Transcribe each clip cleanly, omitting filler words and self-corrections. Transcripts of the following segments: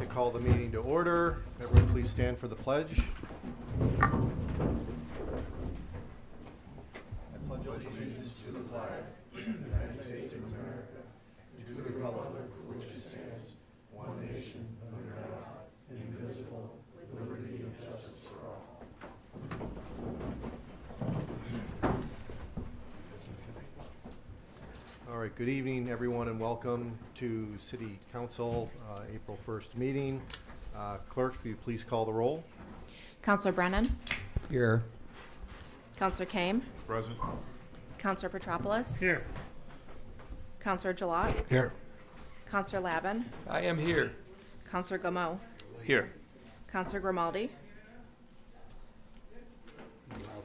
to call the meeting to order. Everyone please stand for the pledge. I pledge allegiance to the flag of the United States of America, and to the republic for which it stands, one nation, under God, indivisible, with liberty and justice for all. All right, good evening, everyone, and welcome to City Council April 1st meeting. Clerk, will you please call the roll? Councilor Brennan. Here. Councilor Kame. Present. Councilor Petropoulos. Here. Councilor Gilat. Here. Councilor Laban. I am here. Councilor Gameau. Here. Councilor Grimaldi.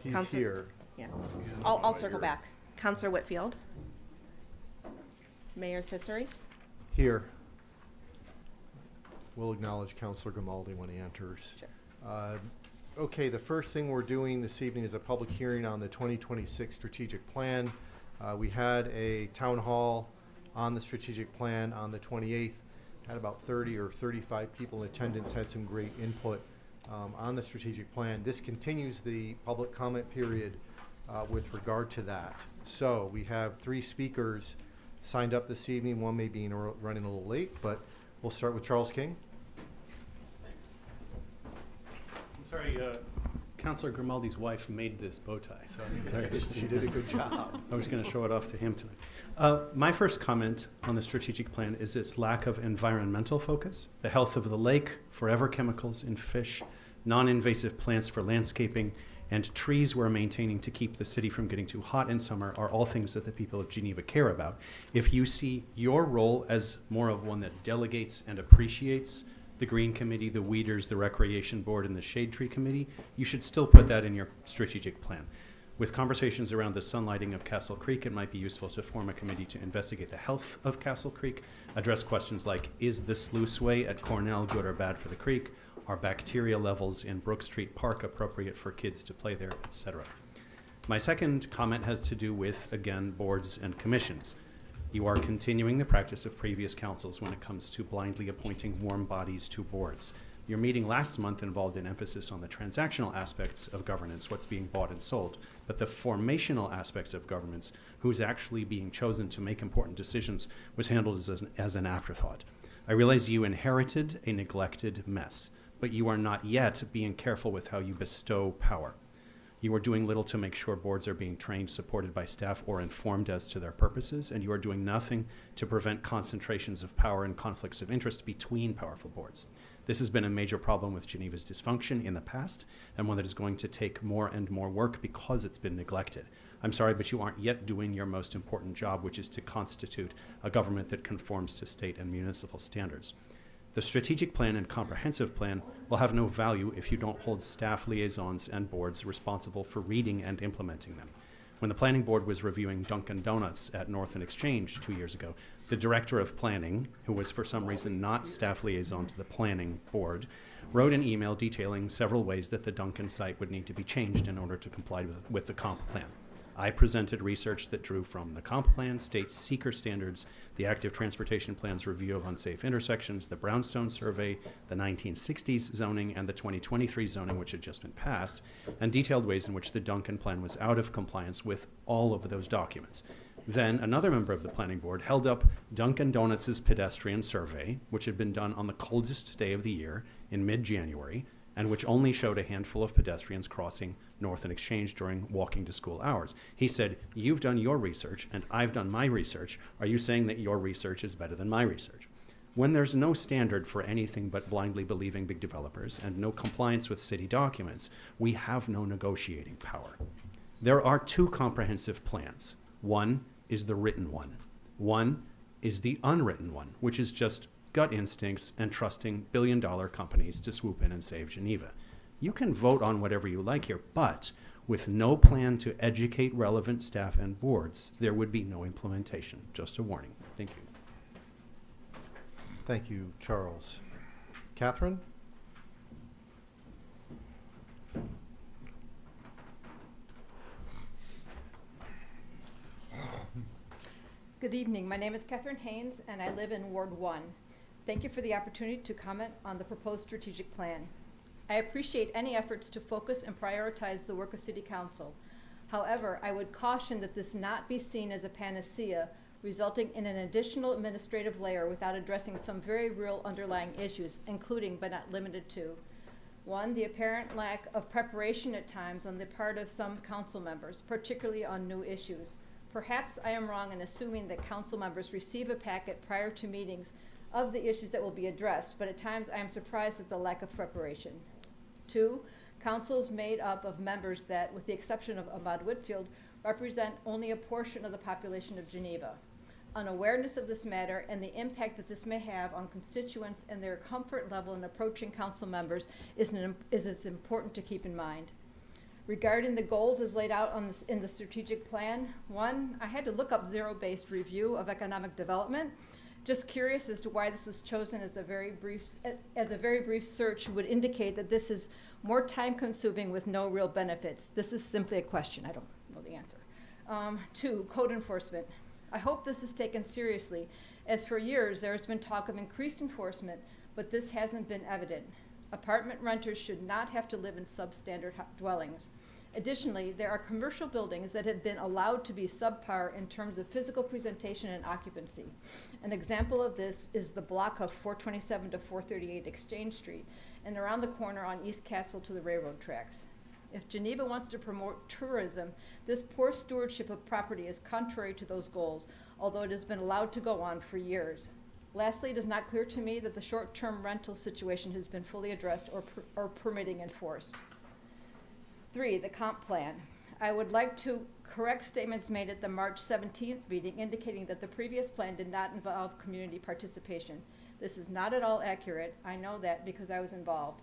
He's Council- here. Yeah. I'll circle back. Councilor Whitfield. Mayor Ciceri. Here. We'll acknowledge Councilor Grimaldi when he enters. Sure. Okay, the first thing we're doing this evening is a public hearing on the 2026 strategic plan. We had a town hall on the strategic plan on the 28th. Had about 30 or 35 people in attendance, had some great input on the strategic plan. This continues the public comment period with regard to that. So we have 3 speakers signed up this evening. One may be running a little late, but we'll start with Charles King. I'm sorry, Councilor Grimaldi's wife made this bow tie, so I'm sorry. She did a good job. I was going to show it off to him tonight. My first comment on the strategic plan is its lack of environmental focus. The health of the lake, forever chemicals in fish, non-invasive plants for landscaping, and trees we're maintaining to keep the city from getting too hot in summer are all things that the people of Geneva care about. If you see your role as more of one that delegates and appreciates the Green Committee, the Weeders, the Recreation Board, and the Shade Tree Committee, you should still put that in your strategic plan. With conversations around the sunlighting of Castle Creek, it might be useful to form a committee to investigate the health of Castle Creek, address questions like, is the sluiceway at Cornell good or bad for the creek? Are bacteria levels in Brook Street Park appropriate for kids to play there, etc.? My second comment has to do with, again, boards and commissions. You are continuing the practice of previous councils when it comes to blindly appointing warm bodies to boards. Your meeting last month involved an emphasis on the transactional aspects of governance, what's being bought and sold, but the formational aspects of governance, who's actually being chosen to make important decisions, was handled as an afterthought. I realize you inherited a neglected mess, but you are not yet being careful with how you bestow power. You are doing little to make sure boards are being trained, supported by staff, or informed as to their purposes, and you are doing nothing to prevent concentrations of power and conflicts of interest between powerful boards. This has been a major problem with Geneva's dysfunction in the past, and one that is going to take more and more work because it's been neglected. I'm sorry, but you aren't yet doing your most important job, which is to constitute a government that conforms to state and municipal standards. The strategic plan and comprehensive plan will have no value if you don't hold staff liaisons and boards responsible for reading and implementing them. When the planning board was reviewing Dunkin' Donuts at North and Exchange 2 years ago, the director of planning, who was for some reason not staff liaison to the planning board, wrote an email detailing several ways that the Dunkin' site would need to be changed in order to comply with the comp plan. I presented research that drew from the comp plan, state seeker standards, the active transportation plan's review of unsafe intersections, the Brownstone survey, the 1960s zoning, and the 2023 zoning, which had just been passed, and detailed ways in which the Duncan plan was out of compliance with all of those documents. Then another member of the planning board held up Dunkin' Donuts' pedestrian survey, which had been done on the coldest day of the year in mid-January, and which only showed a handful of pedestrians crossing North and Exchange during walking to school hours. He said, you've done your research and I've done my research. Are you saying that your research is better than my research? When there's no standard for anything but blindly believing big developers and no compliance with city documents, we have no negotiating power. There are 2 comprehensive plans. One is the written one. One is the unwritten one, which is just gut instincts and trusting billion-dollar companies to swoop in and save Geneva. You can vote on whatever you like here, but with no plan to educate relevant staff and boards, there would be no implementation. Just a warning. Thank you. Thank you, Charles. Catherine? Good evening. My name is Catherine Haynes, and I live in Ward 1. Thank you for the opportunity to comment on the proposed strategic plan. I appreciate any efforts to focus and prioritize the work of City Council. However, I would caution that this not be seen as a panacea, resulting in an additional administrative layer without addressing some very real underlying issues, including but not limited to: 1, the apparent lack of preparation at times on the part of some council members, particularly on new issues. Perhaps I am wrong in assuming that council members receive a packet prior to meetings of the issues that will be addressed, but at times I am surprised at the lack of preparation. 2, council is made up of members that, with the exception of Ahmad Whitfield, represent only a portion of the population of Geneva. Unawareness of this matter and the impact that this may have on constituents and their comfort level in approaching council members is important to keep in mind. Regarding the goals as laid out in the strategic plan, 1, I had to look up zero-based review of economic development. Just curious as to why this was chosen as a very brief search would indicate that this is more time-consuming with no real benefits. This is simply a question. I don't know the answer. 2, code enforcement. I hope this is taken seriously, as for years there has been talk of increased enforcement, but this hasn't been evident. Apartment renters should not have to live in substandard dwellings. Additionally, there are commercial buildings that have been allowed to be subpar in terms of physical presentation and occupancy. An example of this is the block of 427 to 438 Exchange Street and around the corner on East Castle to the railroad tracks. If Geneva wants to promote tourism, this poor stewardship of property is contrary to those goals, although it has been allowed to go on for years. Lastly, it is not clear to me that the short-term rental situation has been fully addressed or permitting enforced. 3, the comp plan. I would like to correct statements made at the March 17th meeting indicating that the previous plan did not involve community participation. This is not at all accurate. I know that because I was involved.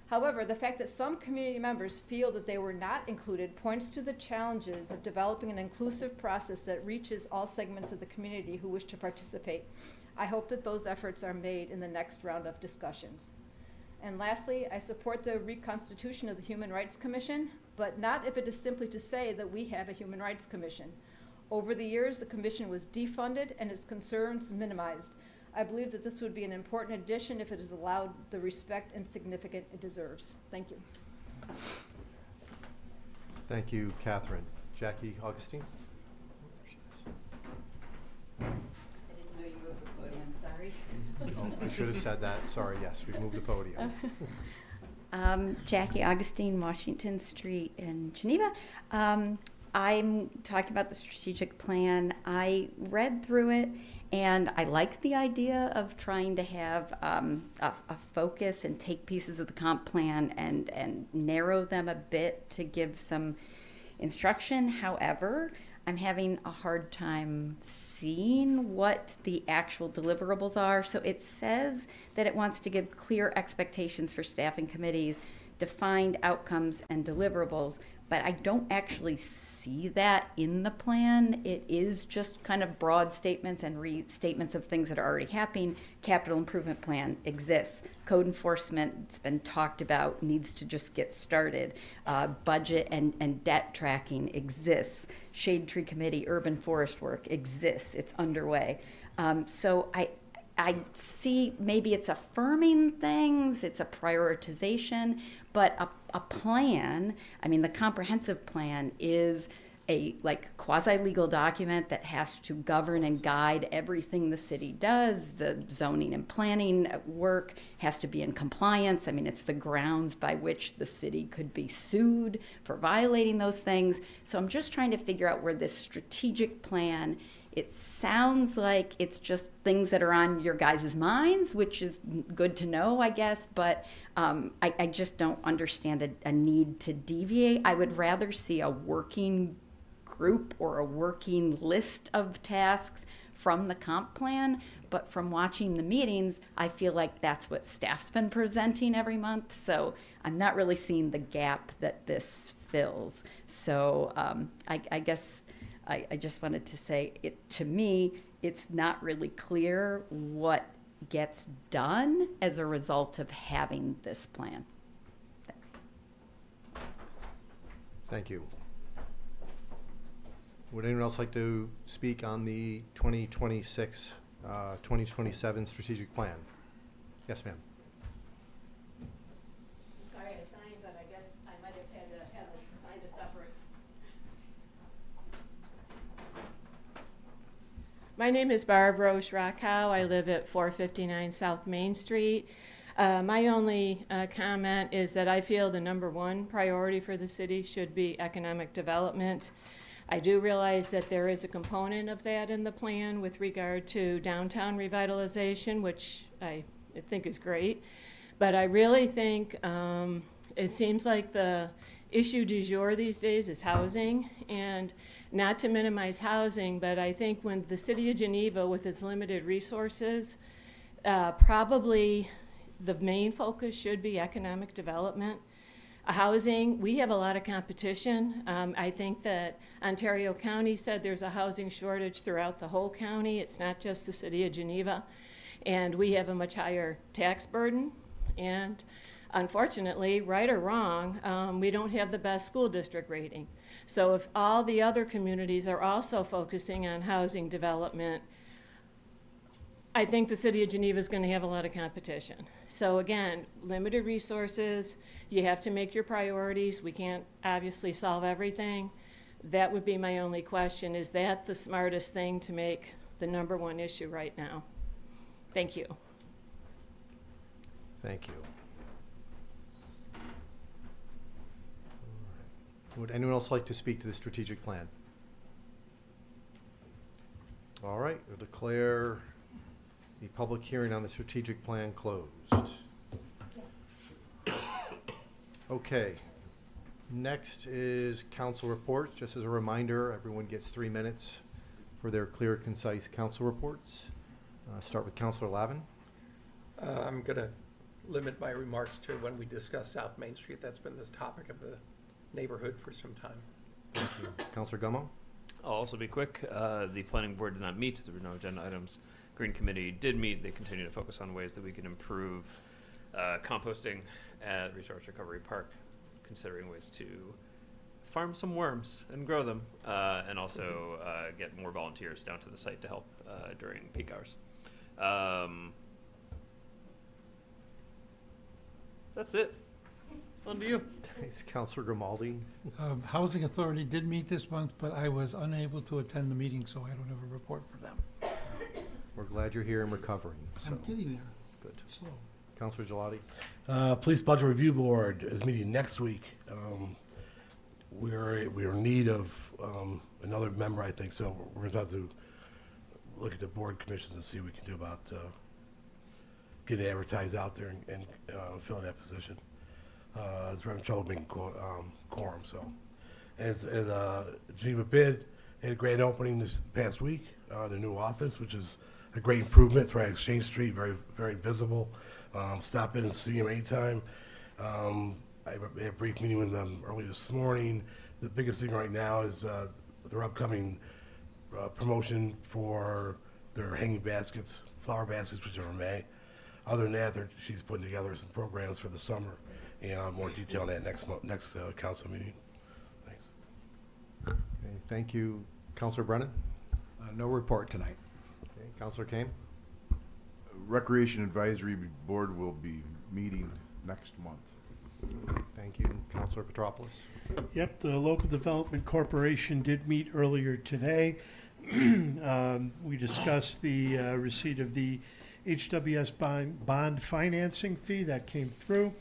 However, the fact that some community members feel that they were not included points to the challenges of developing an inclusive process that reaches all segments of the community who wish to participate. I hope that those efforts are made in the next round of discussions. And lastly, I support the reconstitution of the Human Rights Commission, but not if it is simply to say that we have a Human Rights Commission. Over the years, the commission was defunded and its concerns minimized. I believe that this would be an important addition if it is allowed the respect and significance it deserves. Thank you. Thank you, Catherine. Jackie Augustine? I didn't know you moved the podium, sorry. Oh, I should have said that. Sorry, yes, we moved the podium. Jackie Augustine, Washington Street in Geneva. I'm talking about the strategic plan. I read through it, and I like the idea of trying to have a focus and take pieces of the comp plan and narrow them a bit to give some instruction. However, I'm having a hard time seeing what the actual deliverables are. So it says that it wants to give clear expectations for staff and committees, defined outcomes and deliverables, but I don't actually see that in the plan. It is just kind of broad statements and restatements of things that are already happening. Capital improvement plan exists. Code enforcement, it's been talked about, needs to just get started. Budget and debt tracking exists. Shade tree committee, urban forest work exists. It's underway. So I see maybe it's affirming things, it's a prioritization, but a plan, I mean, the comprehensive plan is a quasi-legal document that has to govern and guide everything the city does. The zoning and planning work has to be in compliance. I mean, it's the grounds by which the city could be sued for violating those things. So I'm just trying to figure out where this strategic plan, it sounds like it's just things that are on your guys' minds, which is good to know, I guess, but I just don't understand a need to deviate. I would rather see a working group or a working list of tasks from the comp plan, but from watching the meetings, I feel like that's what staff's been presenting every month, so I'm not really seeing the gap that this fills. So I guess I just wanted to say, to me, it's not really clear what gets done as a result of having this plan. Thanks. Thank you. Would anyone else like to speak on the 2026-2027 strategic plan? Yes, ma'am. Sorry I signed, but I guess I might have had to have this signed a separate. My name is Barbara Oshrakow. I live at 459 South Main Street. My only comment is that I feel the number one priority for the city should be economic development. I do realize that there is a component of that in the plan with regard to downtown revitalization, which I think is great. But I really think it seems like the issue du jour these days is housing, and not to minimize housing, but I think when the city of Geneva, with its limited resources, probably the main focus should be economic development. Housing, we have a lot of competition. I think that Ontario County said there's a housing shortage throughout the whole county. It's not just the city of Geneva. And we have a much higher tax burden. And unfortunately, right or wrong, we don't have the best school district rating. So if all the other communities are also focusing on housing development, I think the city of Geneva is going to have a lot of competition. So again, limited resources, you have to make your priorities. We can't obviously solve everything. That would be my only question. Is that the smartest thing to make the number one issue right now? Thank you. Thank you. Would anyone else like to speak to the strategic plan? All right, we'll declare the public hearing on the strategic plan closed. Okay. Next is council reports. Just as a reminder, everyone gets 3 minutes for their clear, concise council reports. Start with Councilor Lavin. I'm going to limit my remarks to when we discuss South Main Street. That's been this topic of the neighborhood for some time. Thank you. Councilor Gummo. I'll also be quick. The planning board did not meet. There were no agenda items. Green Committee did meet. They continue to focus on ways that we can improve composting at Resource Recovery Park, considering ways to farm some worms and grow them, and also get more volunteers down to the site to help during peak hours. That's it. On to you. Thanks, Councilor Grimaldi. Housing Authority did meet this month, but I was unable to attend the meeting, so I don't have a report for them. We're glad you're here and recovering. So I'm getting there. good. Slow. Councilor Gelati. Police Budget Review Board is meeting next week. We're in need of another member, I think, so we're going to have to look at the board commissions and see what we can do about getting advertised out there and filling that position. It's having trouble making quorum, so. And Geneva bid had a grand opening this past week, their new office, which is a great improvement. It's right on Exchange Street, very, very visible. Stop in and see them anytime. I had a brief meeting with them early this morning. The biggest thing right now is their upcoming promotion for their hanging baskets, flower baskets, which are in May. Other than that, she's putting together some programs for the summer, and more detail on that next council meeting. Thanks. Okay, thank you. Councilor Brennan. No report tonight. Okay, Councilor Kane. Recreation Advisory Board will be meeting next month. Thank you. Councilor Petropoulos. Yep, the Local Development Corporation did meet earlier today. We discussed the receipt of the HWS bond financing fee that came through.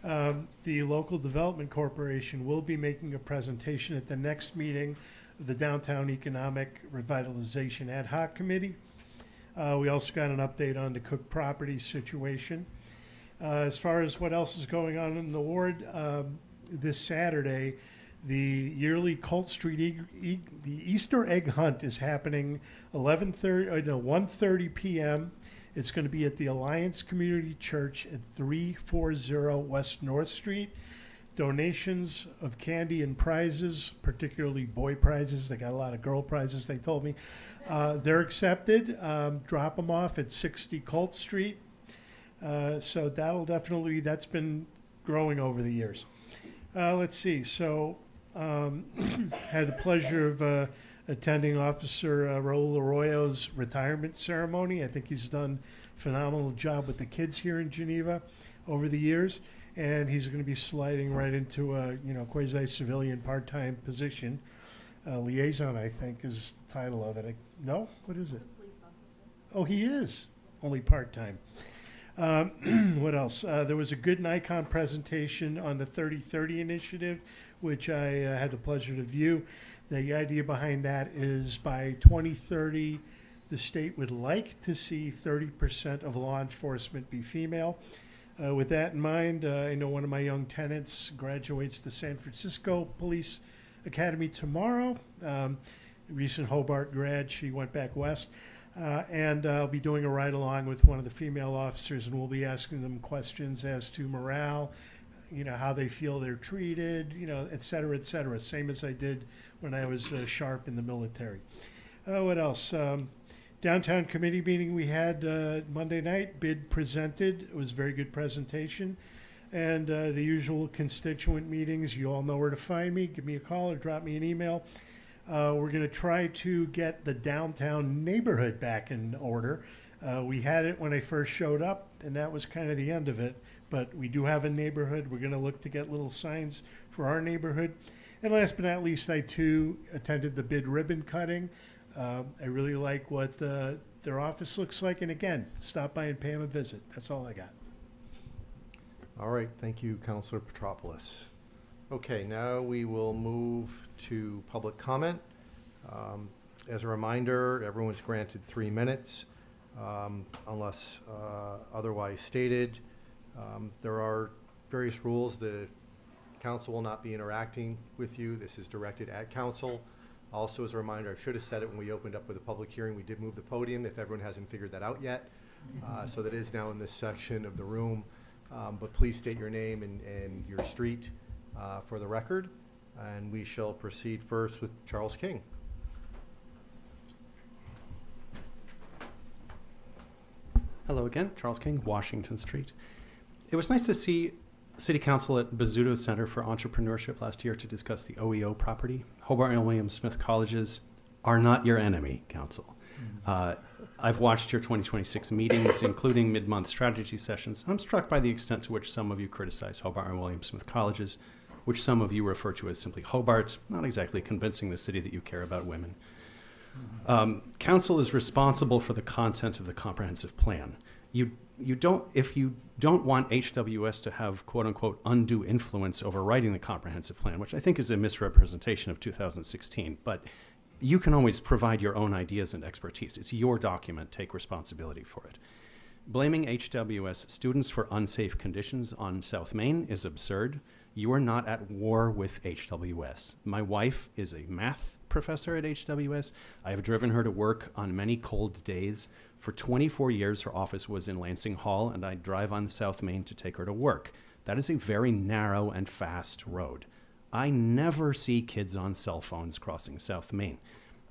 The Local Development Corporation will be making a presentation at the next meeting of the Downtown Economic Revitalization Ad Hoc Committee. We also got an update on the Cook Properties situation. As far as what else is going on in the ward, this Saturday, the yearly Colt Street the Easter egg hunt is happening 1:30 p.m. It's going to be at the Alliance Community Church at 340 West North Street. Donations of candy and prizes, particularly boy prizes. They got a lot of girl prizes, they told me. They're accepted. Drop them off at 60 Colt Street. So that's been growing over the years. Let's see. So had the pleasure of attending Officer Raul Arroyo's retirement ceremony. I think he's done a phenomenal job with the kids here in Geneva over the years, and he's going to be sliding right into a quasi-civilian part-time position. Liaison, I think, is the title of it. No? What is it? Police officer. Oh, he is. Only part-time. What else? There was a good Nikon presentation on the 30/30 initiative, which I had the pleasure to view. The idea behind that is by 2030, the state would like to see 30% of law enforcement be female. With that in mind, I know one of my young tenants graduates the San Francisco Police Academy tomorrow. Recent Hobart grad, she went back west. And I'll be doing a ride-along with one of the female officers, and we'll be asking them questions as to morale, how they feel they're treated, et cetera, same as I did when I was sharp in the military. What else? Downtown committee meeting we had Monday night, bid presented. It was a very good presentation. And the usual constituent meetings, you all know where to find me. Give me a call or drop me an email. We're going to try to get the downtown neighborhood back in order. We had it when I first showed up, and that was kind of the end of it. But we do have a neighborhood. We're going to look to get little signs for our neighborhood. And last but not least, I too attended the bid ribbon cutting. I really like what their office looks like. And again, stop by and pay them a visit. That's all I got. All right, thank you, Councilor Petropoulos. Okay, now we will move to public comment. As a reminder, everyone's granted 3 minutes unless otherwise stated. There are various rules. The council will not be interacting with you. This is directed at council. Also, as a reminder, I should have said it when we opened up with a public hearing. We did move the podium if everyone hasn't figured that out yet. So that is now in this section of the room. But please state your name and your street for the record. And we shall proceed first with Charles King. Hello again, Charles King, Washington Street. It was nice to see City Council at Bizzuto Center for Entrepreneurship last year to discuss the OEO property. Hobart and William Smith colleges are not your enemy, Council. I've watched your 2026 meetings, including mid-month strategy sessions, and I'm struck by the extent to which some of you criticize Hobart and William Smith colleges, which some of you refer to as simply Hobart, not exactly convincing the city that you care about women. Council is responsible for the content of the comprehensive plan. If you don't want HWS to have quote-unquote undue influence over writing the comprehensive plan, which I think is a misrepresentation of 2016, but you can always provide your own ideas and expertise. It's your document. Take responsibility for it. Blaming HWS students for unsafe conditions on South Main is absurd. You are not at war with HWS. My wife is a math professor at HWS. I have driven her to work on many cold days. For 24 years, her office was in Lansing Hall, and I drive on South Main to take her to work. That is a very narrow and fast road. I never see kids on cell phones crossing South Main.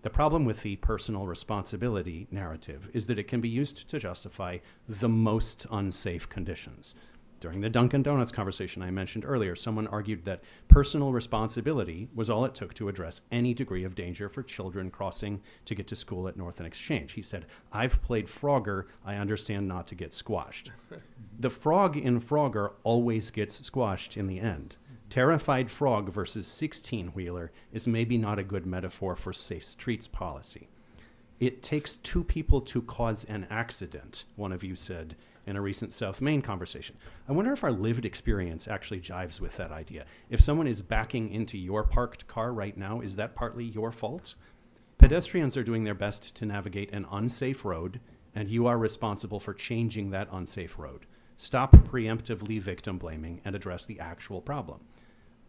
The problem with the personal responsibility narrative is that it can be used to justify the most unsafe conditions. During the Dunkin' Donuts conversation I mentioned earlier, someone argued that personal responsibility was all it took to address any degree of danger for children crossing to get to school at North and Exchange. He said, "I've played Frogger, I understand not to get squashed." The frog in Frogger always gets squashed in the end. Terrified frog versus 16-wheeler is maybe not a good metaphor for safe streets policy. It takes two people to cause an accident, one of you said in a recent South Main conversation. I wonder if our lived experience actually jives with that idea. If someone is backing into your parked car right now, is that partly your fault? Pedestrians are doing their best to navigate an unsafe road, and you are responsible for changing that unsafe road. Stop preemptively victim blaming and address the actual problem.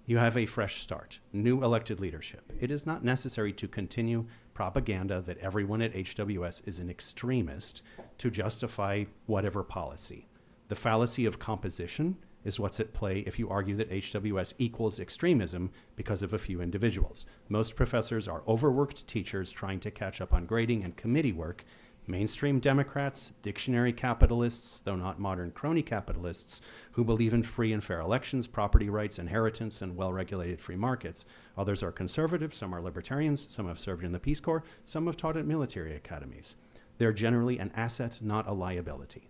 You have a fresh start, new elected leadership. It is not necessary to continue propaganda that everyone at HWS is an extremist to justify whatever policy. The fallacy of composition is what's at play if you argue that HWS equals extremism because of a few individuals. Most professors are overworked teachers trying to catch up on grading and committee work Mainstream Democrats, dictionary capitalists, though not modern crony capitalists, who believe in free and fair elections, property rights, inheritance, and well-regulated free markets. Others are conservative, some are libertarians, some have served in the Peace Corps, some have taught at military academies. They're generally an asset, not a liability.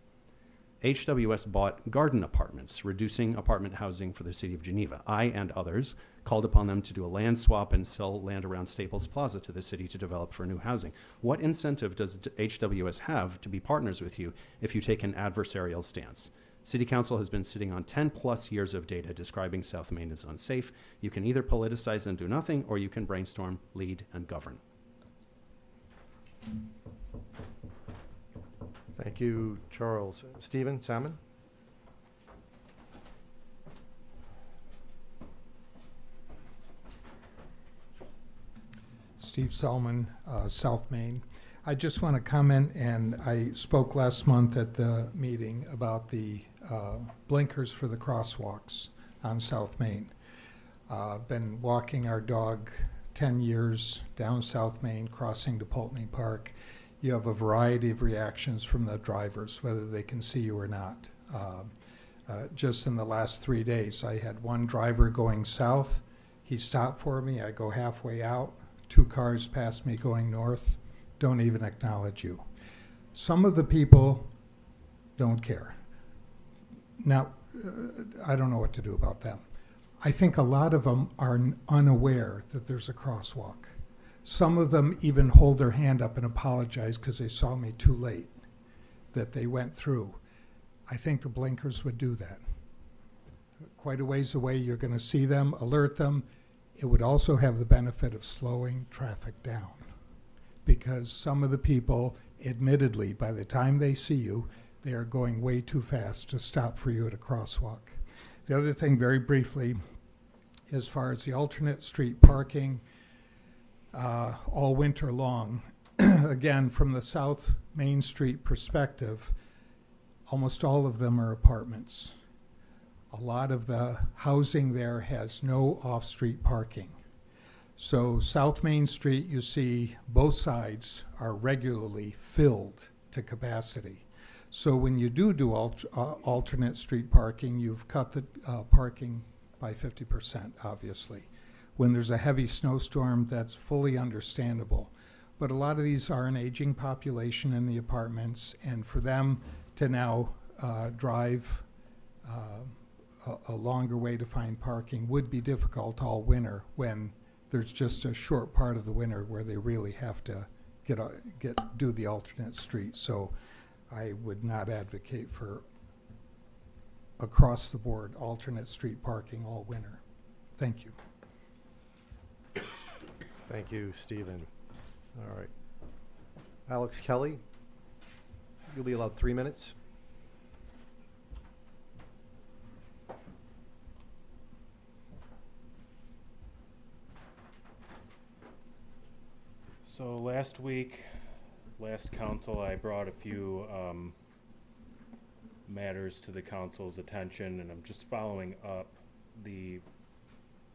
HWS bought garden apartments, reducing apartment housing for the city of Geneva. I and others called upon them to do a land swap and sell land around Staples Plaza to the city to develop for new housing. What incentive does HWS have to be partners with you if you take an adversarial stance? City Council has been sitting on 10 plus years of data describing South Main as unsafe. You can either politicize and do nothing, or you can brainstorm, lead, and govern. Thank you, Charles. Stephen Salmon? Steve Salmon, South Main. I just want to comment, and I spoke last month at the meeting about the blinkers for the crosswalks on South Main. Been walking our dog 10 years down South Main, crossing to Pulteney Park. You have a variety of reactions from the drivers, whether they can see you or not. Just in the last 3 days, I had one driver going south. He stopped for me. I go halfway out. 2 cars pass me going north. Don't even acknowledge you. Some of the people don't care. Now, I don't know what to do about them. I think a lot of them are unaware that there's a crosswalk. Some of them even hold their hand up and apologize because they saw me too late, that they went through. I think the blinkers would do that. Quite a ways away, you're going to see them, alert them. It would also have the benefit of slowing traffic down, because some of the people, admittedly, by the time they see you, they are going way too fast to stop for you at a crosswalk. The other thing, very briefly, as far as the alternate street parking, all winter long, again, from the South Main Street perspective, almost all of them are apartments. A lot of the housing there has no off-street parking. So South Main Street, you see both sides are regularly filled to capacity. So when you do alternate street parking, you've cut the parking by 50%, obviously. When there's a heavy snowstorm, that's fully understandable. But a lot of these are an aging population in the apartments, and for them to now drive a longer way to find parking would be difficult all winter, when there's just a short part of the winter where they really have to do the alternate street. So I would not advocate for across the board alternate street parking all winter. Thank you. Thank you, Stephen. All right. Alex Kelly, you'll be allowed 3 minutes. So last week, last council, I brought a few matters to the council's attention, and I'm just following up. The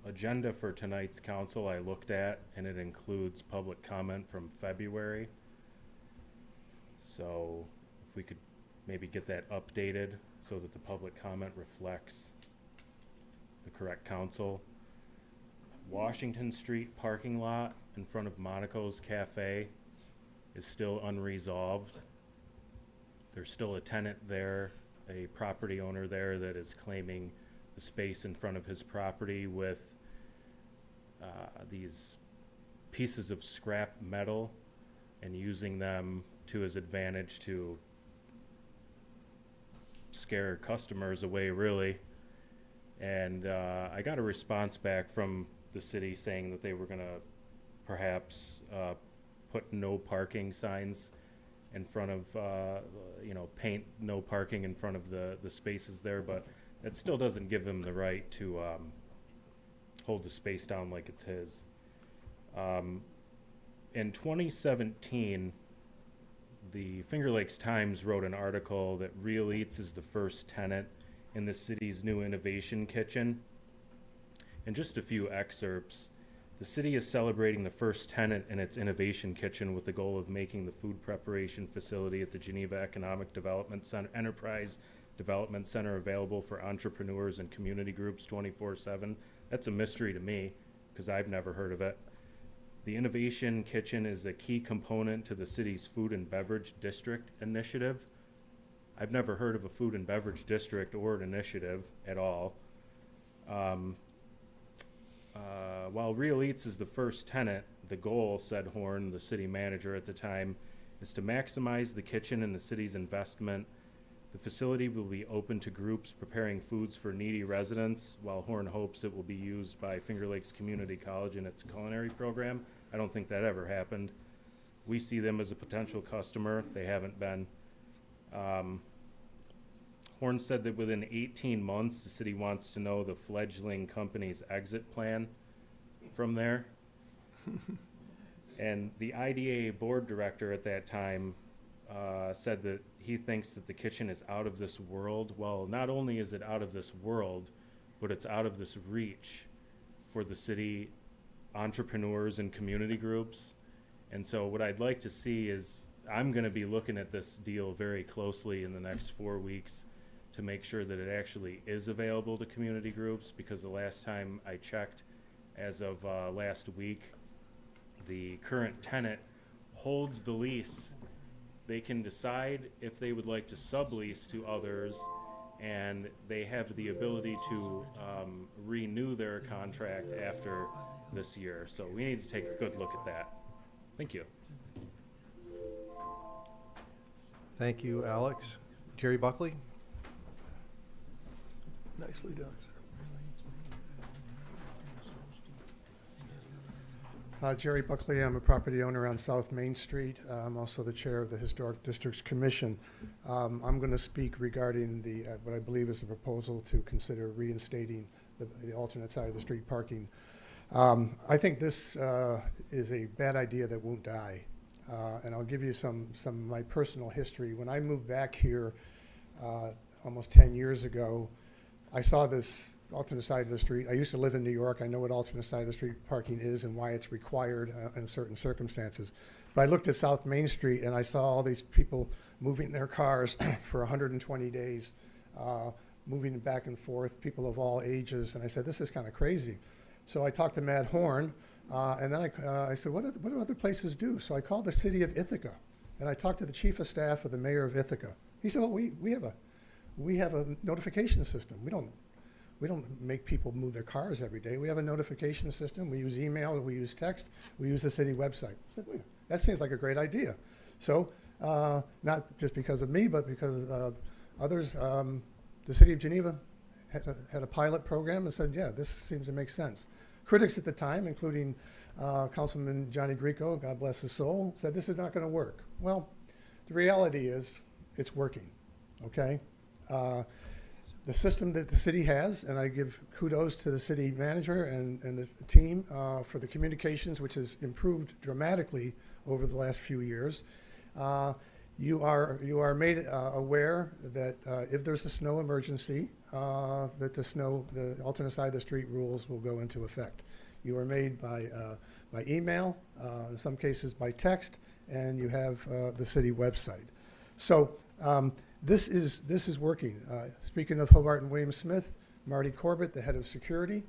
agenda for tonight's council I looked at, and it includes public comment from February. So if we could maybe get that updated so that the public comment reflects the correct council. Washington Street parking lot in front of Monaco's Cafe is still unresolved. There's still a tenant there, a property owner there, that is claiming the space in front of his property with these pieces of scrap metal and using them to his advantage to scare customers away, really. And I got a response back from the city saying that they were going to perhaps put no parking signs in front of, paint no parking in front of the spaces there, but that still doesn't give him the right to hold the space down like it's his. In 2017, the Finger Lakes Times wrote an article that Real Eats is the first tenant in the city's new innovation kitchen. And just a few excerpts. The city is celebrating the first tenant in its innovation kitchen with the goal of making the food preparation facility at the Geneva Economic Development Center, Enterprise Development Center available for entrepreneurs and community groups 24/7. That's a mystery to me because I've never heard of it. The Innovation Kitchen is a key component to the city's Food and Beverage District initiative. I've never heard of a food and beverage district or an initiative at all. While Real Eats is the first tenant, the goal, said Horn, the city manager at the time, is to maximize the kitchen and the city's investment. The facility will be open to groups preparing foods for needy residents, while Horn hopes it will be used by Finger Lakes Community College in its culinary program. I don't think that ever happened. We see them as a potential customer. They haven't been. Horn said that within 18 months, the city wants to know the fledgling company's exit plan from there. And the IDA board director at that time said that he thinks that the kitchen is out of this world. Well, not only is it out of this world, but it's out of this reach for the city entrepreneurs and community groups. And so what I'd like to see is, I'm going to be looking at this deal very closely in the next 4 weeks to make sure that it actually is available to community groups, because the last time I checked, as of last week, the current tenant holds the lease. They can decide if they would like to sublease to others, and they have the ability to renew their contract after this year. So we need to take a good look at that. Thank you. Thank you, Alex. Jerry Buckley? Nicely done, sir. Jerry Buckley, I'm a property owner on South Main Street. I'm also the chair of the Historic Districts Commission. I'm going to speak regarding the what I believe is a proposal to consider reinstating the alternate side of the street parking. I think this is a bad idea that won't die. And I'll give you some of my personal history. When I moved back here almost 10 years ago, I saw this alternate side of the street. I used to live in New York. I know what alternate side of the street parking is and why it's required in certain circumstances. But I looked at South Main Street and I saw all these people moving their cars for 120 days, moving back and forth, people of all ages. And I said, this is kind of crazy. So I talked to Matt Horn, and then I said, what do other places do? So I called the city of Ithaca, and I talked to the chief of staff of the mayor of Ithaca. He said, well, we have a notification system. We don't make people move their cars every day. We have a notification system. We use email, we use text, we use the city website. I said, wait, that seems like a great idea. So not just because of me, but because of others, the city of Geneva had a pilot program and said, yeah, this seems to make sense. Critics at the time, including Councilman Johnny Greco, God bless his soul, said this is not going to work. Well, the reality is it's working, okay? The system that the city has, and I give kudos to the city manager and the team for the communications, which has improved dramatically over the last few years. You are made aware that if there's a snow emergency, that the alternate side of the street rules will go into effect. You are made by email, in some cases by text, and you have the city website. So this is working. Speaking of Hobart and William Smith, Marty Corbett, the head of security,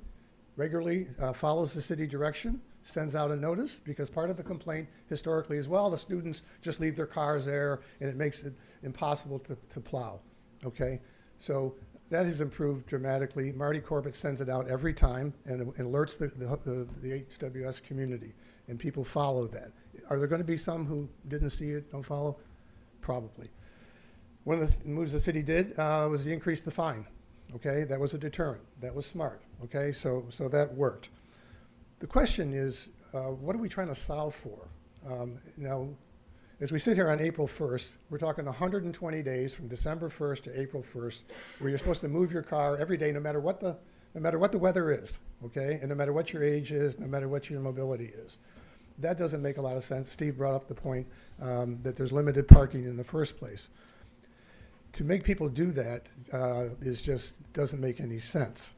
regularly follows the city direction, sends out a notice, because part of the complaint historically as well, the students just leave their cars there and it makes it impossible to plow, okay? So that has improved dramatically. Marty Corbett sends it out every time and alerts the HWS community, and people follow that. Are there going to be some who didn't see it, don't follow? Probably. One of the moves the city did was to increase the fine, okay? That was a deterrent. That was smart, okay? So that worked. The question is, what are we trying to solve for? Now, as we sit here on April 1st, we're talking 120 days from December 1st to April 1st, where you're supposed to move your car every day, no matter what the weather is, okay? And no matter what your age is, no matter what your mobility is. That doesn't make a lot of sense. Steve brought up the point that there's limited parking in the first place. To make people do that doesn't make any sense.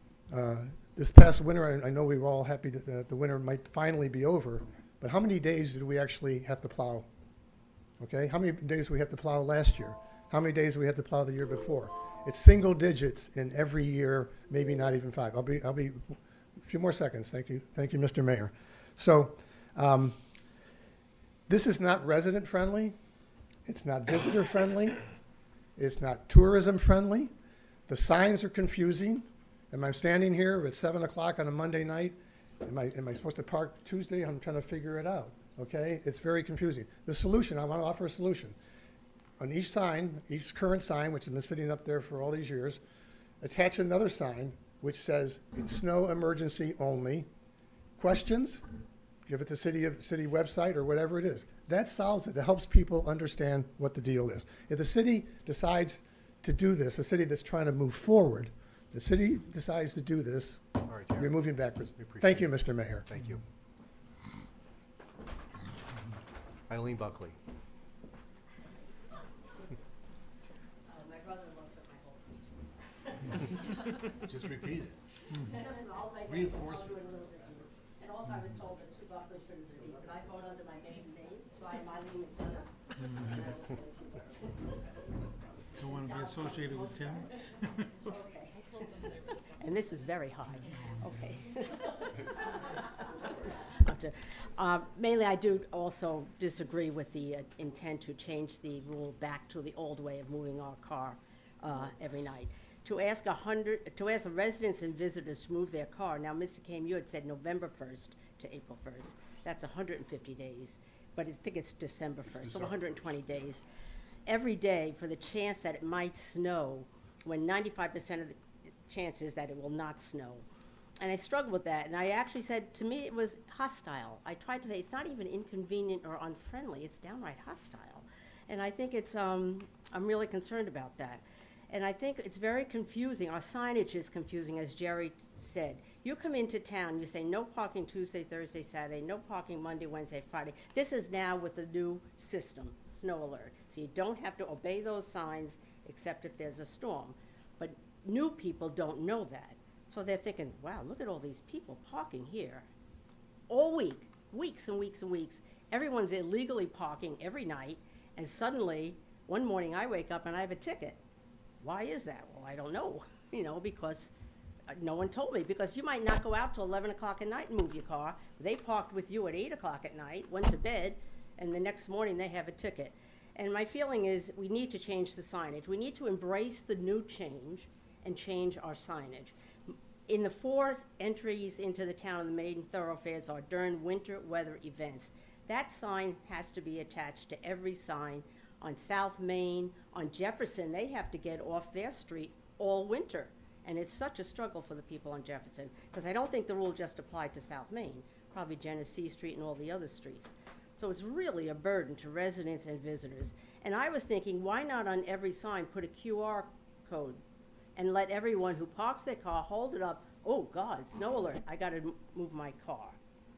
This past winter, I know we were all happy that the winter might finally be over, but how many days did we actually have to plow? Okay, how many days we have to plow last year? How many days we have to plow the year before? It's single digits in every year, maybe not even 5. I'll be a few more seconds. Thank you, Mr. Mayor. So, this is not resident friendly. It's not visitor friendly. It's not tourism friendly. The signs are confusing. Am I standing here at 7 o'clock on a Monday night? Am I supposed to park Tuesday? I'm trying to figure it out. Okay, it's very confusing. The solution, I want to offer a solution. On each sign, each current sign, which has been sitting up there for all these years, attach another sign which says, snow emergency only. Questions? Give it to city website or whatever it is. That solves it. It helps people understand what the deal is. If the city decides to do this, a city that's trying to move forward, the city decides to do this, All right, Terry. you're moving backwards. We appreciate Thank you, it. Mr. Mayor. Thank you. Eileen Buckley. My brother-in-law took my whole speech. Just repeat it. Reinforce it. And also I was told that two Buckley shouldn't speak, but I vote under my maiden name, so I'm Eileen McDonough. Don't want to be associated with Tim? Okay. And this is very high. Okay. Mainly, I do also disagree with the intent to change the rule back to the old way of moving our car every night. To ask the residents and visitors to move their car, now, Mr. Kame, you had said November 1st to April 1st. That's 150 days, but I think it's December 1st, so 120 days. Every day for the chance that it might snow, when 95% of the chance is that it will not snow. And I struggled with that, and I actually said, to me, it was hostile. I tried to say, it's not even inconvenient or unfriendly, it's downright hostile. And I think it's, I'm really concerned about that. And I think it's very confusing. Our signage is confusing, as Jerry said. You come into town, you say no parking Tuesday, Thursday, Saturday, no parking Monday, Wednesday, Friday. This is now with the new system, snow alert. So you don't have to obey those signs except if there's a storm. But new people don't know that. So they're thinking, wow, look at all these people parking here all week, weeks and weeks and weeks. Everyone's illegally parking every night, and suddenly, one morning I wake up and I have a ticket. Why is that? Well, I don't know, because no one told me. Because you might not go out till 11 o'clock at night and move your car. They parked with you at 8 o'clock at night, went to bed, and the next morning they have a ticket. And my feeling is we need to change the signage. We need to embrace the new change and change our signage. In the 4 entries into the town of the main thoroughfares are during winter weather events. That sign has to be attached to every sign on South Main, on Jefferson. They have to get off their street all winter. And it's such a struggle for the people on Jefferson, because I don't think the rule just applied to South Main, probably Genesee Street and all the other streets. So it's really a burden to residents and visitors. And I was thinking, why not on every sign put a QR code and let everyone who parks their car hold it up, oh God, snow alert, I gotta move my car.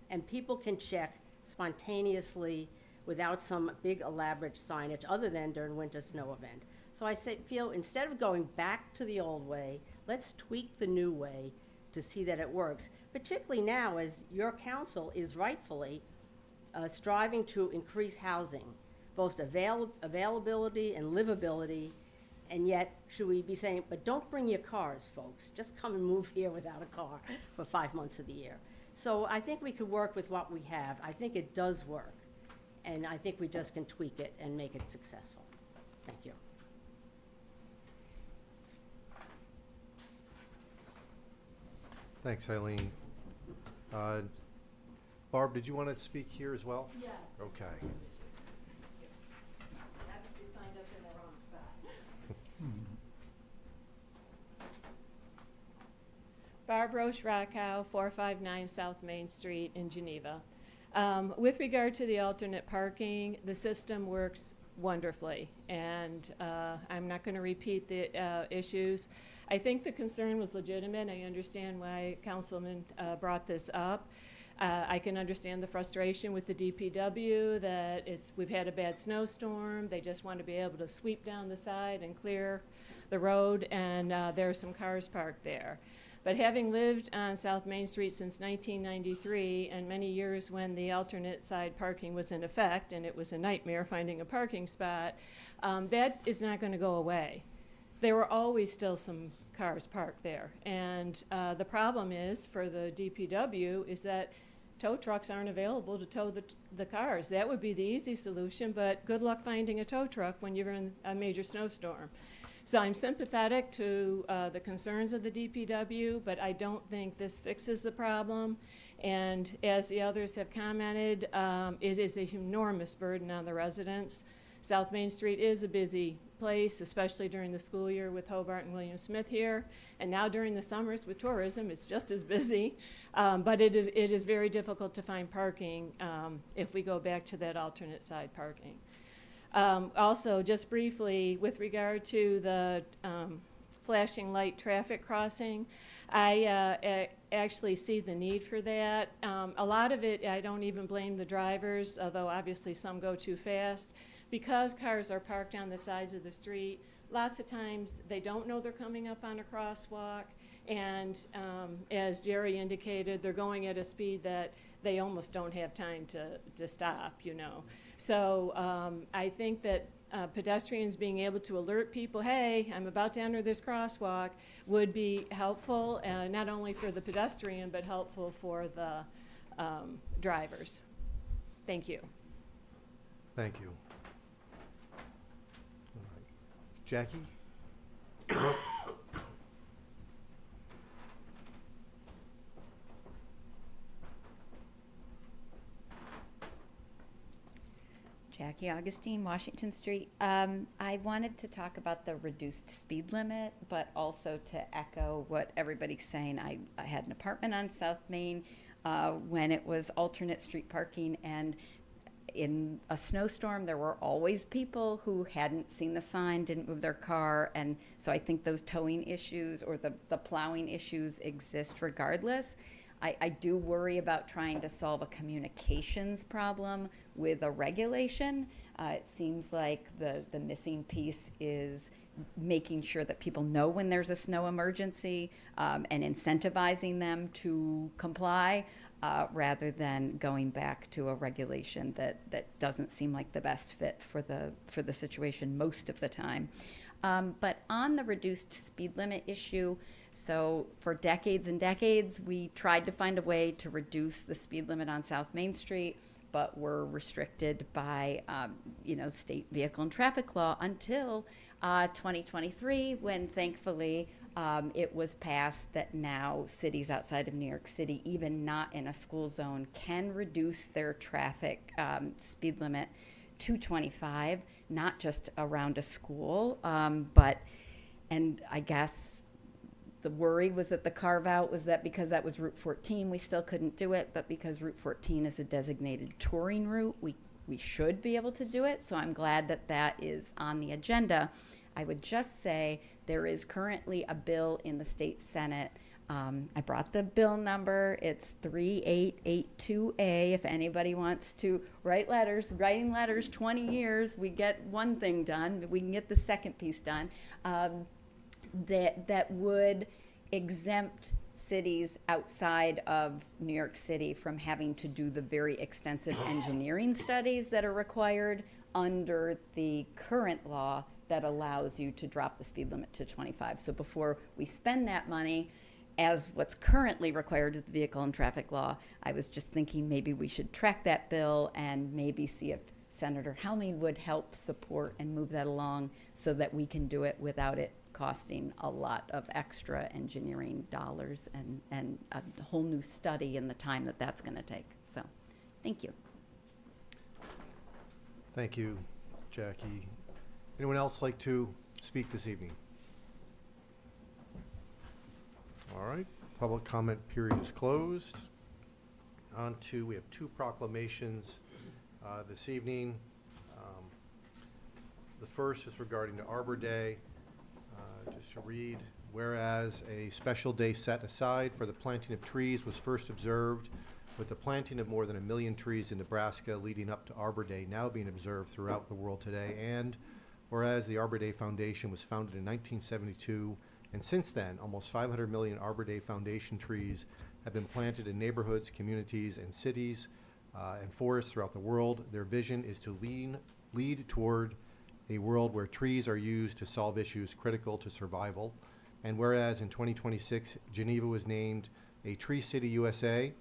And people can check spontaneously without some big elaborate signage other than during winter snow event. So I feel instead of going back to the old way, let's tweak the new way to see that it works, particularly now as your council is rightfully striving to increase housing, both availability and livability. And yet, should we be saying, but don't bring your cars, folks. Just come and move here without a car for 5 months of the year. So I think we could work with what we have. I think it does work. And I think we just can tweak it and make it successful. Thank you. Thanks, Eileen. Barb, did you want to speak here as well? Yes. Okay. Obviously signed up in the wrong spot. Barb Roche Rockow, 459 South Main Street in Geneva. With regard to the alternate parking, the system works wonderfully, and I'm not going to repeat the issues. I think the concern was legitimate. I understand why Councilman brought this up. I can understand the frustration with the DPW that we've had a bad snowstorm. They just want to be able to sweep down the side and clear the road, and there are some cars parked there. But having lived on South Main Street since 1993 and many years when the alternate side parking was in effect and it was a nightmare finding a parking spot, that is not going to go away. There were always still some cars parked there. And the problem is for the DPW is that tow trucks aren't available to tow the cars. That would be the easy solution, but good luck finding a tow truck when you're in a major snowstorm. So I'm sympathetic to the concerns of the DPW, but I don't think this fixes the problem. And as the others have commented, it is an enormous burden on the residents. South Main Street is a busy place, especially during the school year with Hobart and William Smith here. And now during the summers with tourism, it's just as busy. But it is very difficult to find parking if we go back to that alternate side parking. Also, just briefly, with regard to the flashing light traffic crossing, I actually see the need for that. A lot of it, I don't even blame the drivers, although obviously some go too fast. Because cars are parked on the sides of the street, lots of times they don't know they're coming up on a crosswalk, and as Jerry indicated, they're going at a speed that they almost don't have time to stop, you know. So I think that pedestrians being able to alert people, hey, I'm about to enter this crosswalk, would be helpful, not only for the pedestrian, but helpful for the drivers. Thank you. Thank you. All right. Jackie? Jackie Augustine, Washington Street. I wanted to talk about the reduced speed limit, but also to echo what everybody's saying. I had an apartment on South Main when it was alternate street parking, and in a snowstorm, there were always people who hadn't seen the sign, didn't move their car, and so I think those towing issues or the plowing issues exist regardless. I do worry about trying to solve a communications problem with a regulation. It seems like the missing piece is making sure that people know when there's a snow emergency and incentivizing them to comply rather than going back to a regulation that doesn't seem like the best fit for the situation most of the time. But on the reduced speed limit issue, so for decades and decades, we tried to find a way to reduce the speed limit on South Main Street, but were restricted by, state vehicle and traffic law until 2023, when thankfully it was passed that now cities outside of New York City, even not in a school zone, can reduce their traffic speed limit to 25, not just around a school, and I guess the worry was that the carve-out was that because that was Route 14, we still couldn't do it, but because Route 14 is a designated touring route, we should be able to do it, so I'm glad that that is on the agenda. I would just say there is currently a bill in the state Senate. I brought the bill number. It's 3882A. If anybody wants to write letters, writing letters, 20 years, we get one thing done. We can get the second piece done. That would exempt cities outside of New York City from having to do the very extensive engineering studies that are required under the current law that allows you to drop the speed limit to 25. So before we spend that money, as what's currently required with the vehicle and traffic law, I was just thinking maybe we should track that bill and maybe see if Senator Helmy would help support and move that along so that we can do it without it costing a lot of extra engineering dollars and a whole new study and the time that that's going to take. So, thank you. Thank you, Jackie. Anyone else like to speak this evening? All right, public comment period is closed. We have two proclamations this evening. The first is regarding the Arbor Day. Just to read, whereas a special day set aside for the planting of trees was first observed with the planting of more than 1 million trees in Nebraska leading up to Arbor Day now being observed throughout the world today, and whereas the Arbor Day Foundation was founded in 1972 And since then, almost 500 million Arbor Day Foundation trees have been planted in neighborhoods, communities, and cities and forests throughout the world. Their vision is to lead toward a world where trees are used to solve issues critical to survival. And whereas in 2026, Geneva was named a Tree City USA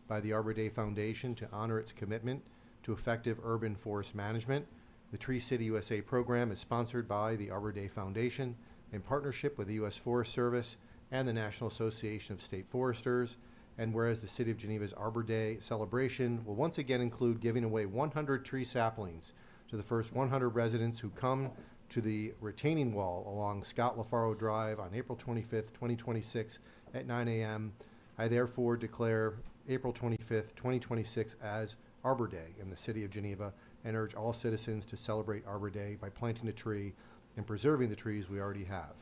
by the Arbor Day Foundation to honor its commitment to effective urban forest management. The Tree City USA program is sponsored by the Arbor Day Foundation in partnership with the U.S. Forest Service and the National Association of State Foresters. And whereas the City of Geneva's Arbor Day celebration will once again include giving away 100 tree saplings to the first 100 residents who come to the retaining wall along Scott LaFaro Drive on April 25th, 2026 at 9 a.m., I therefore declare April 25th, 2026 as Arbor Day in the City of Geneva and urge all citizens to celebrate Arbor Day by planting a tree and preserving the trees we already have.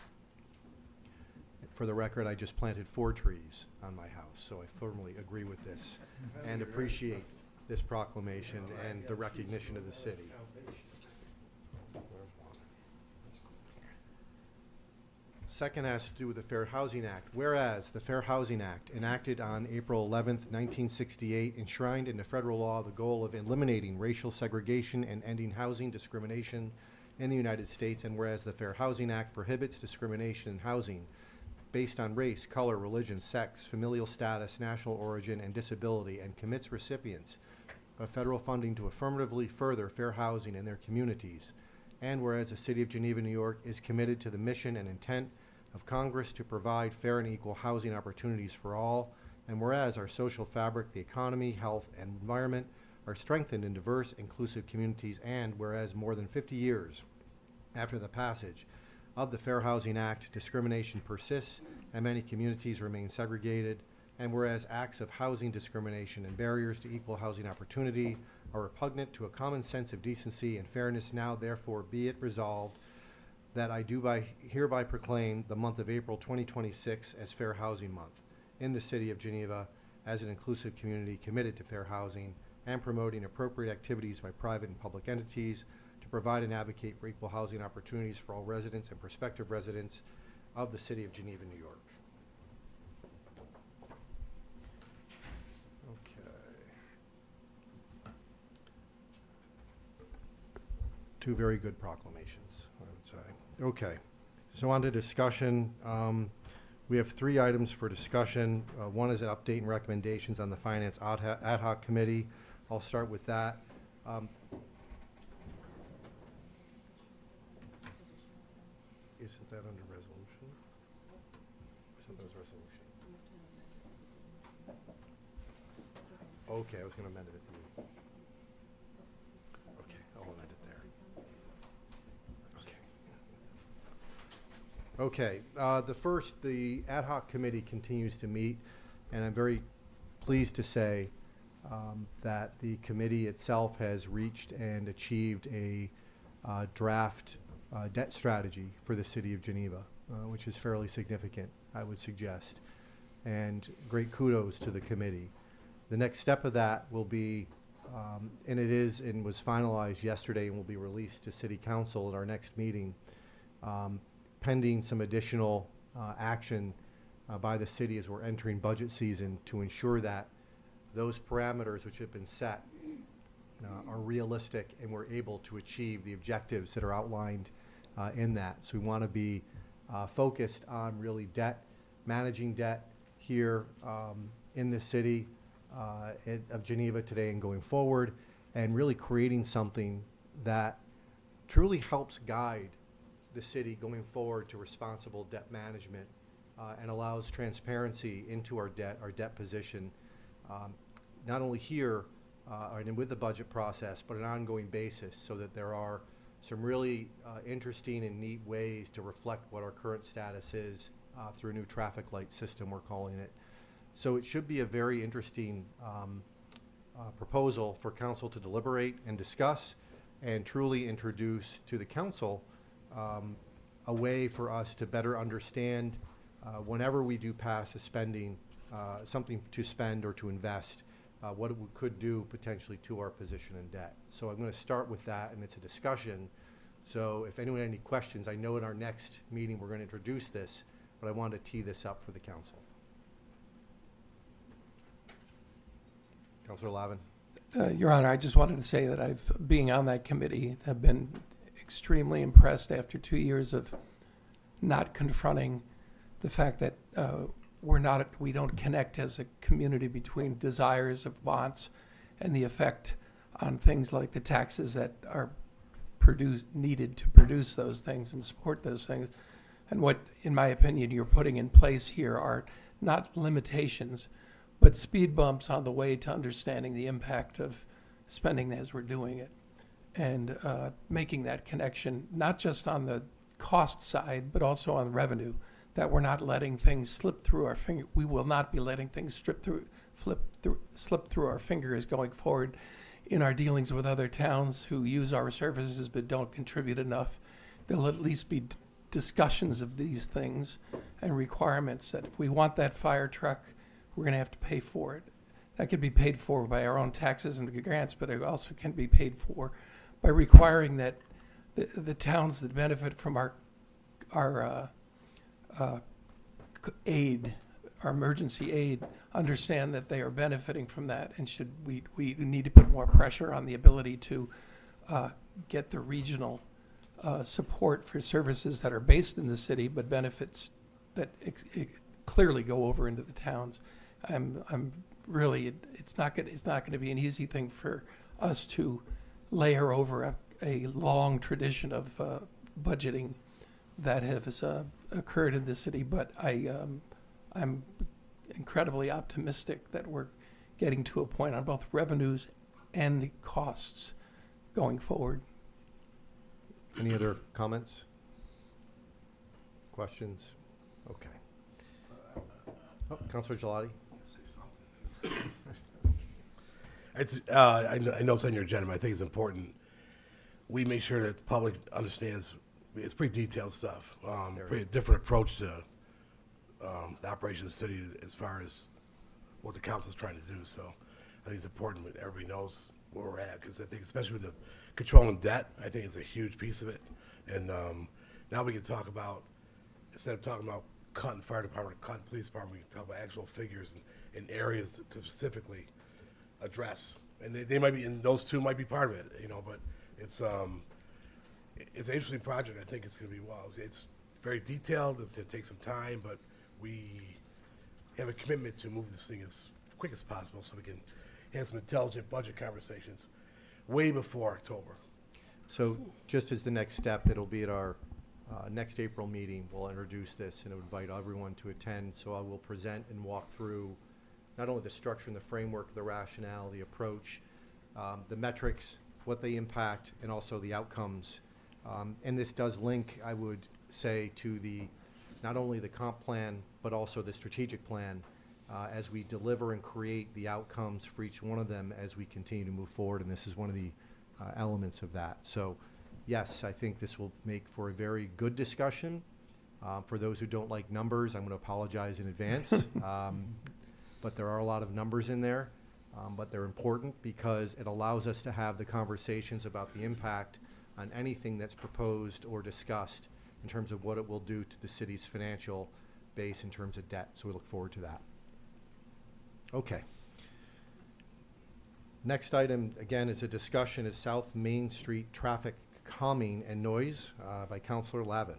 For the record, I just planted 4 trees on my house, so I firmly agree with this and appreciate this proclamation and the recognition of the city. Second has to do with the Fair Housing Act. Whereas the Fair Housing Act, enacted on April 11th, 1968, enshrined into federal law the goal of eliminating racial segregation and ending housing discrimination in the United States, and whereas the Fair Housing Act prohibits discrimination in housing based on race, color, religion, sex, familial status, national origin, and disability, and commits recipients of federal funding to affirmatively further fair housing in their communities. And whereas the City of Geneva, New York is committed to the mission and intent of Congress to provide fair and equal housing opportunities for all, and whereas our social fabric, the economy, health, and environment are strengthened in diverse, inclusive communities, and whereas more than 50 years after the passage of the Fair Housing Act, discrimination persists and many communities remain segregated, and whereas acts of housing discrimination and barriers to equal housing opportunity are repugnant to a common sense of decency and fairness, now therefore be it resolved that I do hereby proclaim the month of April 2026 as Fair Housing Month in the City of Geneva as an inclusive community committed to fair housing and promoting appropriate activities by private and public entities to provide and advocate for equal housing opportunities for all residents and prospective residents of the City of Geneva, New York. Two very good proclamations, I would say. Okay, so on to discussion. We have 3 items for discussion. One is an update and recommendations on the Finance Ad Hoc Committee. I'll start with that. Isn't that under resolution? Isn't that resolution? Okay, I was going to amend it at the end. Okay, I'll amend it there. Okay, the ad hoc committee continues to meet, and I'm very pleased to say that the committee itself has reached and achieved a draft debt strategy for the City of Geneva, which is fairly significant, I would suggest, and great kudos to the committee. The next step of that will be, and it is and was finalized yesterday and will be released to City Council at our next meeting, pending some additional action by the city as we're entering budget season to ensure that those parameters which have been set are realistic and we're able to achieve the objectives that are outlined in that. So we want to be focused on really managing debt here in the city of Geneva today and going forward, and really creating something that truly helps guide the city going forward to responsible debt management and allows transparency into our debt position, not only here and with the budget process, but on an ongoing basis, so that there are some really interesting and neat ways to reflect what our current status is through a new traffic light system, we're calling it. So it should be a very interesting proposal for council to deliberate and discuss and truly introduce to the council a way for us to better understand whenever we do pass a spending, something to spend or to invest, what it could do potentially to our position in debt. So I'm going to start with that, and it's a discussion. So if anyone had any questions, I know in our next meeting we're going to introduce this, but I wanted to tee this up for the council. Councilor Lavin. Your Honor, I just wanted to say that being on that committee, have been extremely impressed after 2 years of not confronting the fact that we don't connect as a community between desires of wants and the effect on things like the taxes that are needed to produce those things and support those things. And what, in my opinion, you're putting in place here are not limitations, but speed bumps on the way to understanding the impact of spending as we're doing it. And making that connection, not just on the cost side, but also on revenue, that we're not letting things slip through our finger. We will not be letting things slip through our fingers going forward in our dealings with other towns who use our services but don't contribute enough. There'll at least be discussions of these things and requirements that if we want that fire truck, we're going to have to pay for it. That can be paid for by our own taxes and grants, but it also can be paid for by requiring that the towns that benefit from our aid, our emergency aid, understand that they are benefiting from that, and we need to put more pressure on the ability to get the regional support for services that are based in the city, but benefits that clearly go over into the towns. I'm really, it's not going to be an easy thing for us to layer over a long tradition of budgeting that has occurred in the city, but I'm incredibly optimistic that we're getting to a point on both revenues and costs going forward. Any other comments? Questions? Okay. Oh, Councilor Gelati. I know it's on your agenda, but I think it's important we make sure that the public understands. It's pretty detailed stuff. Pretty different approach to the operation of the city as far as what the council is trying to do. So I think it's important that everybody knows where we're at, because I think especially with the controlling debt, I think it's a huge piece of it. And now we can talk about, instead of talking about cutting fire department, cutting police department, we can talk about actual figures and areas to specifically address. And they might be, and those two might be part of it, but it's an interesting project. I think it's going to be, it's very detailed. It's going to take some time, but we have a commitment to move this thing as quick as possible so we can have some intelligent budget conversations way before October. So just as the next step, it'll be at our next April meeting. We'll introduce this and invite everyone to attend. So I will present and walk through not only the structure and the framework, the rationale, the approach, the metrics, what they impact, and also the outcomes. And this does link, I would say, to not only the comp plan, but also the strategic plan as we deliver and create the outcomes for each one of them as we continue to move forward. And this is one of the elements of that. So yes, I think this will make for a very good discussion. For those who don't like numbers, I'm going to apologize in advance. But there are a lot of numbers in there, but they're important because it allows us to have the conversations about the impact on anything that's proposed or discussed in terms of what it will do to the city's financial base in terms of debt. So we look forward to that. Okay. Next item, again, is a discussion is South Main Street traffic calming and noise by Councilor Lavin.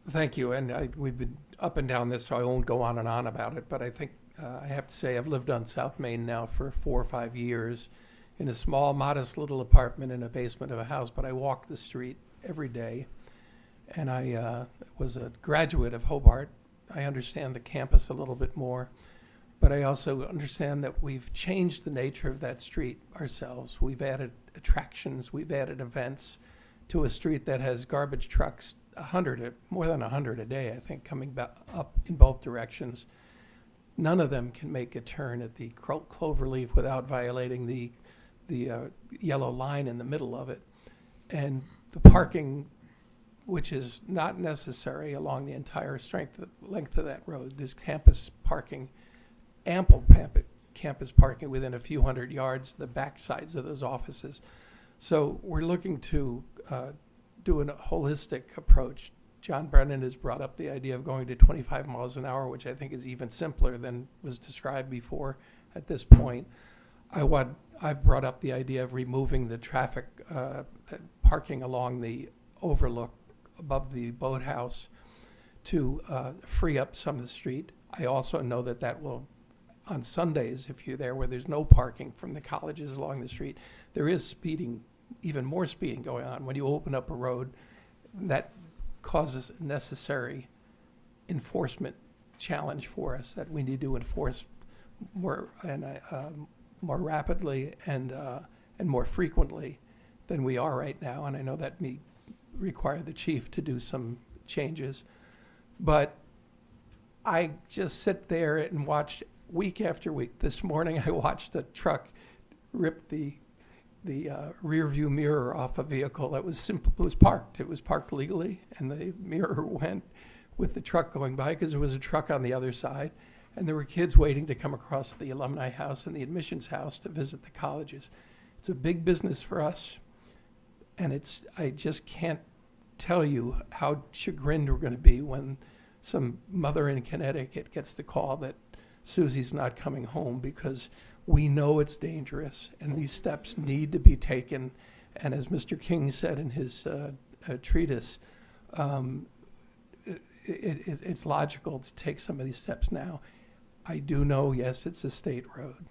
Thank you, and we've been up and down this, so I won't go on and on about it, but I think I have to say I've lived on South Main now for 4 or 5 years in a small, modest little apartment in a basement of a house, but I walk the street every day, and I was a graduate of Hobart. I understand the campus a little bit more, but I also understand that we've changed the nature of that street ourselves. We've added attractions, we've added events to a street that has garbage trucks, more than 100 a day, I think, coming back up in both directions. None of them can make a turn at the cloverleaf without violating the yellow line in the middle of it. And the parking, which is not necessary along the entire length of that road. There's campus parking, ample campus parking within a few hundred yards, the back sides of those offices. So we're looking to do a holistic approach John Brennan has brought up the idea of going to 25 miles an hour, which I think is even simpler than was described before at this point. I've brought up the idea of removing the traffic, parking along the overlook above the boathouse to free up some of the street. I also know that will, on Sundays, if you're there where there's no parking from the colleges along the street, there is speeding, even more speeding going on. When you open up a road, that causes necessary enforcement challenge for us that we need to enforce more more rapidly and more frequently than we are right now. And I know that may require the chief to do some changes, but I just sit there and watch week after week. This morning I watched a truck rip the rear view mirror off a vehicle that was parked. It was parked legally, and the mirror went with the truck going by because there was a truck on the other side, and there were kids waiting to come across the alumni house and the admissions house to visit the colleges. It's a big business for us, and I just can't tell you how chagrined we're going to be when some mother in Connecticut gets the call that Susie's not coming home, because we know it's dangerous and these steps need to be taken. And as Mr. King said in his treatise, it's logical to take some of these steps now. I do know, yes, it's a state road.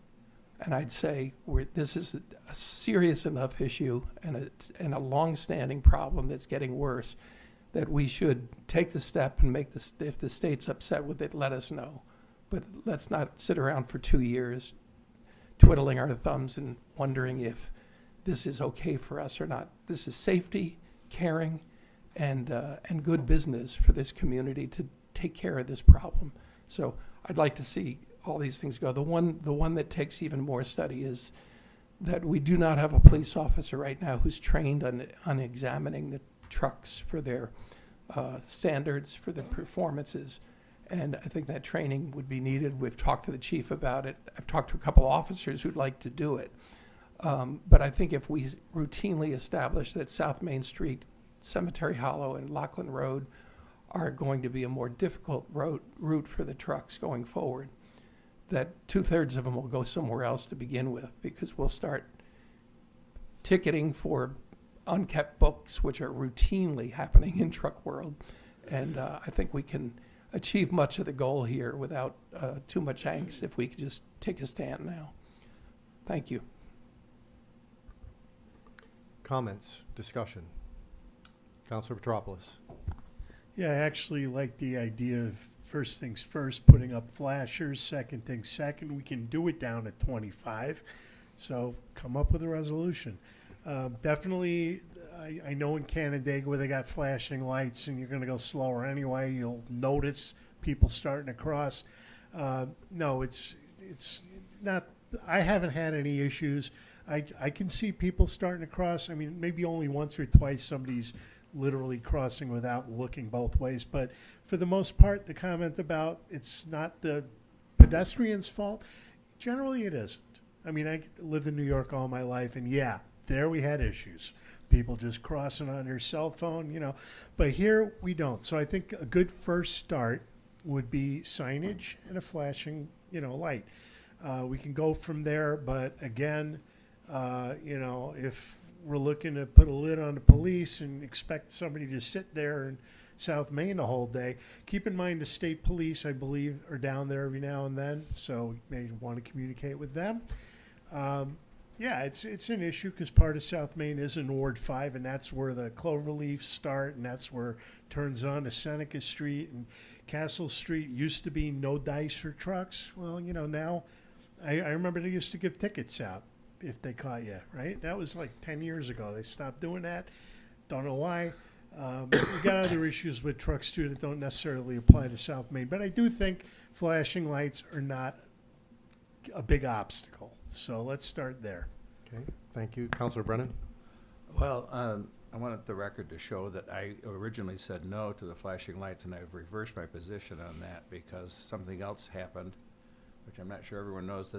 And I'd say this is a serious enough issue and a long-standing problem that's getting worse, that we should take the step and if the state's upset with it, let us know. But let's not sit around for 2 years twiddling our thumbs and wondering if this is okay for us or not. This is safety, caring, and good business for this community to take care of this problem. So I'd like to see all these things go. The one that takes even more study is that we do not have a police officer right now who's trained on examining the trucks for their standards, for their performances. And I think that training would be needed. We've talked to the chief about it. I've talked to a couple officers who'd like to do it. But I think if we routinely establish that South Main Street, Cemetery Hollow, and Lockland Road are going to be a more difficult route for the trucks going forward, that 2/3 of them will go somewhere else to begin with, because we'll start ticketing for unkept books, which are routinely happening in truck world. And I think we can achieve much of the goal here without too much angst if we could just take a stand now. Thank you. Comments, discussion. Councilor Petropoulos. Yeah, I actually like the idea of first things first, putting up flashers, second things second. We can do it down at 25. So come up with a resolution. Definitely, I know in Canandaigua where they got flashing lights and you're going to go slower anyway. You'll notice people starting to cross. No, it's not. I haven't had any issues. I can see people starting to cross. I mean, maybe only once or twice somebody's literally crossing without looking both ways. But for the most part, the comment about it's not the pedestrian's fault, generally it isn't. I mean, I lived in New York all my life, and yeah, there we had issues. People just crossing on their cell phone, But here we don't. So I think a good first start would be signage and a flashing, light. We can go from there, but again, if we're looking to put a lid on the police and expect somebody to sit there in South Main the whole day, keep in mind the state police, I believe, are down there every now and then, so you may want to communicate with them. Yeah, it's an issue because part of South Main is in Ward 5, and that's where the Cloverleaf start, and that's where it turns on to Seneca Street. And Castle Street used to be no dice for trucks. Well, now I remember they used to give tickets out if they caught you, right? That was like 10 years ago. They stopped doing that. Don't know why. We got other issues with trucks, too, that don't necessarily apply to South Main. But I do think flashing lights are not a big obstacle. So let's start there. Okay, thank you. Councilor Brennan. Well, I wanted the record to show that I originally said no to the flashing lights, and I've reversed my position on that because something else happened, which I'm not sure everyone knows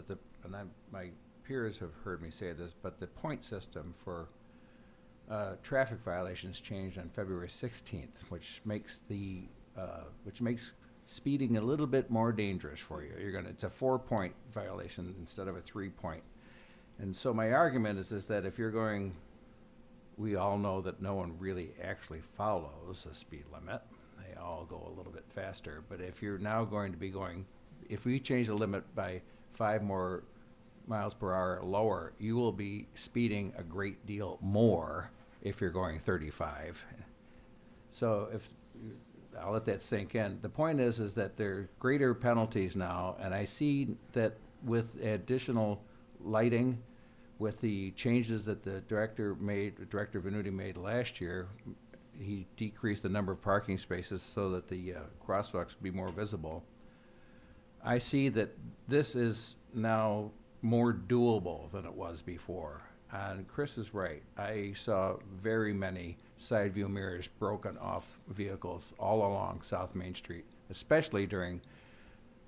my peers have heard me say this, but the point system for traffic violations changed on February 16th, which makes speeding a little bit more dangerous for you. It's a 4-point violation instead of a 3-point. And so my argument is that if you're going, we all know that no one really actually follows a speed limit. They all go a little bit faster. But if you're now going to be going, if we change the limit by 5 more miles per hour lower, you will be speeding a great deal more if you're going 35. So I'll let that sink in. The point is that there are greater penalties now, and I see that with additional lighting, with the changes that the Director Venuti made last year, he decreased the number of parking spaces so that the crosswalks be more visible. I see that this is now more doable than it was before. And Chris is right. I saw very many side view mirrors broken off vehicles all along South Main Street, especially during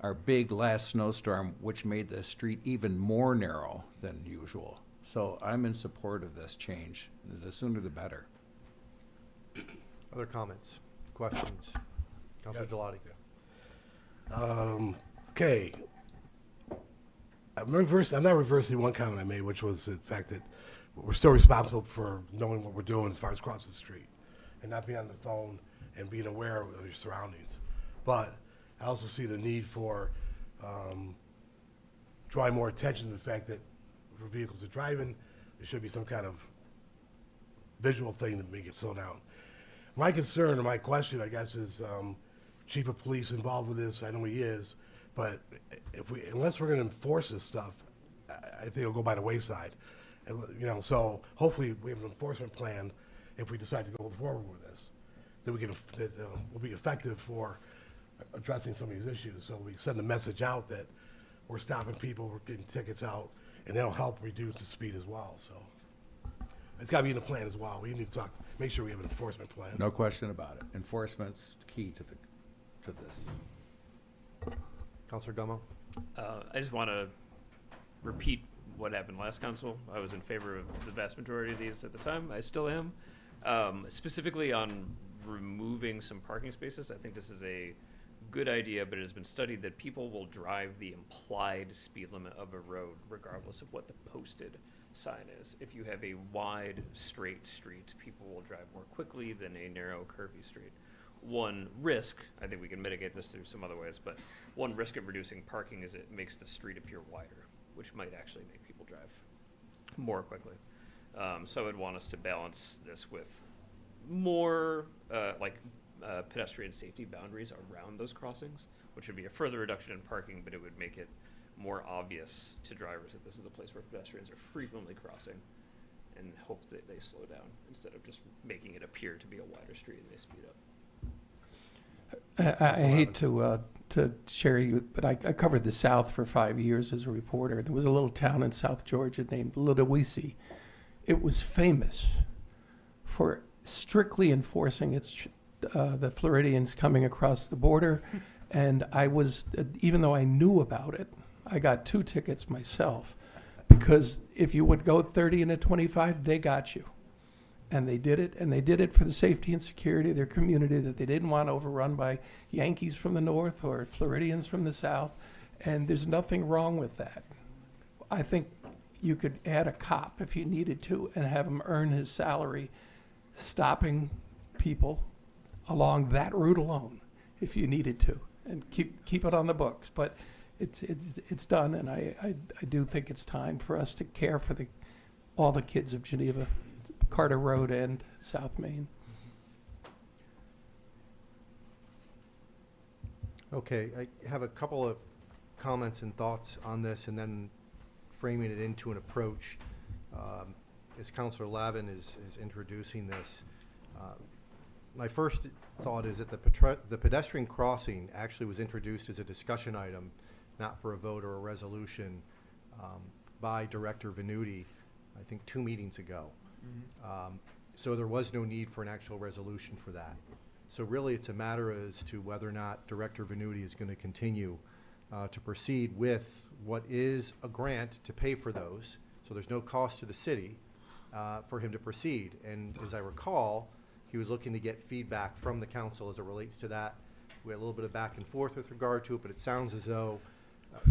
our big last snowstorm, which made the street even more narrow than usual. So I'm in support of this change. The sooner the better. Other comments, questions? Councilor Gelati. Okay. I'm not reversing one comment I made, which was the fact that we're still responsible for knowing what we're doing as far as crossing the street and not being on the phone and being aware of your surroundings. But I also see the need for drawing more attention to the fact that for vehicles that are driving, there should be some kind of visual thing to make it slow down. My concern or my question, I guess, is Chief of Police involved with this. I know he is, but unless we're going to enforce this stuff, I think it'll go by the wayside. And, so hopefully we have an enforcement plan if we decide to go forward with this, that will be effective for addressing some of these issues. So we send a message out that we're stopping people, we're getting tickets out, and that'll help reduce the speed as well. So it's got to be in the plan as well. We need to make sure we have an enforcement plan. No question about it. Enforcement's key to this. Councilor Gummo. I just want to repeat what happened last council. I was in favor of the vast majority of these at the time. I still am. Specifically on removing some parking spaces, I think this is a good idea, but it has been studied that people will drive the implied speed limit of a road regardless of what the posted sign is. If you have a wide, straight street, people will drive more quickly than a narrow, curvy street. One risk, I think we can mitigate this through some other ways, but one risk of reducing parking is it makes the street appear wider, which might actually make people drive more quickly. So I'd want us to balance this with more pedestrian safety boundaries around those crossings, which would be a further reduction in parking, but it would make it more obvious to drivers that this is a place where pedestrians are frequently crossing, and hope that they slow down instead of just making it appear to be a wider street and they speed up. I hate to share you, but I covered the South for 5 years as a reporter. There was a little town in South Georgia named Ludowici. It was famous for strictly enforcing the Floridians coming across the border, and I was, even though I knew about it, I got 2 tickets myself, because if you would go 30 and a 25, they got you. And they did it for the safety and security of their community, that they didn't want overrun by Yankees from the north or Floridians from the south, and there's nothing wrong with that. I think you could add a cop if you needed to and have him earn his salary stopping people along that route alone if you needed to, and keep it on the books. But it's done, and I do think it's time for us to care for all the kids of Geneva, Carter Road and South Main. Okay, I have a couple of comments and thoughts on this, and then framing it into an approach. As Councilor Lavin is introducing this, my first thought is that the pedestrian crossing actually was introduced as a discussion item, not for a vote or a resolution, by Director Venuti, I think 2 meetings ago. So there was no need for an actual resolution for that. So really it's a matter as to whether or not Director Venuti is going to continue to proceed with what is a grant to pay for those. So there's no cost to the city, for him to proceed. And as I recall, he was looking to get feedback from the council as it relates to that. We had a little bit of back and forth with regard to it, but it sounds as though,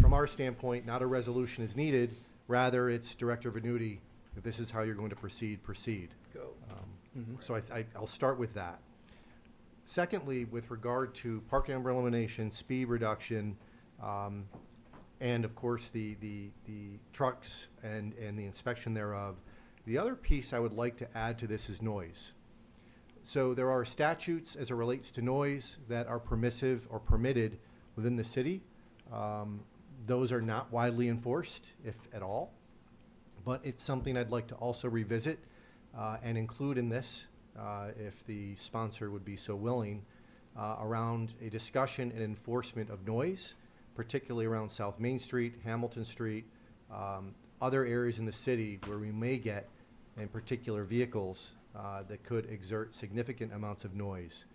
from our standpoint, not a resolution is needed. Rather, it's Director Venuti, if this is how you're going to proceed, proceed. Go. So I'll start with that. Secondly, with regard to parking number elimination, speed reduction, and of course the trucks and the inspection thereof, the other piece I would like to add to this is noise. So there are statutes as it relates to noise that are permissive or permitted within the city. Those are not widely enforced, if at all. But it's something I'd like to also revisit and include in this, if the sponsor would be so willing, around a discussion and enforcement of noise, particularly around South Main Street, Hamilton Street, other areas in the city where we may get, in particular, vehicles that could exert significant amounts of noise,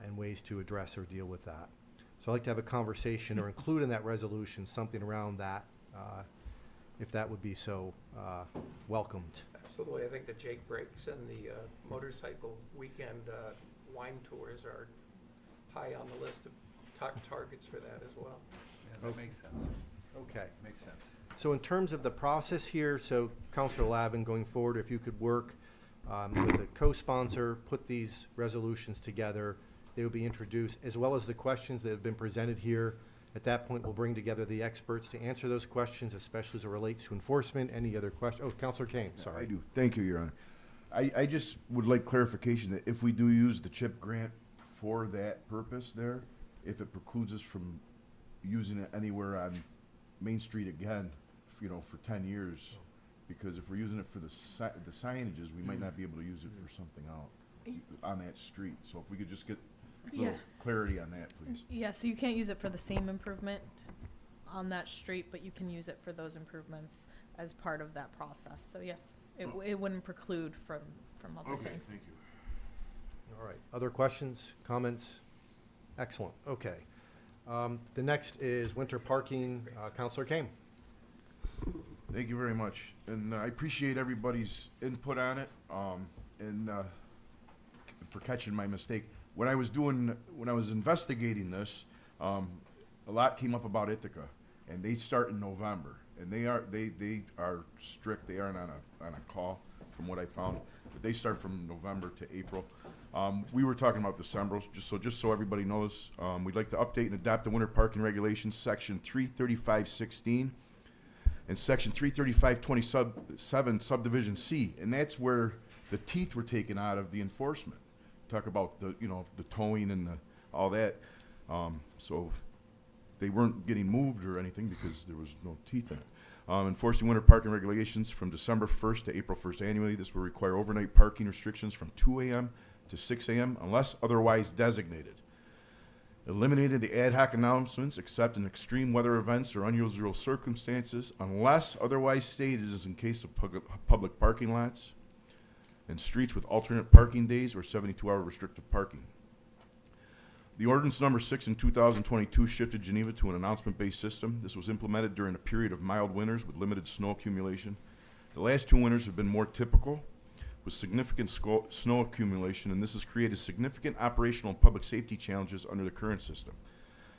and ways to address or deal with that. So I'd like to have a conversation or include in that resolution something around that, if that would be so welcomed. Absolutely. I think the Jake breaks and the motorcycle weekend wine tours are high on the list of top targets for that as well. Yeah, that makes sense. Okay. Makes sense. So in terms of the process here, so Councilor Lavin, going forward, if you could work with a co-sponsor, put these resolutions together, they will be introduced, as well as the questions that have been presented here. At that point, we'll bring together the experts to answer those questions, especially as it relates to enforcement. Any other questions? Oh, Councilor Kane, sorry. I do. Thank you, Your Honor. I just would like clarification that if we do use the CHIP grant for that purpose there, if it precludes us from using it anywhere on Main Street again, for 10 years, because if we're using it for the signages, we might not be able to use it for something else on that street. So if we could just get a little clarity on that, please. Yeah, so you can't use it for the same improvement on that street, but you can use it for those improvements as part of that process. So yes, it wouldn't preclude from other things. Thank you. All right. Other questions, comments? Excellent. Okay. The next is winter parking. Councilor Kane. Thank you very much. And I appreciate everybody's input on it, and for catching my mistake. When I was investigating this, a lot came up about Ithaca, and they start in November, and they are strict. They aren't on a call, from what I found, but they start from November to April. We were talking about December, just so everybody knows. We'd like to update and adopt the winter parking regulations, section 335.16 and section 335.27 subdivision C, and that's where the teeth were taken out of the enforcement. Talk about the towing and all that. So they weren't getting moved or anything because there was no teeth in it. Enforcing winter parking regulations from December 1st to April 1st annually. This will require overnight parking restrictions from 2 a.m. to 6 a.m. unless otherwise designated. Eliminated the ad hoc announcements except in extreme weather events or unusual circumstances unless otherwise stated as in case of public parking lots and streets with alternate parking days or 72-hour restrictive parking. The ordinance number 6 in 2022 shifted Geneva to an announcement-based system. This was implemented during a period of mild winters with limited snow accumulation. The last 2 winters have been more typical with significant snow accumulation, and this has created significant operational and public safety challenges under the current system.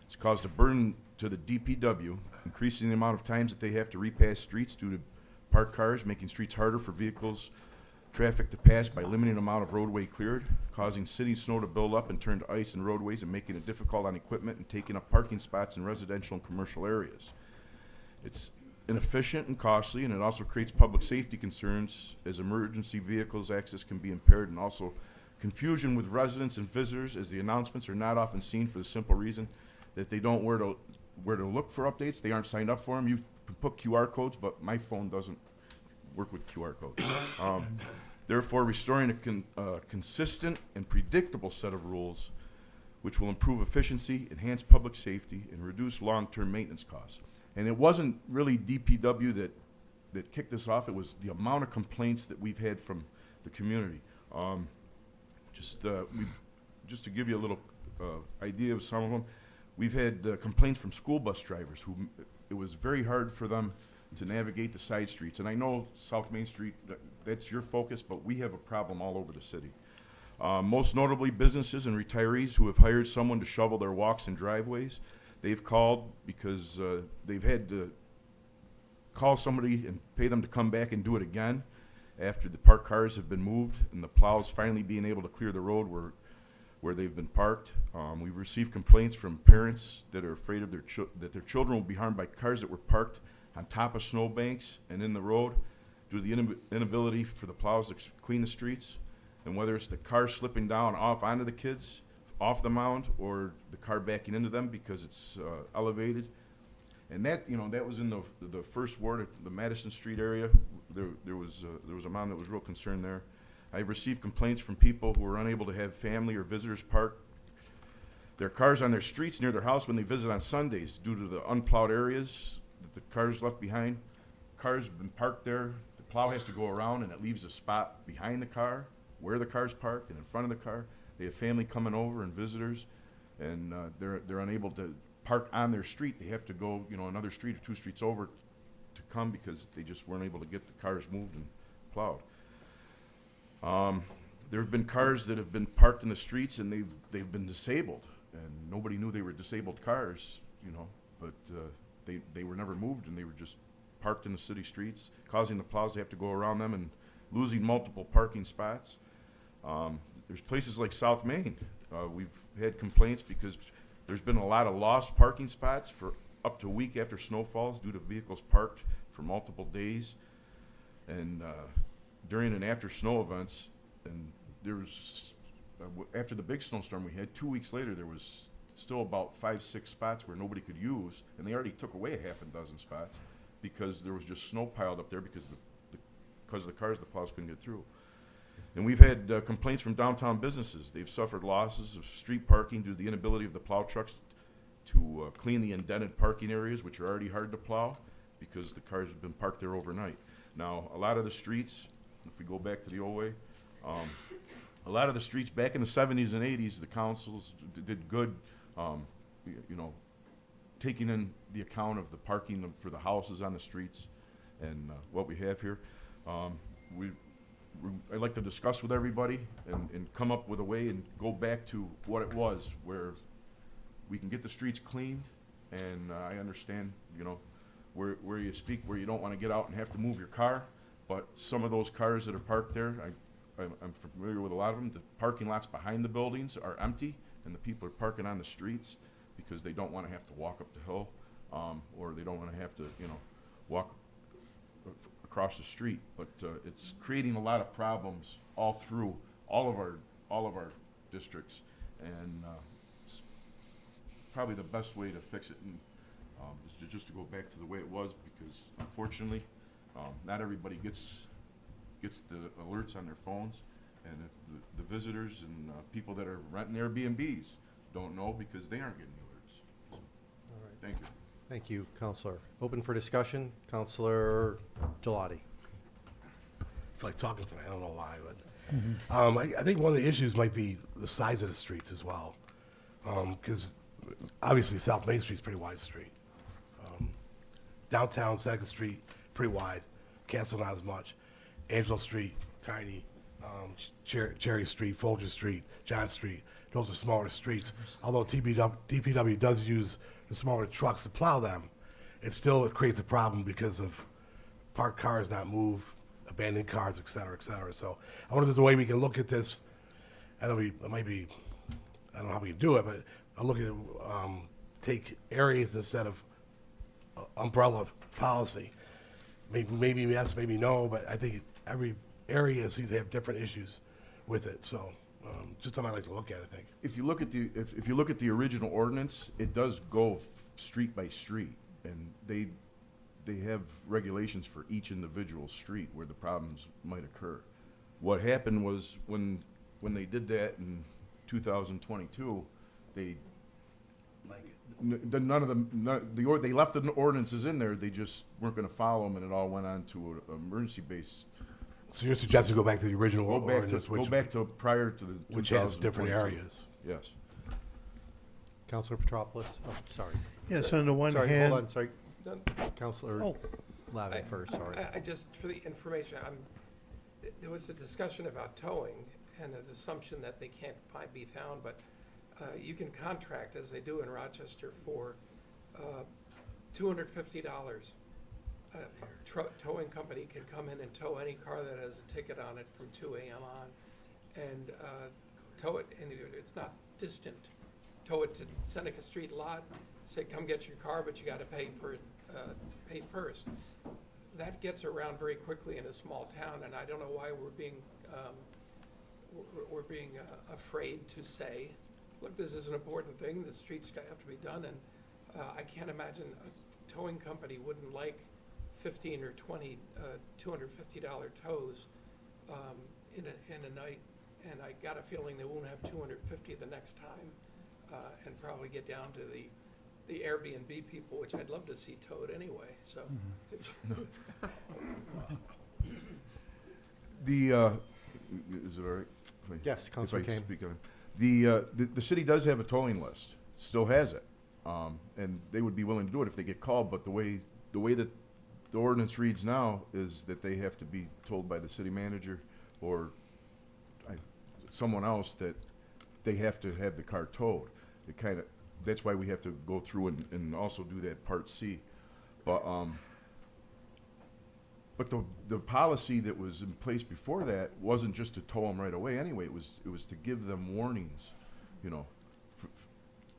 It's caused a burden to the DPW, increasing the amount of times that they have to repass streets due to parked cars, making streets harder for vehicles, traffic to pass by limiting the amount of roadway cleared, causing city snow to build up and turn to ice in roadways and making it difficult on equipment and taking up parking spots in residential and commercial areas. It's inefficient and costly, and it also creates public safety concerns as emergency vehicles access can be impaired, and also confusion with residents and visitors as the announcements are not often seen for the simple reason that they don't where to look for updates. They aren't signed up for them. You can put QR codes, but my phone doesn't work with QR codes. Therefore, restoring a consistent and predictable set of rules which will improve efficiency, enhance public safety, and reduce long-term maintenance costs. And it wasn't really DPW that kicked this off. It was the amount of complaints that we've had from the community. Just to give you a little idea of some of them, we've had complaints from school bus drivers who it was very hard for them to navigate the side streets. And I know South Main Street, that's your focus, but we have a problem all over the city. Most notably, businesses and retirees who have hired someone to shovel their walks and driveways. They've called because they've had to call somebody and pay them to come back and do it again after the parked cars have been moved and the plows finally being able to clear the road where they've been parked. We've received complaints from parents that are afraid of that their children will be harmed by cars that were parked on top of snowbanks and in the road due to the inability for the plows to clean the streets. And whether it's the car slipping down off onto the kids, off the mound, or the car backing into them because it's elevated. And that, that was in the first ward, the Madison Street area. There was a mom that was real concerned there. I've received complaints from people who are unable to have family or visitors park their cars on their streets near their house when they visit on Sundays due to the unplowed areas that the cars left behind. Cars have been parked there. The plow has to go around and it leaves a spot behind the car where the car's parked and in front of the car. They have family coming over and visitors, and they're unable to park on their street. They have to go, another street or 2 streets over to come because they just weren't able to get the cars moved and plowed. There have been cars that have been parked in the streets and they've been disabled, and nobody knew they were disabled cars, but they were never moved and they were just parked in the city streets, causing the plows to have to go around them and losing multiple parking spots. There's places like South Main. We've had complaints because there's been a lot of lost parking spots for up to a week after snow falls due to vehicles parked for multiple days. And during and after snow events, and there was, after the big snowstorm we had, 2 weeks later, there was still about 5-6 spots where nobody could use, and they already took away a half a dozen spots because there was just snow piled up there because of the cars, the plows couldn't get through. And we've had complaints from downtown businesses. They've suffered losses of street parking due to the inability of the plow trucks to clean the indented parking areas, which are already hard to plow because the cars have been parked there overnight. Now, a lot of the streets, if we go back to the old way, a lot of the streets back in the 70s and 80s, the councils did good, taking in the account of the parking for the houses on the streets and what we have here. I'd like to discuss with everybody and come up with a way and go back to what it was, where we can get the streets cleaned. And I understand, where you speak, where you don't want to get out and have to move your car. But some of those cars that are parked there, I'm familiar with a lot of them. The parking lots behind the buildings are empty, and the people are parking on the streets because they don't want to have to walk up the hill, or they don't want to have to, walk across the street. But it's creating a lot of problems all through all of our districts, and it's probably the best way to fix it and is just to go back to the way it was, because unfortunately not everybody gets the alerts on their phones, and if the visitors and people that are renting Airbnbs don't know because they aren't getting the alerts. So, All right. thank you. Thank you, Counselor. Open for discussion. Counselor Gelati. I feel like talking tonight. I don't know why, but I think one of the issues might be the size of the streets as well, because obviously South Main Street's a pretty wide street. Downtown Seneca Street, pretty wide. Castle not as much. Angelo Street, tiny. Cherry Street, Folger Street, John Street. Those are smaller streets. Although DPW does use the smaller trucks to plow them, it still creates a problem because of parked cars not moved, abandoned cars, et cetera, et cetera. So I wonder if there's a way we can look at this. I don't know how we can do it, but I'm looking at take areas instead of umbrella policy. Maybe yes, maybe no, but I think every area seems to have different issues with it. So just something I'd like to look at, I think. If you look at if you look at the original ordinance, it does go street by street, and they have regulations for each individual street where the problems might occur. What happened was when they did that in 2022, they they left the ordinances in there. They just weren't going to follow them, and it all went on to an emergency-based. So you're suggesting go back to the original ordinance, go back to prior to the which has different areas. Yes. Counselor Petropoulos. Oh, sorry. Yes, on the one sorry, hand. hold on. Sorry, Counselor. Oh, Lavin first, sorry. I just, for the information, there was a discussion about towing and an assumption that they can't be found, but you can contract, as they do in Rochester, for $250. Towing company can come in and tow any car that has a ticket on it from 2 a.m. on, and tow it, and it's not distant. Tow it to Seneca Street lot, say, come get your car, but you gotta pay for it, pay first. That gets around very quickly in a small town, and I don't know why we're being afraid to say, look, this is an important thing, the streets have to be done, and I can't imagine a towing company wouldn't like 15 or 20 $250 tows in a night, and I got a feeling they won't have 250 the next time, and probably get down to the Airbnb people, which I'd love to see towed anyway, so. It's Is it all right? Yes, If Councilor I Kane. speak on it? The city does have a towing list, still has it. And they would be willing to do it if they get called, but the way that the ordinance reads now is that they have to be told by the city manager or someone else that they have to have the car towed. That's why we have to go through and also do that Part C. But the policy that was in place before that wasn't just to tow them right away anyway. It was to give them warnings, in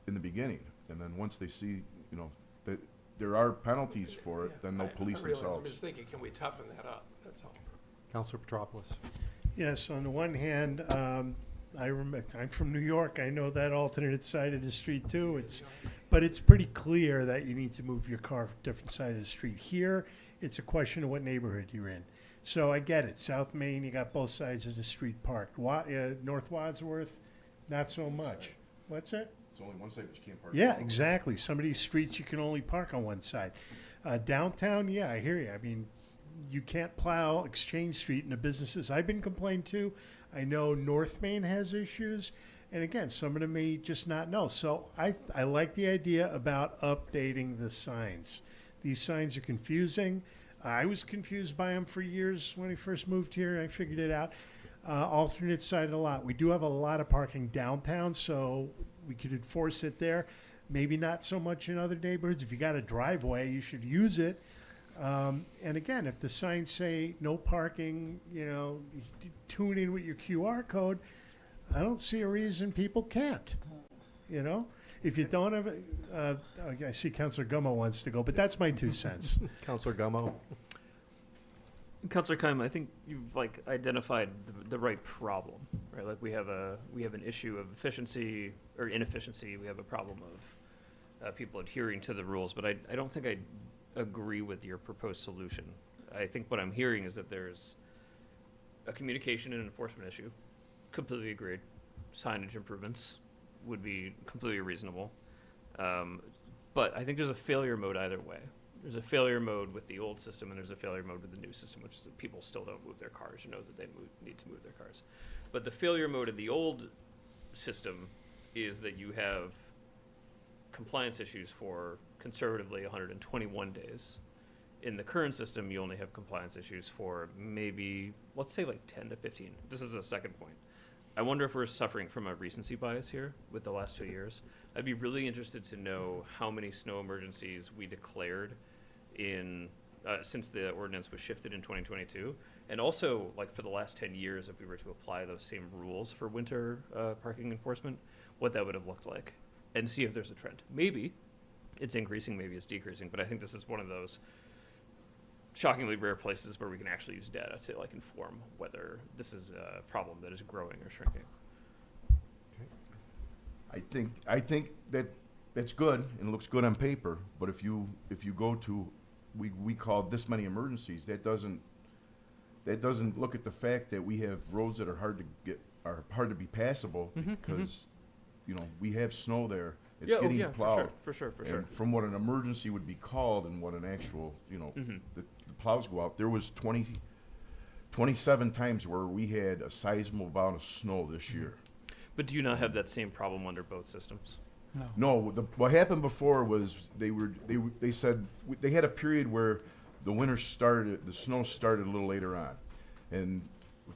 the beginning. And then once they see, that there are penalties for it, then they'll police I realize, I'm themselves. just thinking, can we toughen that up? That's all. Councilor Petropoulos. Yes, on the one hand, I remember, I'm from New York, I know that alternate side of the street too. But it's pretty clear that you need to move your car from different side of the street. Here, it's a question of what neighborhood you're in. So I get it, South Main, you got both sides of the street parked. North Wadsworth, not so much. What's that? It's only one side, but you can't park. Yeah, exactly. Some of these streets you can only park on one side. Downtown, yeah, I hear you. I mean, you can't plow Exchange Street and the businesses I've been complained to. I know North Main has issues. And again, some of them may just not know. So I like the idea about updating the signs. These signs are confusing. I was confused by them for years when I first moved here. I figured it out. Alternate side of the lot. We do have a lot of parking downtown, so we could enforce it there. Maybe not so much in other neighborhoods. If you got a driveway, you should use it. And again, if the signs say no parking, tune in with your QR code, I don't see a reason people can't. If you don't have I see Councilor Gummo wants to go, but that's my 2 cents. Councilor Gummo. Councilor Keim, I think you've identified the right problem, right? Like we have an issue of efficiency or inefficiency. We have a problem of people adhering to the rules, but I don't think I agree with your proposed solution. I think what I'm hearing is that there's a communication and enforcement issue. Completely agreed. Signage improvements would be completely reasonable. But I think there's a failure mode either way. There's a failure mode with the old system, and there's a failure mode with the new system, which is that people still don't move their cars. That they need to move their cars. But the failure mode in the old system is that you have compliance issues for conservatively 121 days. In the current system, you only have compliance issues for maybe, let's say 10 to 15. This is the second point. I wonder if we're suffering from a recency bias here with the last 2 years. I'd be really interested to know how many snow emergencies we declared since the ordinance was shifted in 2022. And also, for the last 10 years, if we were to apply those same rules for winter parking enforcement, what that would have looked like, and see if there's a trend. Maybe it's increasing, maybe it's decreasing, but I think this is one of those shockingly rare places where we can actually use data to inform whether this is a problem that is growing or shrinking. I think that's good and looks good on paper, but if you go to, we call this many emergencies, that doesn't look at the fact that we have roads that are hard to be passable because we have snow there. It's getting plowed. For sure. And from what an emergency would be called and what an actual, the plows go out, there was 27 times where we had a sizable amount of snow this year. But do you not have that same problem under both systems? No, what happened before was they said they had a period where the winter started, the snow started a little later on. And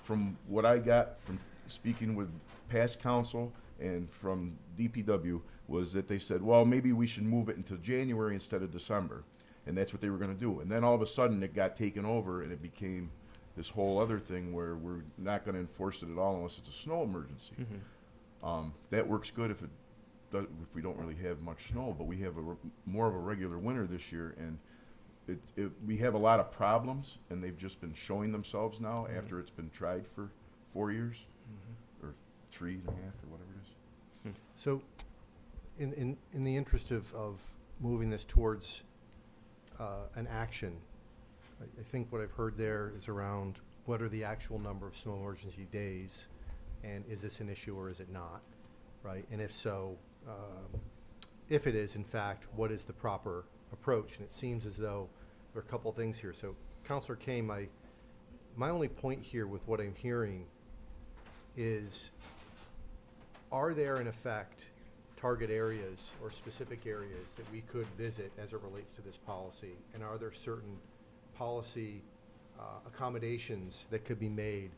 from what I got from speaking with past council and from DPW was that they said, well, maybe we should move it until January instead of December. And that's what they were gonna do. And then all of a sudden it got taken over and it became this whole other thing where we're not gonna enforce it at all unless it's a snow emergency. That works good if if we don't really have much snow, but we have more of a regular winter this year, and we have a lot of problems, and they've just been showing themselves now after it's been tried for 4 years, or 3.5, or whatever it is. So, in the interest of moving this towards an action, I think what I've heard there is around what are the actual number of snow emergency days, and is this an issue or is it not, right? And if so, if it is, in fact, what is the proper approach? And it seems as though there are a couple things here. So, Councilor Kane, my only point here with what I'm hearing is, are there in effect target areas or specific areas that we could visit as it relates to this policy? And are there certain policy accommodations that could be made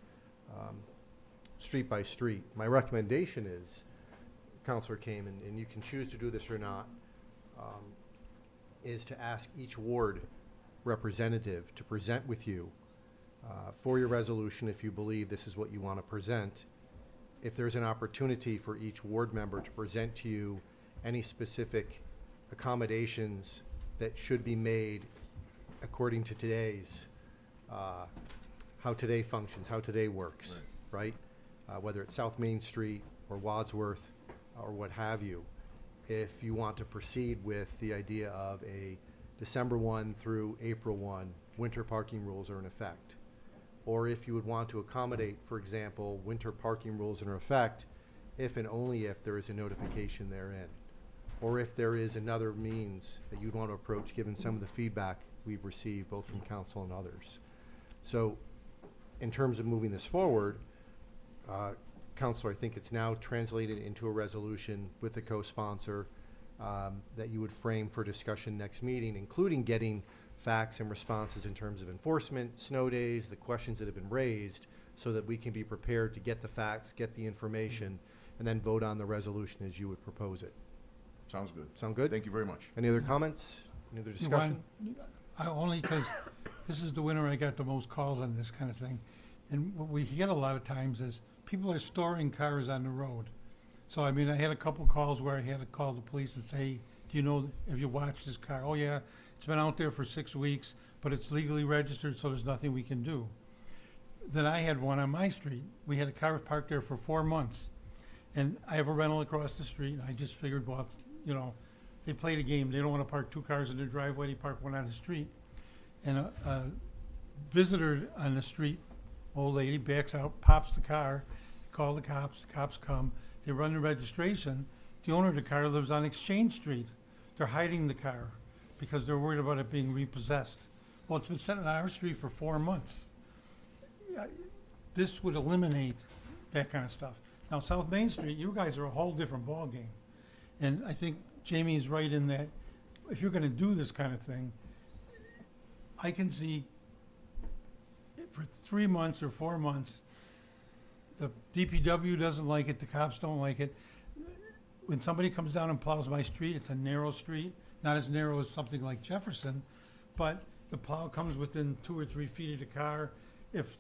street by street? My recommendation is, Councilor Kane, and you can choose to do this or not, is to ask each ward representative to present with you for your resolution if you believe this is what you want to present. If there's an opportunity for each ward member to present to you any specific accommodations that should be made according to today's, how today functions, how today works, right? Whether it's South Main Street or Wadsworth or what have you. If you want to proceed with the idea of a December 1 through April 1, winter parking rules are in effect. Or if you would want to accommodate, for example, winter parking rules in effect if and only if there is a notification therein. Or if there is another means that you'd want to approach given some of the feedback we've received both from council and others. So in terms of moving this forward, Councilor, I think it's now translated into a resolution with the co-sponsor that you would frame for discussion next meeting, including getting facts and responses in terms of enforcement, snow days, the questions that have been raised, so that we can be prepared to get the facts, get the information, and then vote on the resolution as you would propose it. Sounds good. Sound good? Thank you very much. Any other comments? Any other discussion? Only because this is the winter I got the most calls on this kind of thing. And what we get a lot of times is people are storing cars on the road. So, I mean, I had a couple calls where I had to call the police and say, hey, do you know if you watched this car? Oh, yeah, it's been out there for 6 weeks, but it's legally registered, so there's nothing we can do. Then I had one on my street. We had a car parked there for 4 months. And I have a rental across the street, and I just figured, well, you know, they played a game. They don't want to park 2 cars in their driveway. They park one on the street. And a visitor on the street, old lady, backs out, pops the car, call the cops come, they run the registration. The owner of the car lives on Exchange Street. They're hiding the car because they're worried about it being repossessed. Well, it's been sitting on our street for 4 months. This would eliminate that kind of stuff. Now, South Main Street, you guys are a whole different ballgame. And I think Jamie is right in that if you're gonna do this kind of thing, I can see for 3 months or 4 months, the DPW doesn't like it, the cops don't like it. When somebody comes down and plows my street, it's a narrow street, not as narrow as something like Jefferson, but the plow comes within 2 or 3 feet of the car. If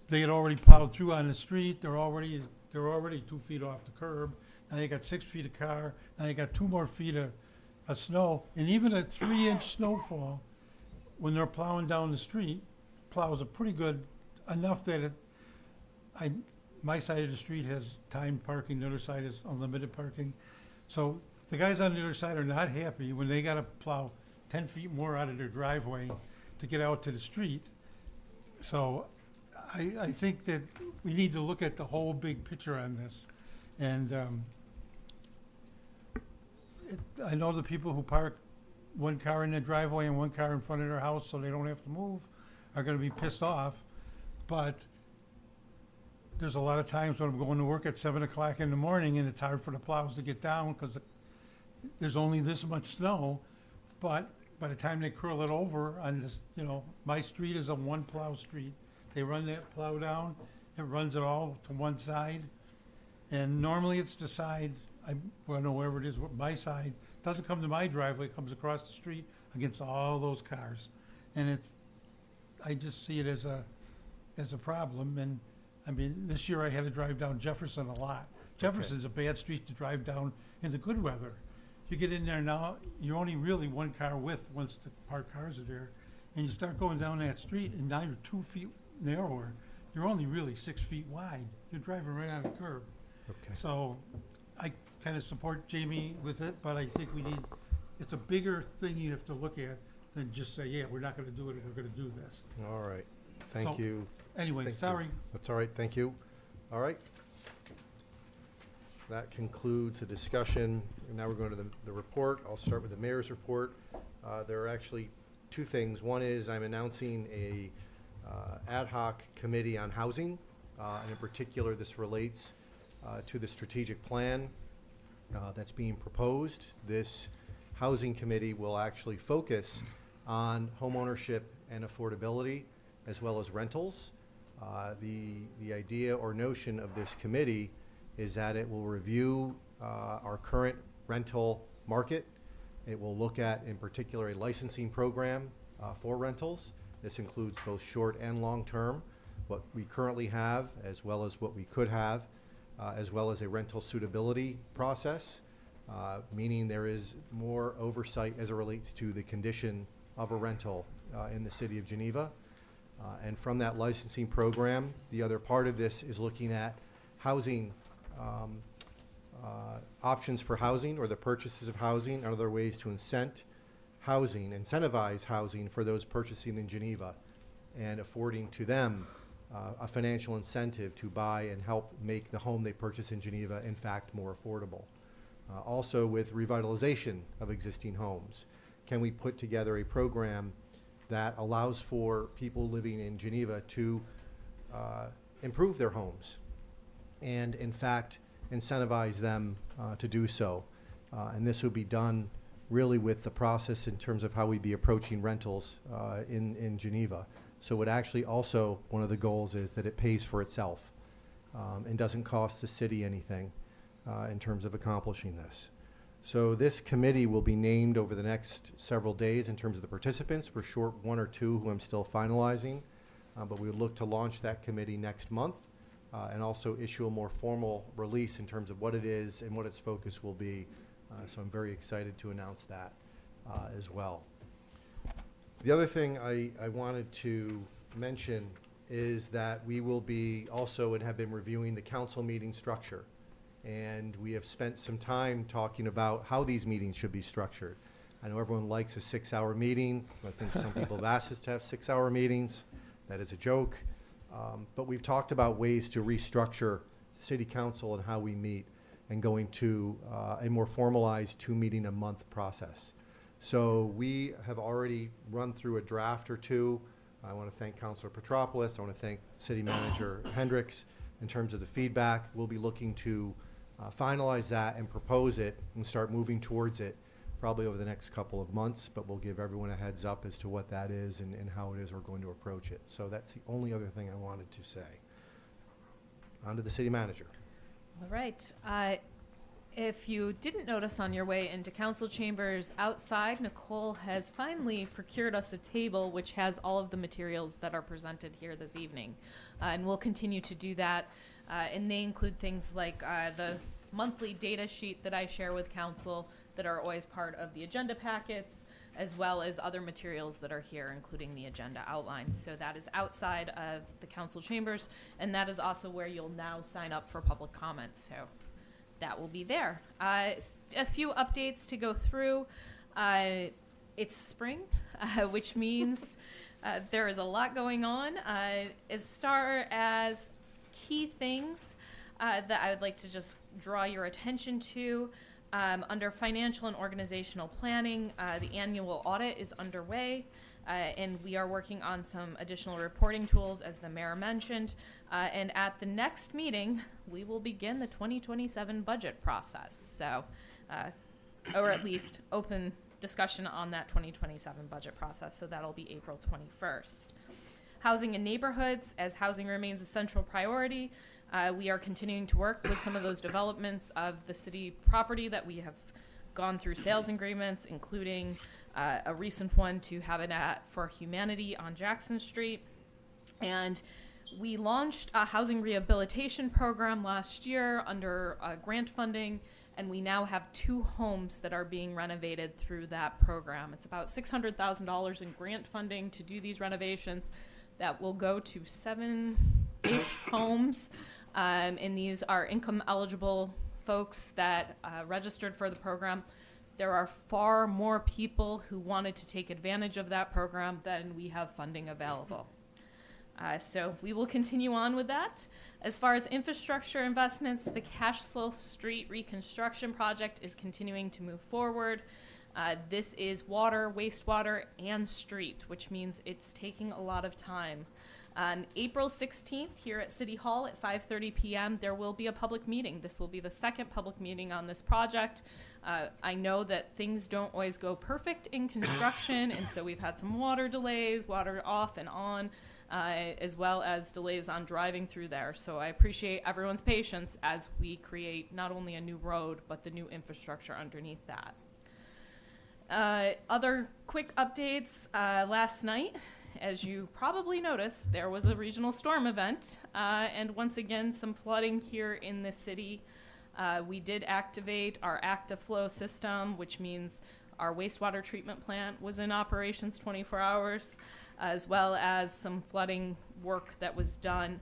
they had already plowed through on the street, they're already 2 feet off the curb. Now you got 6 feet of car, now you got 2 more feet of snow, and even a 3-inch snowfall, when they're plowing down the street, plows are pretty good, enough that my side of the street has timed parking, the other side is unlimited parking. So the guys on the other side are not happy when they gotta plow 10 feet more out of their driveway to get out to the street. So I think that we need to look at the whole big picture on this. And I know the people who park 1 car in their driveway and 1 car in front of their house so they don't have to move are gonna be pissed off. But there's a lot of times when I'm going to work at 7 o'clock in the morning and it's hard for the plows to get down because there's only this much snow. But by the time they curl it over on this, you know, my street is a one plow street. They run that plow down, it runs it all to one side. And normally it's the side, well, no, wherever it is, my side, doesn't come to my driveway, it comes across the street against all those cars. And I just see it as a problem. And I mean, this year I had to drive down Jefferson a lot. Jefferson's a bad street to drive down in the good weather. You get in there now, you're only really one car width once the parked cars are there. And you start going down that street and now you're 2 feet narrower. You're only really 6 feet wide. You're driving right on the curb. Okay. So I kind of support Jamie with it, but I think it's a bigger thing you have to look at than just say, yeah, we're not going to do it, we're going to do this. All right. Thank So, you. Anyway, Thank you. sorry. That's all right. Thank you. All right. That concludes the discussion. And now we're going to the report. I'll start with the mayor's report. There are actually two things. One is I'm announcing a ad hoc committee on housing. And in particular, this relates to the strategic plan that's being proposed. This housing committee will actually focus on homeownership and affordability as well as rentals. The idea or notion of this committee is that it will review our current rental market. It will look at, in particular, a licensing program for rentals. This includes both short and long term, what we currently have as well as what we could have, as well as a rental suitability process, meaning there is more oversight as it relates to the condition of a rental in the city of Geneva. And from that licensing program, the other part of this is looking at housing, options for housing or the purchases of housing, and other ways to incentivize housing for those purchasing in Geneva and affording to them a financial incentive to buy and help make the home they purchase in Geneva, in fact, more affordable. Also with revitalization of existing homes. Can we put together a program that allows for people living in Geneva to improve their homes and, in fact, incentivize them to do so? And this would be done really with the process in terms of how we'd be approaching rentals in Geneva. So it actually also, one of the goals is that it pays for itself and doesn't cost the city anything in terms of accomplishing this. So this committee will be named over the next several days in terms of the participants. We're short one or two who I'm still finalizing, but we would look to launch that committee next month and also issue a more formal release in terms of what it is and what its focus will be. So I'm very excited to announce that as well. The other thing I wanted to mention is that we will be also and have been reviewing the council meeting structure. And we have spent some time talking about how these meetings should be structured. I know everyone likes a 6-hour meeting. I think some people have asked us to have 6-hour meetings. That is a joke. But we've talked about ways to restructure city council and how we meet and going to a more formalized 2-meeting-a-month process. So we have already run through a draft or two. I want to thank Councilor Petropoulos. I want to thank City Manager Hendricks in terms of the feedback. We'll be looking to finalize that and propose it and start moving towards it probably over the next couple of months, but we'll give everyone a heads up as to what that is and how it is we're going to approach it. So that's the only other thing I wanted to say. On to the city manager. All right. If you didn't notice on your way into council chambers outside, Nicole has finally procured us a table which has all of the materials that are presented here this evening. And we'll continue to do that. And they include things like the monthly data sheet that I share with council that are always part of the agenda packets, as well as other materials that are here, including the agenda outlines. So that is outside of the council chambers, and that is also where you'll now sign up for public comments. So that will be there. A few updates to go through. It's spring, which means there is a lot going on. As far as key things that I would like to just draw your attention to, under financial and organizational planning, the annual audit is underway. And we are working on some additional reporting tools, as the mayor mentioned. And at the next meeting, we will begin the 2027 budget process. So, or at least open discussion on that 2027 budget process, so that'll be April 21st. Housing in neighborhoods, as housing remains a central priority, we are continuing to work with some of those developments of the city property that we have gone through sales agreements, including a recent one to Habitat for Humanity on Jackson Street. And we launched a housing rehabilitation program last year under grant funding, and we now have 2 homes that are being renovated through that program. It's about $600,000 in grant funding to do these renovations that will go to 7-ish homes. And these are income eligible folks that registered for the program. There are far more people who wanted to take advantage of that program than we have funding available. So we will continue on with that. As far as infrastructure investments, the Cashel Street reconstruction project is continuing to move forward. This is water, wastewater, and street, which means it's taking a lot of time. On April 16th, here at City Hall at 5:30 p.m., there will be a public meeting. This will be the second public meeting on this project. I know that things don't always go perfect in construction, and so we've had some water delays, water off and on, as well as delays on driving through there. So I appreciate everyone's patience as we create not only a new road, but the new infrastructure underneath that. Other quick updates, last night, as you probably noticed, there was a regional storm event, and once again, some flooding here in the city. We did activate our active flow system, which means our wastewater treatment plant was in operations 24 hours, as well as some flooding work that was done.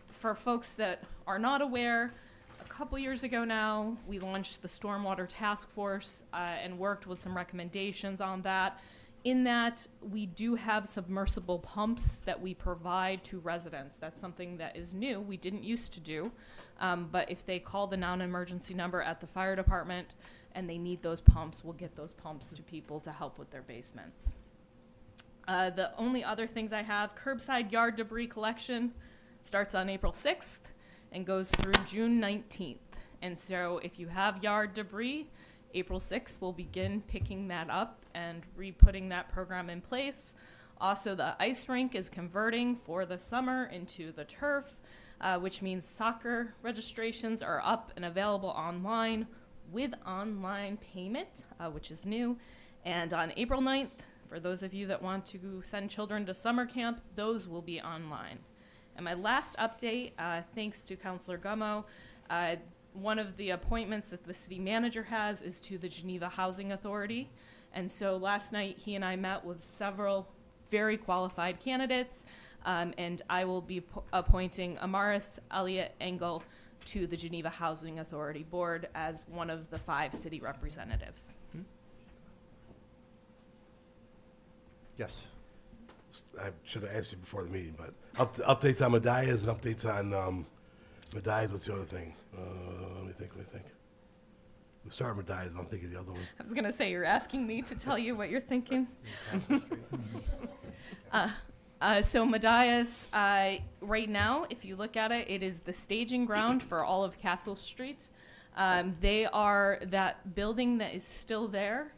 For folks that are not aware, a couple years ago now, we launched the Stormwater Task Force and worked with some recommendations on that. In that, we do have submersible pumps that we provide to residents. That's something that is new. We didn't used to do. But if they call the non-emergency number at the fire department and they need those pumps, we'll get those pumps to people to help with their basements. The only other things I have, curbside yard debris collection starts on April 6th and goes through June 19th. And so if you have yard debris, April 6th, we'll begin picking that up and re-putting that program in place. Also, the ice rink is converting for the summer into the turf, which means soccer registrations are up and available online with online payment, which is new. And on April 9th, for those of you that want to send children to summer camp, those will be online. And my last update, thanks to Councilor Gummo, one of the appointments that the city manager has is to the Geneva Housing Authority. And so last night he and I met with several very qualified candidates, and I will be appointing Amaris Elliott Engel to the Geneva Housing Authority Board as one of the 5 city representatives. Yes. I should have asked you before the meeting, but updates on Medallas and updates on Medallas. What's the other thing? Let me think. We started Medallas, and I'm thinking the other one. I was going to say, you're asking me to tell you what you're thinking. So Medallas, right now, if you look at it, it is the staging ground for all of Castle Street. They are that building that is still there.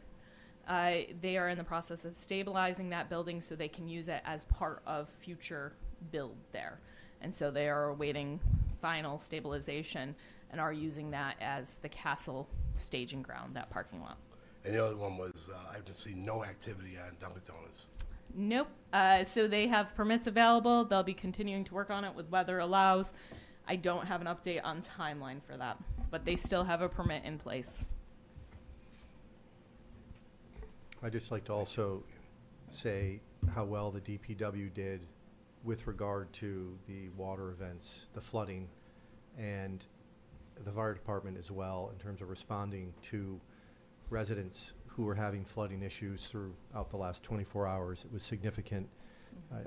They are in the process of stabilizing that building so they can use it as part of future build there. And so they are awaiting final stabilization and are using that as the castle staging ground, that parking lot. And the other one was, I've just seen no activity on Dunkin' Donuts. Nope. So they have permits available. They'll be continuing to work on it with weather allows. I don't have an update on timeline for that, but they still have a permit in place. I'd just like to also say how well the DPW did with regard to the water events, the flooding, and the fire department as well in terms of responding to residents who were having flooding issues throughout the last 24 hours. It was significant.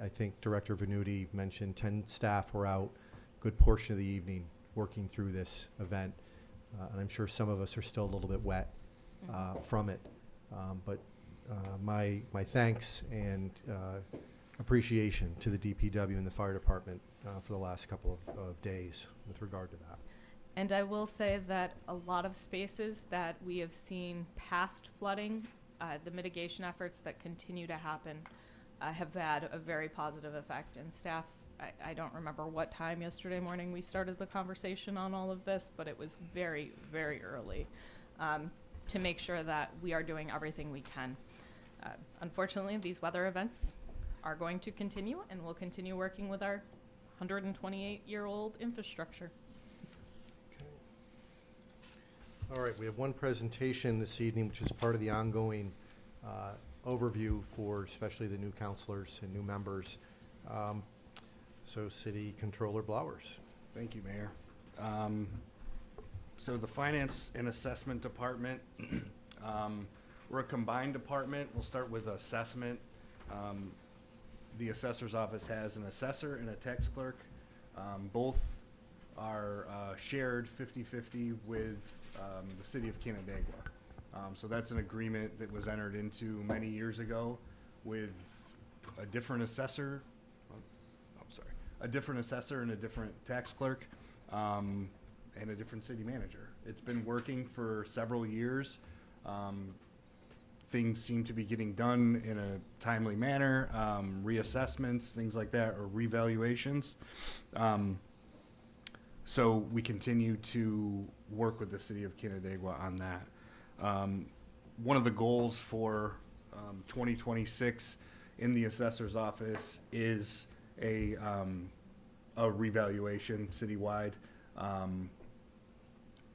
I think Director Venuti mentioned 10 staff were out a good portion of the evening working through this event. And I'm sure some of us are still a little bit wet from it. But my thanks and appreciation to the DPW and the fire department for the last couple of days with regard to that. And I will say that a lot of spaces that we have seen past flooding The mitigation efforts that continue to happen have had a very positive effect, and staff, I don't remember what time yesterday morning we started the conversation on all of this, but it was very, very early to make sure that we are doing everything we can. Unfortunately, these weather events are going to continue, and we'll continue working with our 128-year-old infrastructure. All right, we have one presentation this evening, which is part of the ongoing overview for especially the new counselors and new members. So City Controller Blowers. Thank you, Mayor. So the Finance and Assessment Department, we're a combined department. We'll start with assessment. The assessor's office has an assessor and a tax clerk. Both are shared 50-50 with the city of Canandaigua. So that's an agreement that was entered into many years ago with a different assessor, a different assessor and a different tax clerk, and a different city manager. It's been working for several years. Things seem to be getting done in a timely manner, reassessments, things like that, or revaluations. So we continue to work with the city of Canandaigua on that. One of the goals for 2026 in the assessor's office is a revaluation citywide.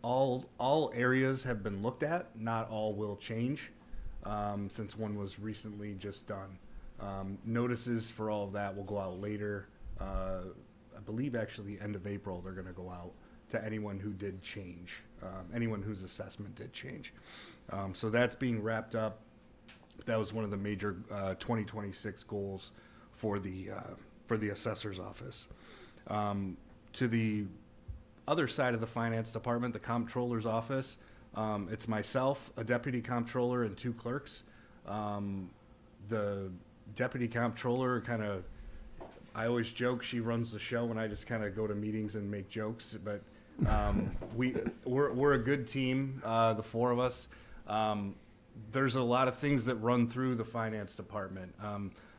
All areas have been looked at. Not all will change, since one was recently just done. Notices for all of that will go out later. I believe actually end of April they're going to go out to anyone who did change, anyone whose assessment did change. So that's being wrapped up. That was one of the major 2026 goals for the assessor's office. To the other side of the finance department, the comptroller's office, it's myself, a deputy comptroller, and 2 clerks. The deputy comptroller I always joke she runs the show, and I just kind of go to meetings and make jokes. But we're a good team, the 4 of us. There's a lot of things that run through the finance department.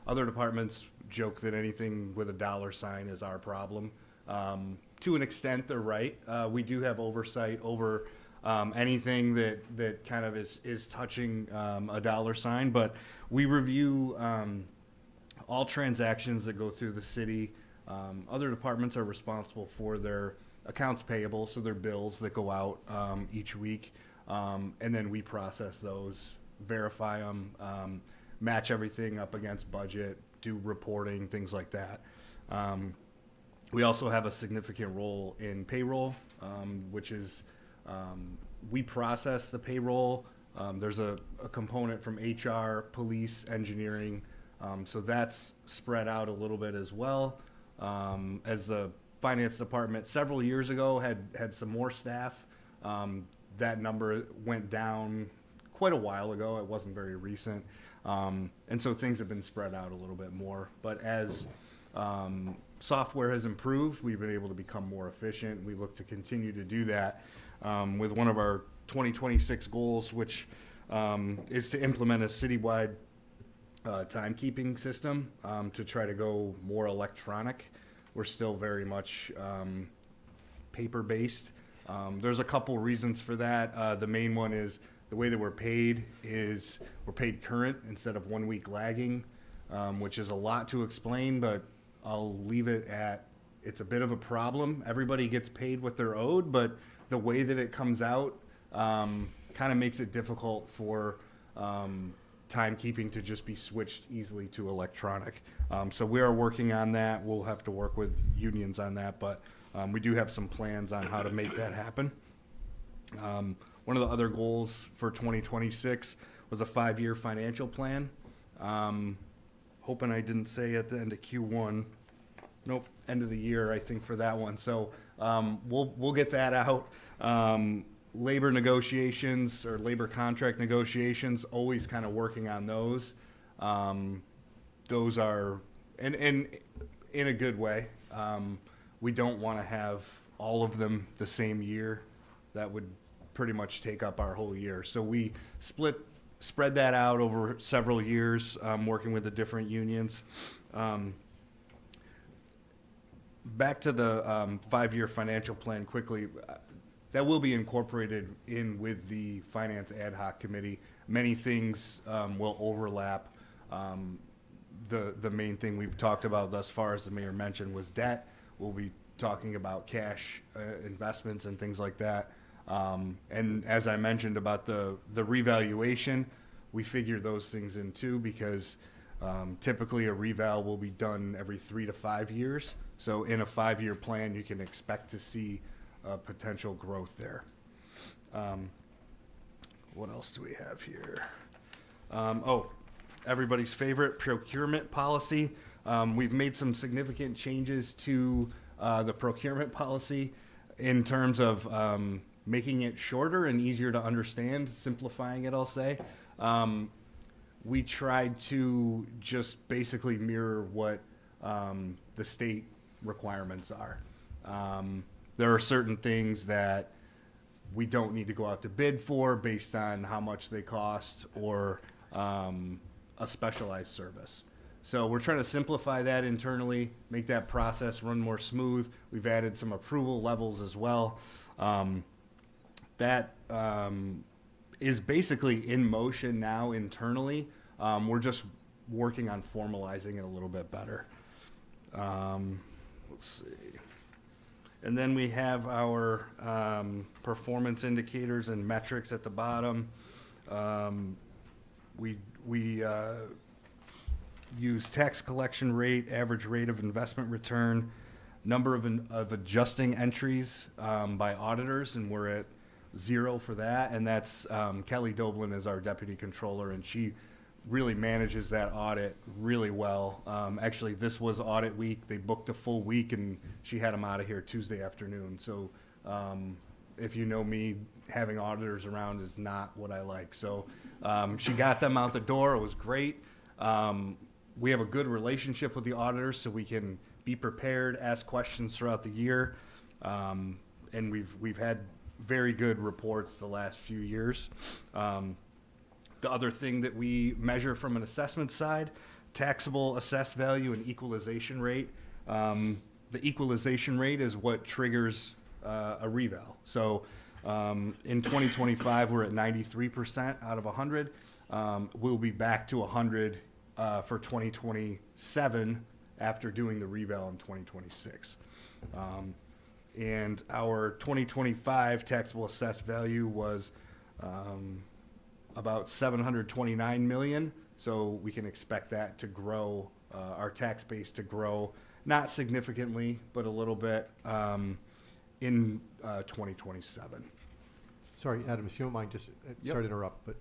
Other departments joke that anything with a dollar sign is our problem. To an extent, they're right. We do have oversight over anything that kind of is touching a dollar sign, but we review all transactions that go through the city. Other departments are responsible for their accounts payable, so their bills that go out each week, and then we process those, verify them, match everything up against budget, do reporting, things like that. We also have a significant role in payroll, which is we process the payroll. There's a component from HR, police, engineering, so that's spread out a little bit as well. As the finance department several years ago had some more staff, that number went down quite a while ago. It wasn't very recent. And so things have been spread out a little bit more. But as software has improved, we've been able to become more efficient. We look to continue to do that with one of our 2026 goals, which is to implement a citywide timekeeping system to try to go more electronic. We're still very much paper-based. There's a couple reasons for that. The main one is the way that we're paid is we're paid current instead of 1 week lagging, which is a lot to explain, but I'll leave it at it's a bit of a problem. Everybody gets paid what they're owed, but the way that it comes out kind of makes it difficult for timekeeping to just be switched easily to electronic. So we are working on that. We'll have to work with unions on that, but we do have some plans on how to make that happen. One of the other goals for 2026 was a 5-year financial plan. Hoping I didn't say at the end of Q1. Nope, end of the year, I think, for that one. So we'll get that out. Labor negotiations or labor contract negotiations, always kind of working on those. Those are, and in a good way. We don't want to have all of them the same year. That would pretty much take up our whole year. So we split spread that out over several years, working with the different unions. Back to the 5-year financial plan quickly. That will be incorporated in with the Finance Ad Hoc Committee. Many things will overlap. The main thing we've talked about thus far, as the mayor mentioned, was debt. We'll be talking about cash investments and things like that. And as I mentioned about the revaluation, we figure those things in too, because typically a reval will be done every 3 to 5 years. So in a 5-year plan, you can expect to see potential growth there. What else do we have here? Everybody's favorite procurement policy. We've made some significant changes to the procurement policy in terms of making it shorter and easier to understand, simplifying it, I'll say. We tried to just basically mirror what the state requirements are. There are certain things that we don't need to go out to bid for based on how much they cost or a specialized service. So we're trying to simplify that internally, make that process run more smooth. We've added some approval levels as well. That is basically in motion now internally. We're just working on formalizing it a little bit better. Let's see. And then we have our performance indicators and metrics at the bottom. We use tax collection rate, average rate of investment return, number of adjusting entries by auditors, and we're at 0 for that. And that's Kelly Doblin is our deputy controller, and she really manages that audit really well. Actually, this was audit week. They booked a full week, and she had them out of here Tuesday afternoon. So if you know me, having auditors around is not what I like. So she got them out the door. It was great. We have a good relationship with the auditors, so we can be prepared, ask questions throughout the year. And we've had very good reports the last few years. The other thing that we measure from an assessment side, taxable assessed value and equalization rate. The equalization rate is what triggers a reval. So in 2025, we're at 93% out of 100. We'll be back to 100 for 2027 after doing the reval in 2026. And our 2025 taxable assessed value was about 729 million. So we can expect that to grow, our tax base to grow, not significantly, but a little bit in 2027. Sorry, Adam, if you don't mind, just, Yep. sorry to interrupt, but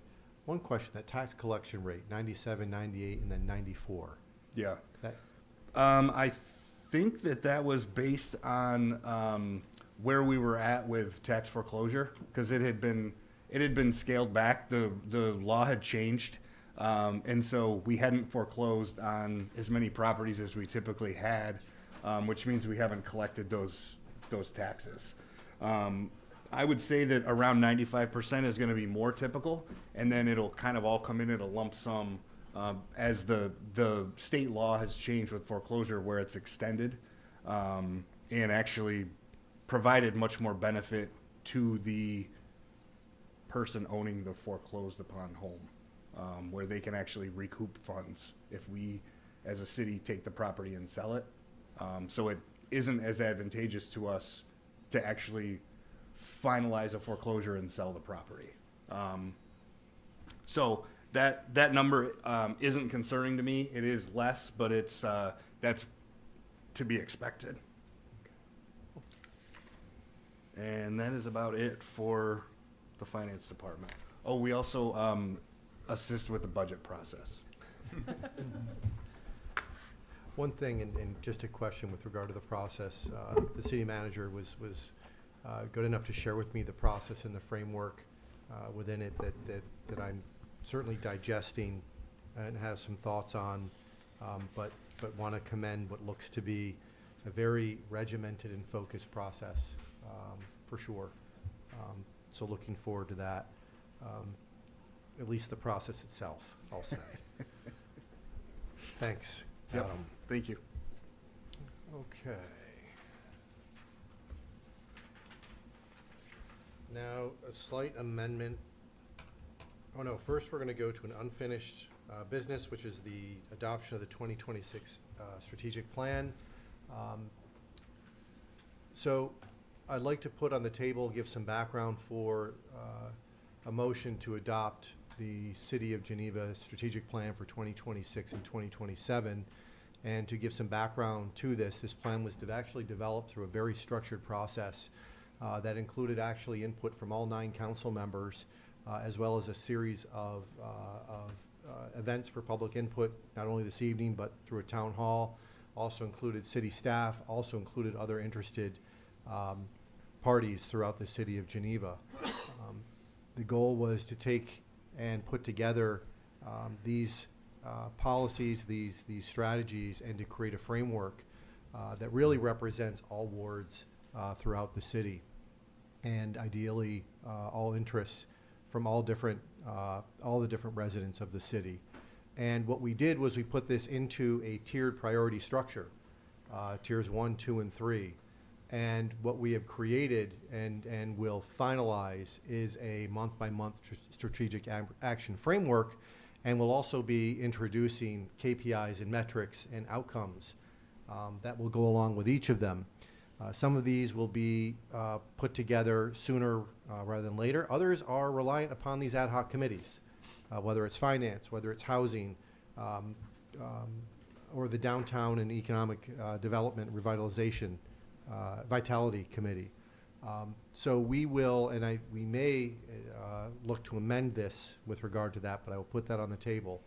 one question, that tax collection rate, 97, 98, and then 94. Yeah. That, I think that was based on where we were at with tax foreclosure, because it had been scaled back. The law had changed, and so we hadn't foreclosed on as many properties as we typically had, which means we haven't collected those taxes. I would say that around 95% is going to be more typical, and then it'll kind of all come in at a lump sum as the state law has changed with foreclosure, where it's extended and actually provided much more benefit to the person owning the foreclosed upon home, where they can actually recoup funds if we, as a city, take the property and sell it. So it isn't as advantageous to us to actually finalize a foreclosure and sell the property. So that number isn't concerning to me. It is less, but it's that's to be expected. And that is about it for the finance department. Oh, we also assist with the budget process. one thing, and just a question with regard to the process, the city manager was good enough to share with me the process and the framework within it that I'm certainly digesting and have some thoughts on, but want to commend what looks to be a very regimented and focused process, for sure. So looking forward to that. at least the process itself, I'll say. Thanks, Yep. Adam. Thank you. Okay. Now, a slight amendment. Oh, no, first we're going to go to an unfinished business, which is the adoption of the 2026 strategic plan. So I'd like to put on the table, give some background for a motion to adopt the City of Geneva strategic plan for 2026 and 2027. And to give some background to this plan was actually developed through a very structured process that included actually input from all 9 council members, as well as a series of events for public input, not only this evening, but through a town hall. Also included city staff, also included other interested parties throughout the city of Geneva. The goal was to take and put together these policies, these strategies, and to create a framework that really represents all wards throughout the city, and ideally all interests from all the different residents of the city. And what we did was we put this into a tiered priority structure, tiers 1, 2, and 3. And what we have created and will finalize is a month-by-month strategic action framework, and we'll also be introducing KPIs and metrics and outcomes that will go along with each of them. Some of these will be put together sooner rather than later. Others are reliant upon these ad hoc committees, whether it's finance, whether it's housing, or the downtown and economic development revitalization vitality committee. So we will, and we may look to amend this with regard to that, but I will put that on the table.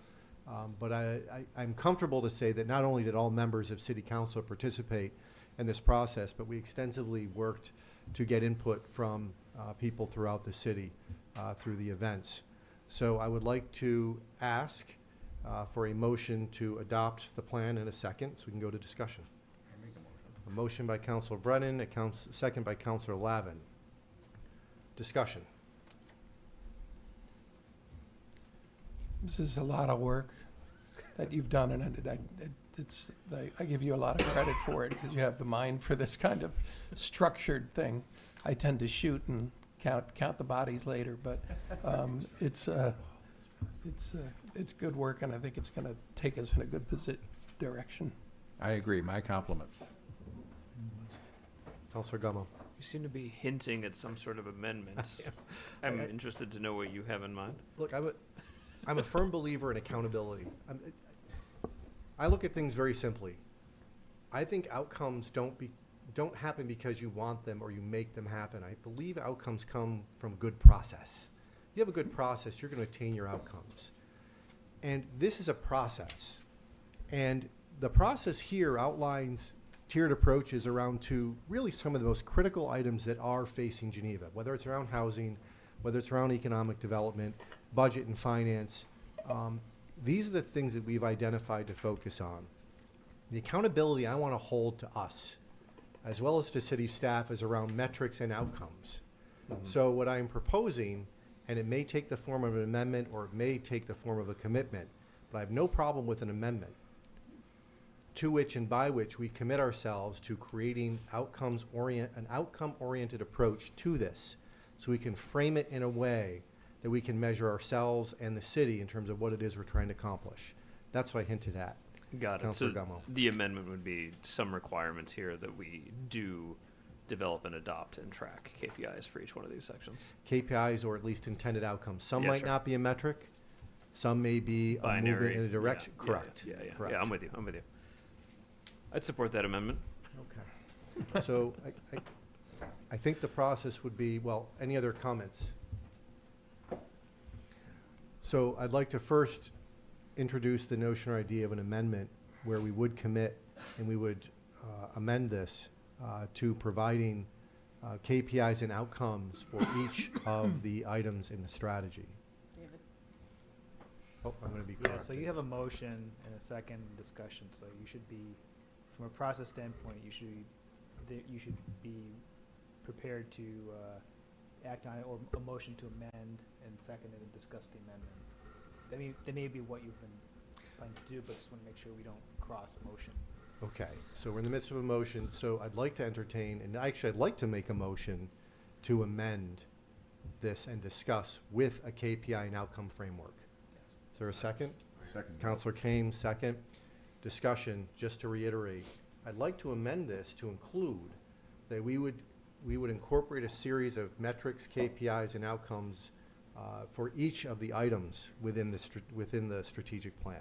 But I'm comfortable to say that not only did all members of City Council participate in this process, but we extensively worked to get input from people throughout the city through the events. So I would like to ask for a motion to adopt the plan in a second, so we can go to discussion. A motion by Councilor Brennan, a second by Councilor Lavin. Discussion. This is a lot of work that you've done, and I give you a lot of credit for it because you have the mind for this kind of structured thing. I tend to shoot and count the bodies later, but it's good work, and I think it's going to take us in a good direction. I agree. My compliments. Councilor Gummo. You seem to be hinting at some sort of amendment. I'm interested to know what you have in mind. Look, I'm a firm believer in accountability. I look at things very simply. I think outcomes don't happen because you want them or you make them happen. I believe outcomes come from good process. If you have a good process, you're going to attain your outcomes. And this is a process. And the process here outlines tiered approaches around to really some of the most critical items that are facing Geneva, whether it's around housing, whether it's around economic development, budget and finance. These are the things that we've identified to focus on. The accountability I want to hold to us, as well as to city staff, is around metrics and outcomes. So what I'm proposing, and it may take the form of an amendment or it may take the form of a commitment, but I have no problem with an amendment to which and by which we commit ourselves to creating an outcome-oriented approach to this, so we can frame it in a way that we can measure ourselves and the city in terms of what it is we're trying to accomplish. That's what I hinted at. Got it. Councilor So Gummo. the amendment would be some requirements here that we do develop and adopt and track KPIs for each one of these sections. KPIs, or at least intended outcomes. Some Yeah, might sure. not be a metric. Some may be a movement in a direction. Yeah, Correct. Yeah, Correct. I'm with you. I'd support that amendment. Okay. So I think the process would be, well, any other comments? So I'd like to first introduce the notion or idea of an amendment where we would commit and we would amend this to providing KPIs and outcomes for each of the items in the strategy. David. Oh, I'm going to be Yeah, corrected. so you have a motion and a second discussion, so you should be, from a process standpoint, you should be prepared to act on it, or a motion to amend and second it and discuss the amendment. That may be what you've been planning to do, but just want to make sure we don't cross motion. Okay, so we're in the midst of a motion, so I'd like to entertain, and actually I'd like to make a motion to amend this and discuss with a KPI and outcome framework. Is there a second? Second. Counselor Kane, second. Discussion, just to reiterate, I'd like to amend this to include that we would incorporate a series of metrics, KPIs, and outcomes for each of the items within the strategic plan.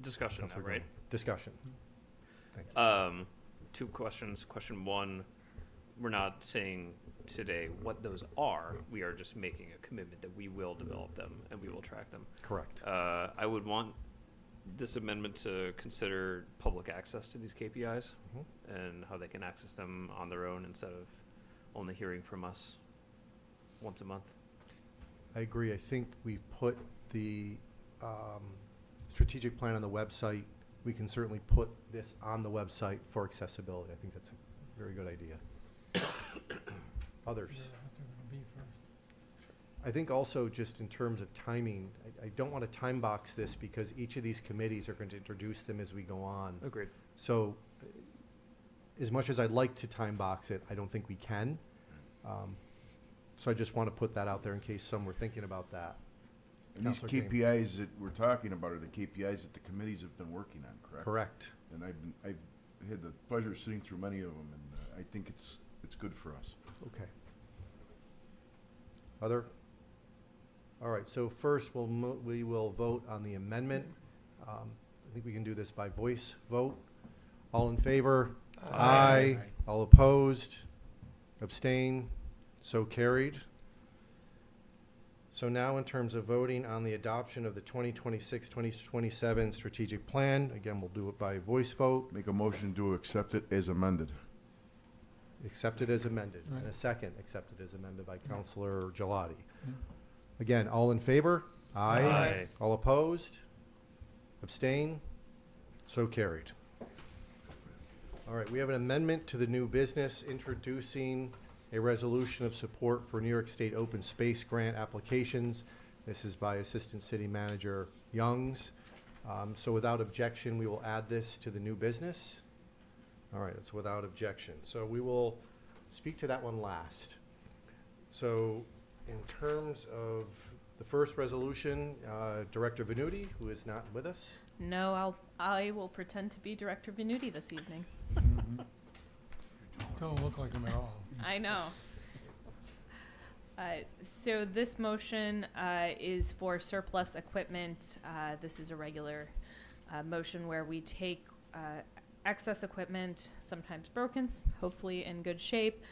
Discussion, Counselor right? Gordon. Discussion. Thank you. Two questions. Question one, we're not saying today what those are. We are just making a commitment that we will develop them and we will track them. Correct. I would want this amendment to consider public access to these KPIs and how they can access them on their own instead of only hearing from us once a month. I agree. I think we've put the strategic plan on the website. We can certainly put this on the website for accessibility. I think that's a very good idea. Others? I think also just in terms of timing, I don't want to time box this because each of these committees are going to introduce them as we go on. Agreed. So as much as I'd like to time box it, I don't think we can. So I just want to put that out there in case some were thinking about that. And these Counselor Kane. KPIs that we're talking about are the KPIs that the committees have been working on, correct? Correct. And I've had the pleasure of sitting through many of them, and I think it's good for us. Okay. Other? All right, so first we will vote on the amendment. I think we can do this by voice vote. All in favor? Aye. All opposed? Abstain? So carried. So now in terms of voting on the adoption of the 2026-2027 strategic plan, again, we'll do it by voice vote. Make a motion to accept it as amended. Accepted as amended. And a second, accepted as amended by Counselor Gelati. Again, all in favor? Aye. Aye. All opposed? Abstain? So carried. All right, we have an amendment to the new business introducing a resolution of support for New York State open space grant applications. This is by Assistant City Manager Youngs. So without objection, we will add this to the new business. All right, it's without objection. So we will speak to that one last. So in terms of the first resolution, Director Venuti, who is not with us. No, I will pretend to be Director Venuti this evening. Don't look like him at all. I know. So this motion is for surplus equipment. This is a regular motion where we take excess equipment, sometimes broken, hopefully in good shape.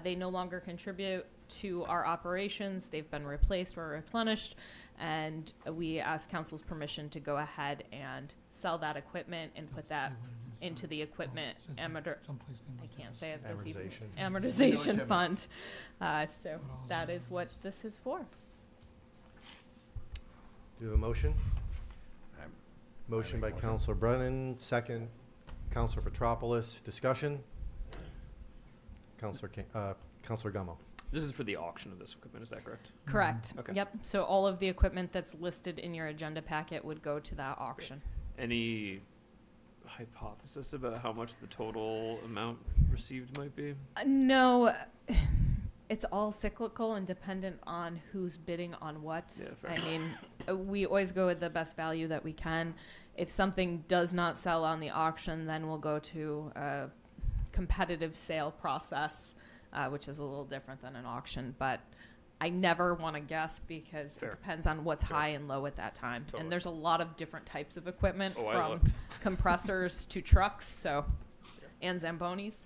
They no longer contribute to our operations. They've been replaced or replenished, and we ask council's permission to go ahead and sell that equipment and put that into the equipment I can't say it this evening. Amortization fund. So that is what this is for. Do you have a motion? Motion by Counselor Brennan, second Counselor Petropoulos. Discussion? Counselor Gummo. This is for the auction of this equipment, is that correct? Correct. Okay. Yep. So all of the equipment that's listed in your agenda packet would go to that auction. Any hypothesis about how much the total amount received might be? No, it's all cyclical and dependent on who's bidding on what. Yeah, fair. I mean, we always go with the best value that we can. If something does not sell on the auction, then we'll go to a competitive sale process, which is a little different than an auction. But I never want to guess because Fair. it depends on what's high and low at that time. Totally. And there's a lot of different types of equipment Oh, I from looked. compressors to trucks, so and Zambonis.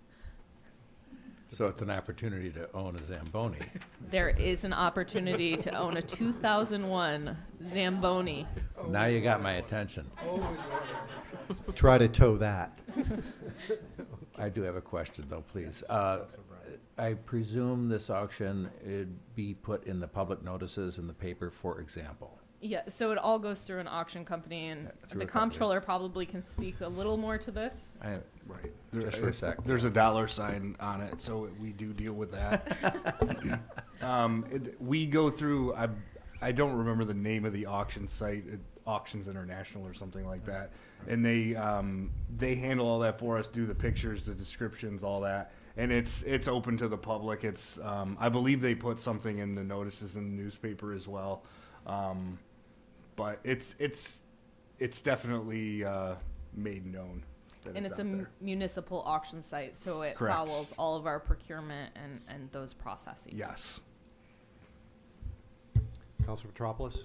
So it's an opportunity to own a Zamboni. There is an opportunity to own a 2001 Zamboni. Now you got my attention. Try to tow that. I do have a question, though, please. I presume this auction would be put in the public notices in the paper, for example. Yeah, so it all goes through an auction company, and through the a company. comptroller probably can speak a little more to this. Right. Just for a sec. There's a dollar sign on it, so we do deal with that. We go through, I don't remember the name of the auction site, Auctions International or something like that. And they handle all that for us, do the pictures, the descriptions, all that. And it's open to the public. It's, I believe they put something in the notices in the newspaper as well. But it's definitely made known. And it's a municipal auction site, so it Correct. follows all of our procurement and those processes. Yes. Councilor Petropoulos?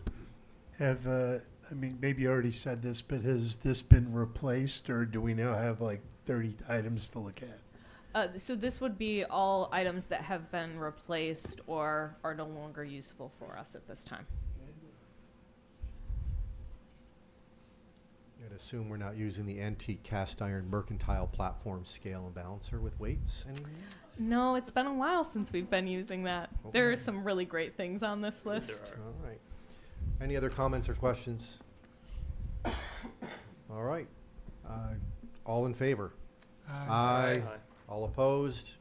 Have, I mean, maybe you already said this, but has this been replaced, or do we now have like 30 items to look at? So this would be all items that have been replaced or are no longer useful for us at this time. I'd assume we're not using the antique cast iron mercantile platform scale and balancer with weights anymore? No, it's been a while since we've been using that. There are some really great things on this list. All right. Any other comments or questions? All right. All in favor? Aye. All opposed?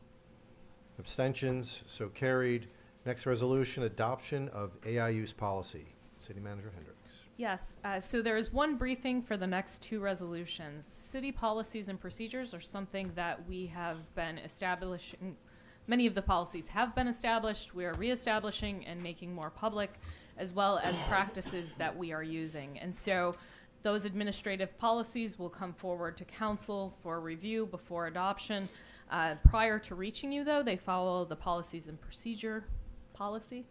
Abstentions? So carried. Next resolution, adoption of AI use policy. City Manager Hendricks. Yes, so there is one briefing for the next two resolutions. City policies and procedures are something that we have been establishing. Many of the policies have been established. We are reestablishing and making more public, as well as practices that we are using. And so those administrative policies will come forward to council for review before adoption. Prior to reaching you, though, they follow the policies and procedure policy,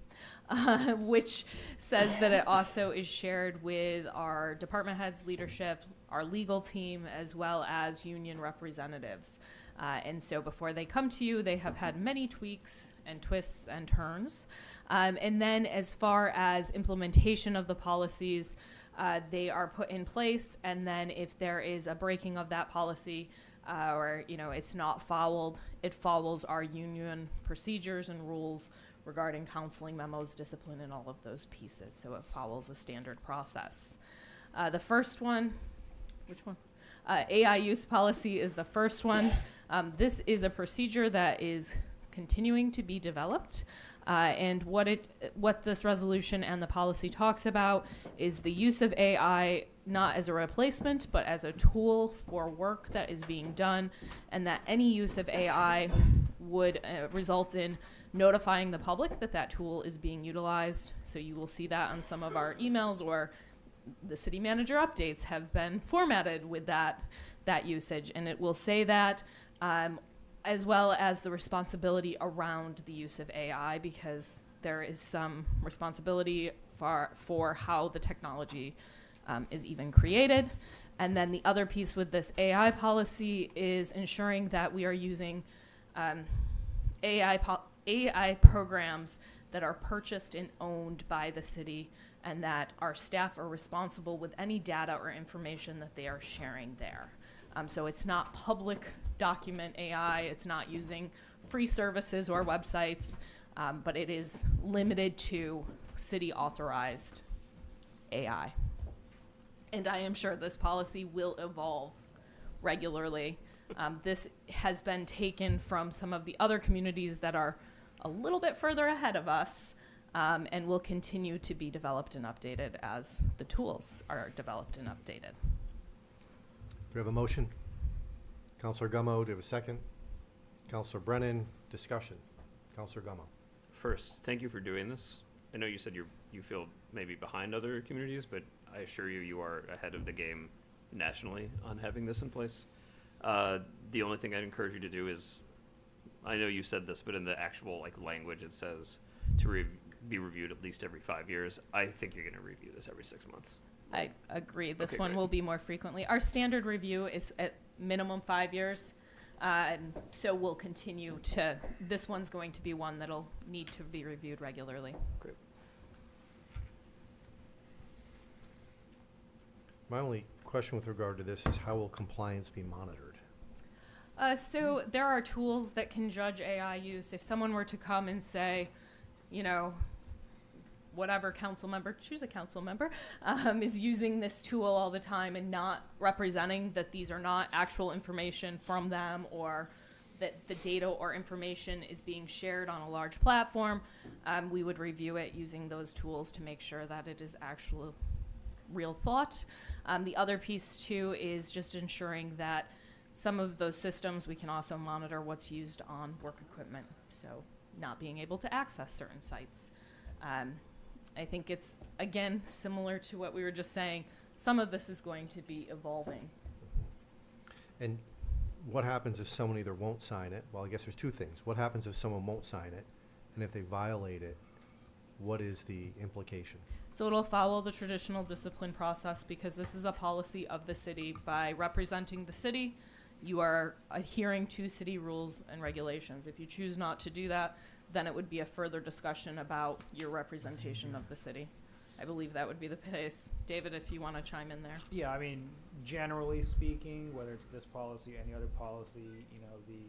which says that it also is shared with our department heads, leadership, our legal team, as well as union representatives. And so before they come to you, they have had many tweaks and twists and turns. And then as far as implementation of the policies, they are put in place. And then if there is a breaking of that policy, or it's not followed, it follows our union procedures and rules regarding counseling memos, discipline, and all of those pieces. So it follows a standard process. The first one, which one? AI use policy is the first one. This is a procedure that is continuing to be developed. And what this resolution and the policy talks about is the use of AI not as a replacement, but as a tool for work that is being done, and that any use of AI would result in notifying the public that that tool is being utilized. So you will see that on some of our emails, or the city manager updates have been formatted with that usage, and it will say that, as well as the responsibility around the use of AI, because there is some responsibility for how the technology is even created. And then the other piece with this AI policy is ensuring that we are using AI programs that are purchased and owned by the city, and that our staff are responsible with any data or information that they are sharing there. So it's not public document AI, it's not using free services or websites, but it is limited to city authorized AI. And I am sure this policy will evolve regularly. This has been taken from some of the other communities that are a little bit further ahead of us, and will continue to be developed and updated as the tools are developed and updated. Do we have a motion? Councilor Gummo, do you have a second? Councilor Brennan, discussion. Councilor Gummo. First, thank you for doing this. I know you said you feel maybe behind other communities, but I assure you, you are ahead of the game nationally on having this in place. The only thing I'd encourage you to do is, I know you said this, but in the actual language, it says to be reviewed at least every 5 years. I think you're going to review this every 6 months. I agree. This Okay, one great. will be more frequently. Our standard review is at minimum 5 years. So we'll continue to, this one's going to be one that'll need to be reviewed regularly. Great. My only question with regard to this is how will compliance be monitored? So there are tools that can judge AI use. If someone were to come and say, whatever council member, choose a council member, is using this tool all the time and not representing that these are not actual information from them, or that the data or information is being shared on a large platform, we would review it using those tools to make sure that it is actual real thought. The other piece too is just ensuring that some of those systems, we can also monitor what's used on work equipment, so not being able to access certain sites. I think it's, again, similar to what we were just saying, some of this is going to be evolving. And what happens if someone either won't sign it? Well, I guess there's two things. What happens if someone won't sign it? And if they violate it, what is the implication? So it'll follow the traditional discipline process, because this is a policy of the city. By representing the city, you are adhering to city rules and regulations. If you choose not to do that, then it would be a further discussion about your representation of the city. I believe that would be the case. David, if you want to chime in there. Yeah, I mean, generally speaking, whether it's this policy or any other policy, you know, the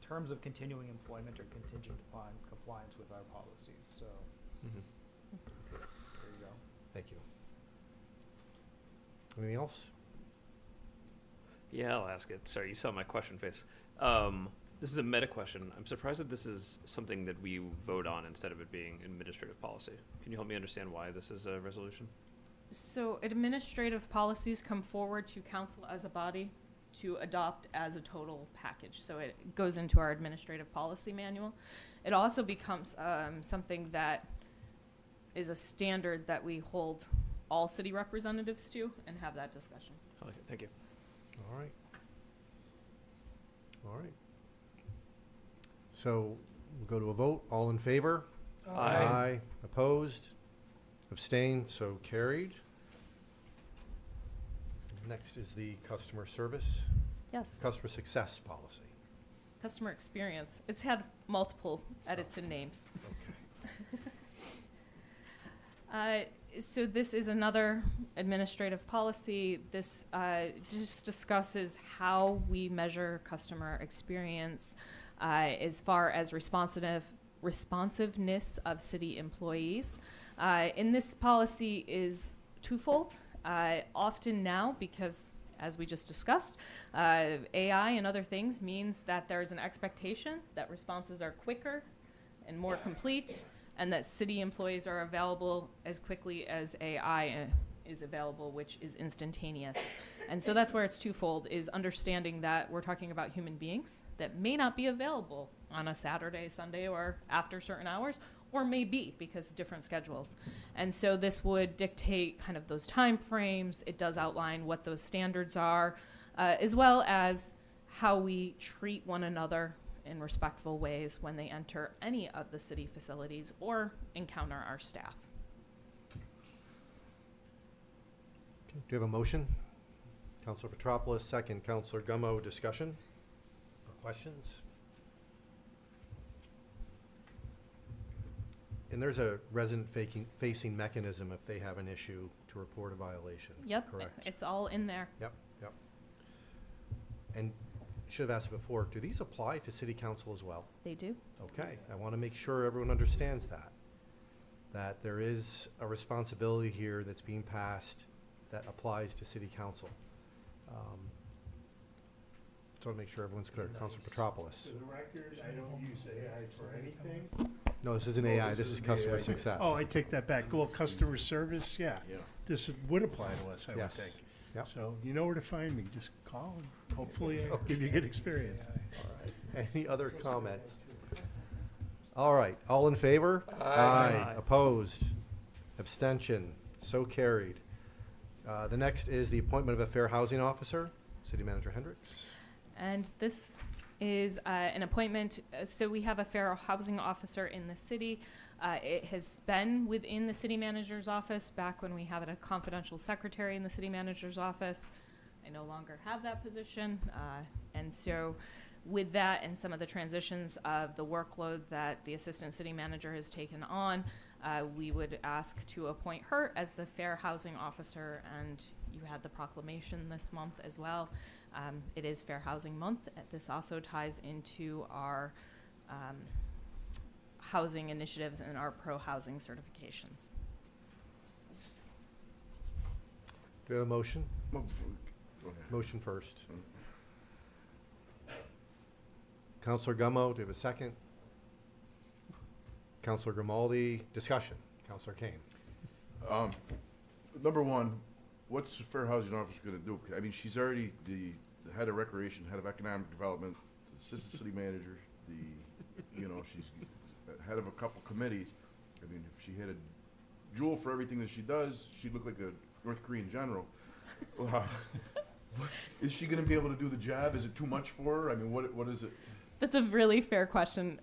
terms of continuing employment are contingent upon compliance with our policies, so there you go. Thank you. Anything else? Yeah, I'll ask it. Sorry, you saw my question face. This is a meta question. I'm surprised that this is something that we vote on instead of it being administrative policy. Can you help me understand why this is a resolution? So administrative policies come forward to council as a body to adopt as a total package. So it goes into our administrative policy manual. It also becomes something that is a standard that we hold all city representatives to and have that discussion. I like it. Thank you. All right. All right. So we'll go to a vote. All in favor? Aye. Opposed? Abstained? So carried. Next is the customer service. Yes. Customer success policy. Customer experience. It's had multiple edits and names. So this is another administrative policy. This just discusses how we measure customer experience as far as responsiveness of city employees. And this policy is twofold. Often now, because as we just discussed, AI and other things means that there's an expectation that responses are quicker and more complete, and that city employees are available as quickly as AI is available, which is instantaneous. And so that's where it's twofold, is understanding that we're talking about human beings that may not be available on a Saturday, Sunday, or after certain hours, or may be because different schedules. And so this would dictate kind of those time frames. It does outline what those standards are, as well as how we treat one another in respectful ways when they enter any of the city facilities or encounter our staff. Okay. Do you have a motion? Councilor Petropoulos, second. Councilor Gummo, discussion or questions? And there's a resident facing mechanism if they have an issue to report a violation. Yep, Correct. it's all in there. Yep. And I should have asked before, do these apply to city council as well? They do. Okay, I want to make sure everyone understands that there is a responsibility here that's being passed that applies to city council. So I want to make sure everyone's clear. Councilor Petropoulos. For the record, I don't use AI for anything. No, this isn't AI, this is customer success. Oh, I take that back. Well, customer service, yeah. This would apply to us, I would Yes. think. Yep. So you know where to find me. Just call and hopefully I'll give you good experience. All right. Any other comments? All right, all in favor? Aye. Opposed? Abstention? So carried. The next is the appointment of a fair housing officer. City Manager Hendricks. And this is an appointment. So we have a fair housing officer in the city. It has been within the city manager's office back when we had a confidential secretary in the city manager's office. I no longer have that position. And so with that and some of the transitions of the workload that the assistant city manager has taken on, we would ask to appoint her as the fair housing officer. And you had the proclamation this month as well. It is Fair Housing Month. This also ties into our housing initiatives and our pro-housing certifications. Do we have a motion? Go ahead. Motion first. Counselor Gummo, do you have a second? Counselor Grimaldi, discussion. Counselor Kane. Number one, what's the Fair Housing Office gonna do? I mean, she's already the head of recreation, head of economic development, the assistant city manager, she's head of a couple committees. I mean, if she had a jewel for everything that she does, she'd look like a North Korean general. Is she gonna be able to do the job? Is it too much for her? I mean, what is it? That's a really fair question.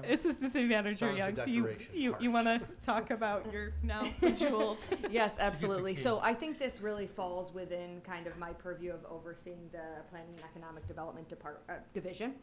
Assistant City Manager Sounds a Young, so declaration. you want to talk about your now bejeweled? Yes, absolutely. So I think this really falls within kind of my purview of overseeing the Planning and Economic Development Division.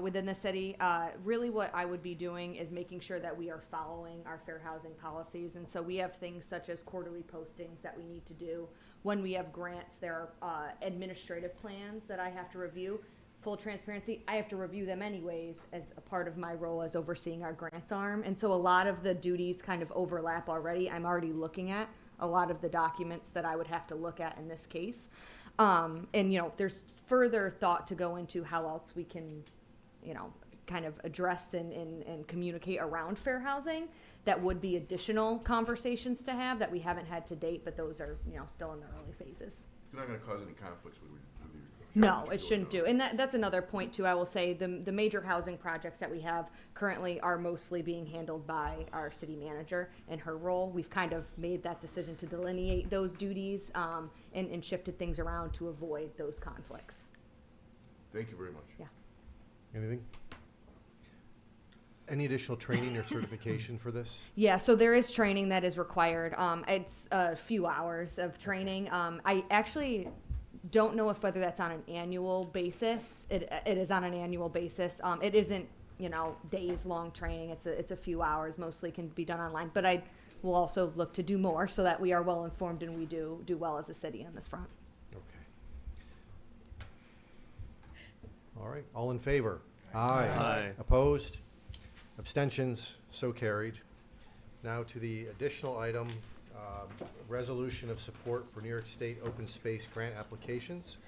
Within the city, really what I would be doing is making sure that we are following our fair housing policies. And so we have things such as quarterly postings that we need to do. When we have grants, there are administrative plans that I have to review. Full transparency, I have to review them anyways as a part of my role as overseeing our grants arm. And so a lot of the duties kind of overlap already. I'm already looking at a lot of the documents that I would have to look at in this case. There's further thought to go into how else we can, kind of address and communicate around fair housing. That would be additional conversations to have that we haven't had to date, but those are, still in the early phases. You're not gonna cause any conflicts with your No, it shouldn't do. And that's another point too. I will say the major housing projects that we have currently are mostly being handled by our city manager and her role. We've kind of made that decision to delineate those duties and shifted things around to avoid those conflicts. Thank you very much. Yeah. Anything? Any additional training or certification for this? Yeah, so there is training that is required. It's a few hours of training. I actually don't know whether that's on an annual basis. It is on an annual basis. It isn't, days long training. It's a few hours. Mostly can be done online. But I will also look to do more so that we are well informed and we do well as a city on this front. Okay. All right, all in favor? Aye. Opposed? Abstentions? So carried. Now to the additional item, resolution of support for New York State open space grant applications.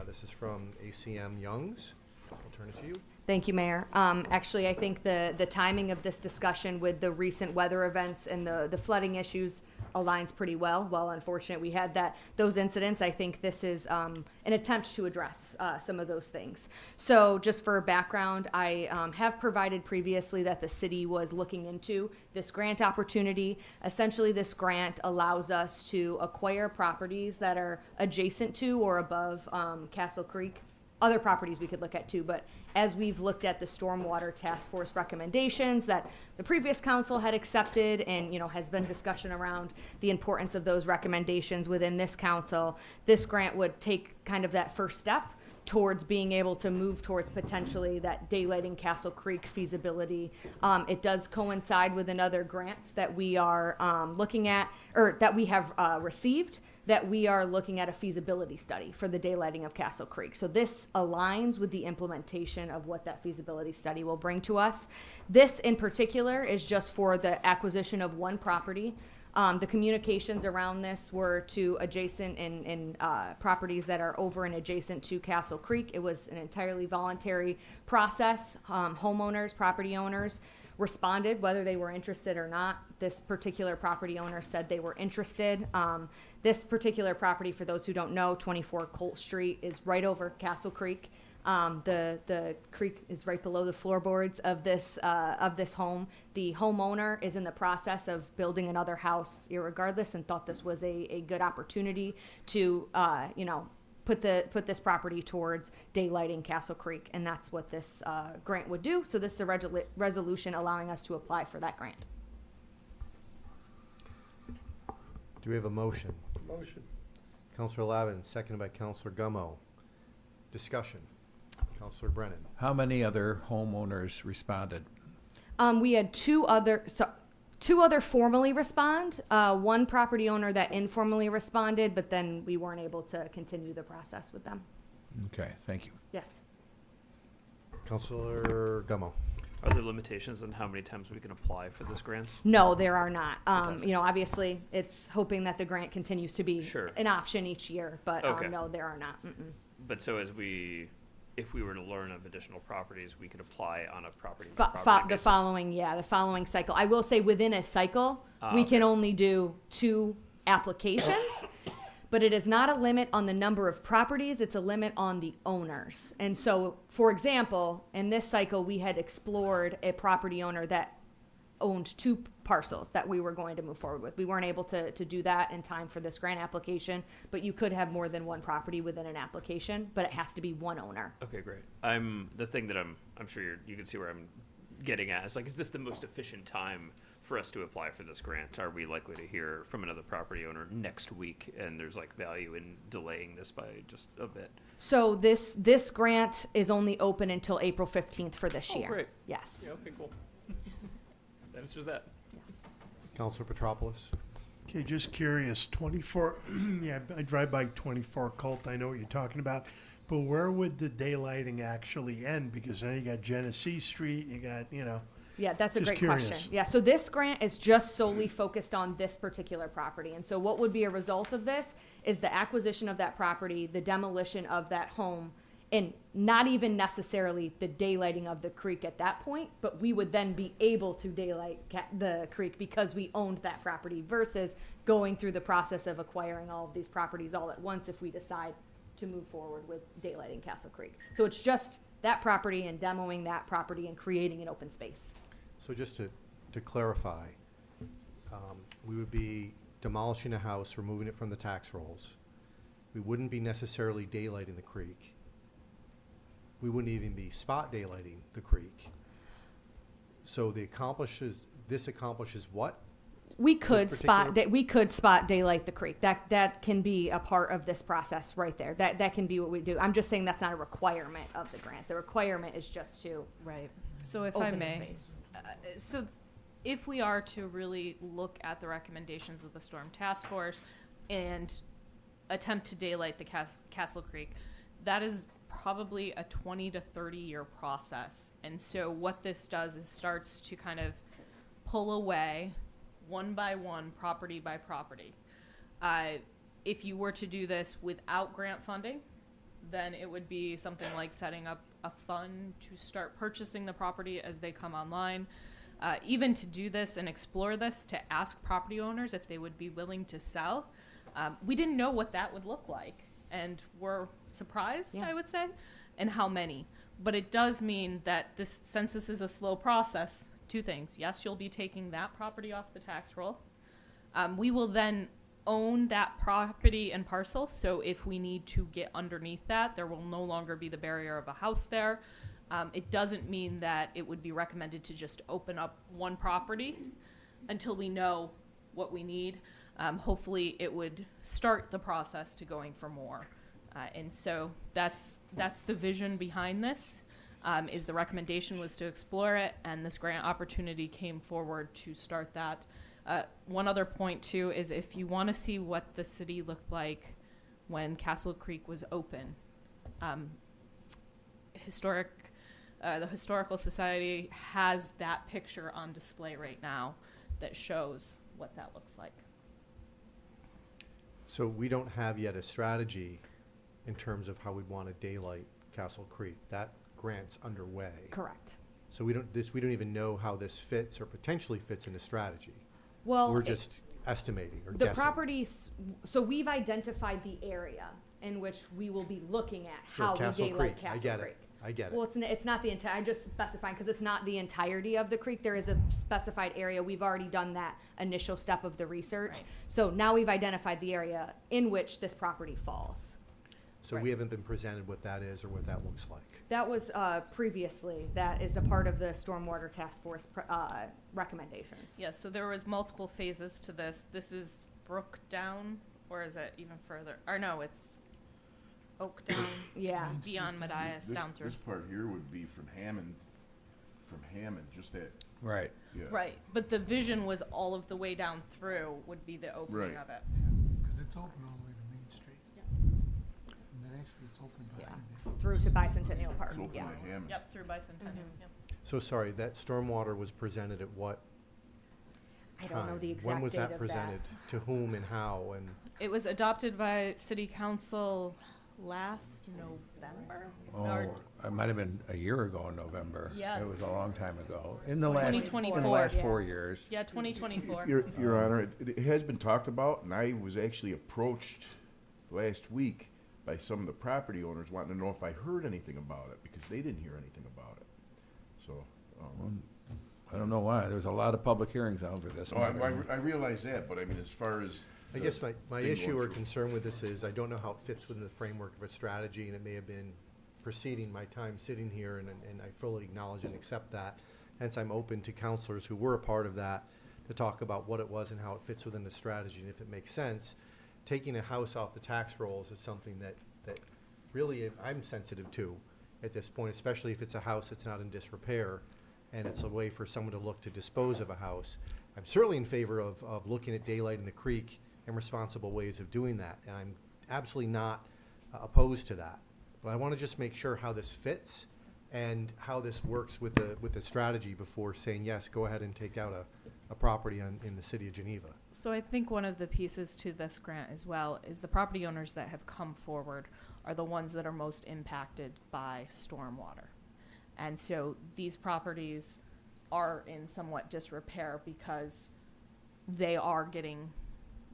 This is from ACM Youngs. I'll turn it to you. Thank you, Mayor. Actually, I think the timing of this discussion with the recent weather events and the flooding issues aligns pretty well. While unfortunate we had those incidents, I think this is an attempt to address some of those things. So just for background, I have provided previously that the city was looking into this grant opportunity. Essentially, this grant allows us to acquire properties that are adjacent to or above Castle Creek. Other properties we could look at too, but as we've looked at the Stormwater Task Force recommendations that the previous council had accepted and, has been discussion around the importance of those recommendations within this council, this grant would take kind of that first step towards being able to move towards potentially that daylighting Castle Creek feasibility. It does coincide with another grant that we are looking at, or that we have received, that we are looking at a feasibility study for the daylighting of Castle Creek. So this aligns with the implementation of what that feasibility study will bring to us. This in particular is just for the acquisition of one property. The communications around this were to adjacent and properties that are over and adjacent to Castle Creek. It was an entirely voluntary process. Homeowners, property owners responded whether they were interested or not. This particular property owner said they were interested. This particular property, for those who don't know, 24 Colt Street, is right over Castle Creek. The creek is right below the floorboards of this home. The homeowner is in the process of building another house irregardless and thought this was a good opportunity to put this property towards daylighting Castle Creek, and that's what this grant would do. So this is a resolution allowing us to apply for that grant. Do we have a motion? Motion. Councilor Lavin, seconded by Councilor Gummo. Discussion. Councilor Brennan. How many other homeowners responded? We had two other formally respond, one property owner that informally responded, but then we weren't able to continue the process with them. Okay, thank you. Yes. Councilor Gummo. Are there limitations on how many times we can apply for this grant? No, there are not. Fantastic. You know, obviously, it's hoping that the grant continues to be Sure. an option each year, but Okay. no, there are not. Mm-mm. But so if we were to learn of additional properties, we could apply on a property The basis? following cycle. I will say within a cycle, we can only do 2 applications, but it is not a limit on the number of properties, it's a limit on the owners. And so, for example, in this cycle, we had explored a property owner that owned 2 parcels that we were going to move forward with. We weren't able to do that in time for this grant application, but you could have more than 1 property within an application, but it has to be 1 owner. Okay, great. The thing that I'm sure you can see where I'm getting at is like, is this the most efficient time for us to apply for this grant? Are we likely to hear from another property owner next week, and there's like value in delaying this by just a bit? So this grant is only open until April 15th for this year. Great. Yes. Yeah, okay, cool. That answers that. Yes. Councilor Petropoulos? Okay, just curious, 24, yeah, I drive by 24 Colt, I know what you're talking about, but where would the daylighting actually end? Because then you got Genesee Street, you got, Yeah, that's a Just great curious. question. Yeah, so this grant is just solely focused on this particular property. And so what would be a result of this is the acquisition of that property, the demolition of that home, and not even necessarily the daylighting of the creek at that point, but we would then be able to daylight the creek because we owned that property versus going through the process of acquiring all of these properties all at once if we decide to move forward with daylighting Castle Creek. So it's just that property and demoing that property and creating an open space. So just to clarify, we would be demolishing a house, removing it from the tax rolls. We wouldn't be necessarily daylighting the creek. We wouldn't even be spot daylighting the creek. So this accomplishes what? We could This spot daylight the creek. That can be a part of this process right there. That can be what we do. I'm just saying that's not a requirement of the grant. The requirement is just to Right. So if I open the may, space. so if we are to really look at the recommendations of the Storm Task Force and attempt to daylight the Castle Creek, that is probably a 20 to 30 year process. And so what this does is starts to kind of pull away one by one, property by property. If you were to do this without grant funding, then it would be something like setting up a fund to start purchasing the property as they come online. Even to do this and explore this, to ask property owners if they would be willing to sell. We didn't know what that would look like, and we're surprised, I would say, and how many. But it does mean that since this is a slow process, 2 things. Yes, you'll be taking that property off the tax roll. We will then own that property and parcel, so if we need to get underneath that, there will no longer be the barrier of a house there. It doesn't mean that it would be recommended to just open up one property until we know what we need. Hopefully it would start the process to going for more. And so that's the vision behind this, is the recommendation was to explore it, and this grant opportunity came forward to start that. One other point too is if you want to see what the city looked like when Castle Creek was open, the Historical Society has that picture on display right now that shows what that looks like. So we don't have yet a strategy in terms of how we want to daylight Castle Creek. That grant's underway. Correct. So we don't even know how this fits or potentially fits in a strategy. Well, We're just estimating or the guessing. properties, so we've identified the area in which we will be looking at Sure, how Castle we daylight Creek. I Castle get it. Creek. I get it. Well, it's not the entire, I'm just specifying because it's not the entirety of the creek. There is a specified area. We've already done that initial step of the research. Right. So now we've identified the area in which this property falls. So we haven't been presented what that is or what that looks like. That was previously, that is a part of the Stormwater Task Force recommendations. Yes, so there was multiple phases to this. This is Brook Down, or is it even further? Or no, it's Oak Down. Yeah. It's beyond Medias down through. This part here would be from Hammond, just that. Right. Yeah. Right, but the vision was all of the way down through would be the opening Right. of it. Because it's open all the way to Main Street. And then actually it's open behind there. Through to Bicentennial Park, It's open yeah. at Hammond. Yep, through Bicentennial. Yep. So sorry, that stormwater was presented at what I time? don't know the exact When was date that of presented? To whom and how? And It was adopted by City Council last November? Or It might have been a year ago in November. Yeah. It was a long time ago. In the last, 2024, in the last yeah. 4 years. Yeah, 2024. Your Honor, it has been talked about, and I was actually approached last week by some of the property owners wanting to know if I heard anything about it, because they didn't hear anything about it. So, I don't know why. There was a lot of public hearings over this. oh, I realize that, but I mean, as far as. I guess my thing issue going or through. concern with this is I don't know how it fits within the framework of a strategy, and it may have been preceding my time sitting here, and I fully acknowledge and accept that. Hence, I'm open to counselors who were a part of that to talk about what it was and how it fits within the strategy, and if it makes sense. Taking a house off the tax rolls is something that really I'm sensitive to at this point, especially if it's a house that's not in disrepair, and it's a way for someone to look to dispose of a house. I'm certainly in favor of looking at daylight in the creek and responsible ways of doing that, and I'm absolutely not opposed to that. But I want to just make sure how this fits and how this works with the strategy before saying, yes, go ahead and take out a property in the city of Geneva. So I think one of the pieces to this grant as well is the property owners that have come forward are the ones that are most impacted by stormwater. And so these properties are in somewhat disrepair because they are getting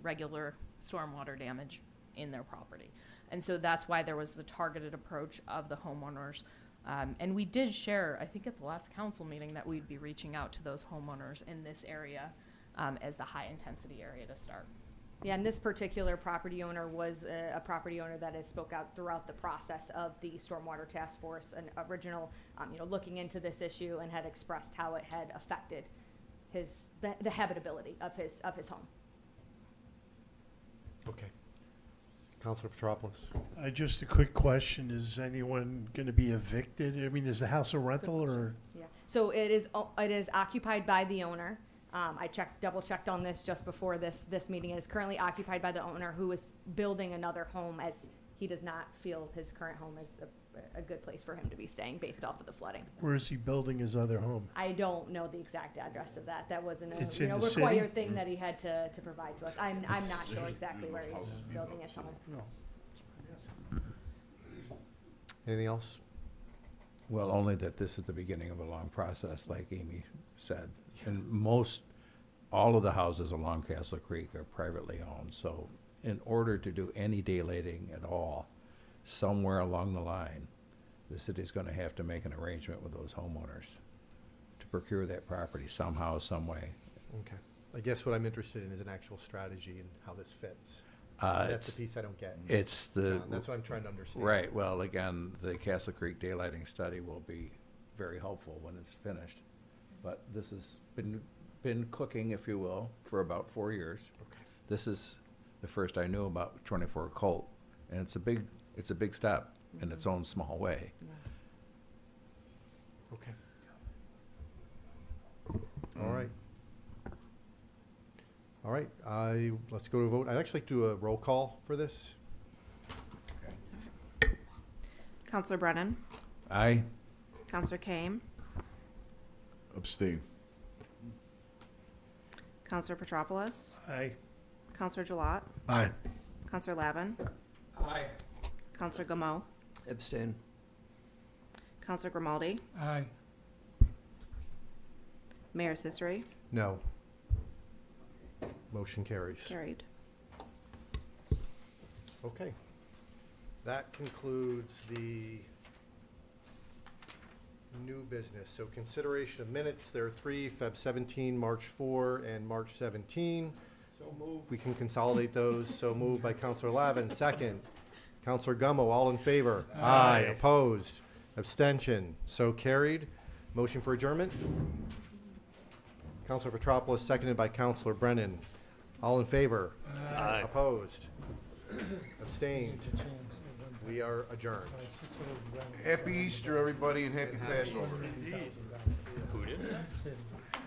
regular stormwater damage in their property. And so that's why there was the targeted approach of the homeowners. And we did share, I think at the last council meeting, that we'd be reaching out to those homeowners in this area as the high intensity area to start. Yeah, and this particular property owner was a property owner that has spoke out throughout the process of the Stormwater Task Force, an original, looking into this issue, and had expressed how it had affected the habitability of his home. Okay. Councilor Petropoulos. Just a quick question. Is anyone going to be evicted? I mean, is the house a rental or? Yeah. So it is occupied by the owner. I double checked on this just before this meeting. It is currently occupied by the owner, who is building another home, as he does not feel his current home is a good place for him to be staying based off of the flooding. Where is he building his other home? I don't know the exact address of that. That wasn't It's a in the city? required thing that he had to provide to us. I'm not sure exactly where he's building his home. Anything else? Well, only that this is the beginning of a long process, like Amy said. And all of the houses along Castle Creek are privately owned. So in order to do any daylighting at all, somewhere along the line, the city's going to have to make an arrangement with those homeowners to procure that property somehow, some way. Okay. I guess what I'm interested in is an actual strategy and how this fits. That's the piece I don't get. It's the. That's what I'm trying to understand. Right. Well, again, the Castle Creek daylighting study will be very helpful when it's finished. But this has been cooking, if you will, for about 4 years. Okay. This is the first I knew about 24 Colt, and it's a big step in its own small way. Okay. All right. All right, let's go to a vote. I'd actually like to do a roll call for this. Counselor Brennan, Aye. Counselor Kame, Abstain. Counselor Petropoulos, Aye. Counselor Gilat, Aye. Counselor Lavin, Aye. Counselor Gameau, Abstain. Counselor Grimaldi, Aye. Mayor Cicery, No. Motion carries. carried. Okay. That concludes the new business. So consideration of minutes, there are 3, Feb 17, March 4, and March 17. So moved. We can consolidate those. So moved by Counselor Lavin, second. Counselor Gummo, all in favor? Aye. Opposed? Abstention? So carried. Motion for adjournment? Counselor Petropoulos, seconded by Counselor Brennan. All in favor? Aye. Opposed? Abstained? We are adjourned. Happy Easter, everybody, and happy Passover. Who did?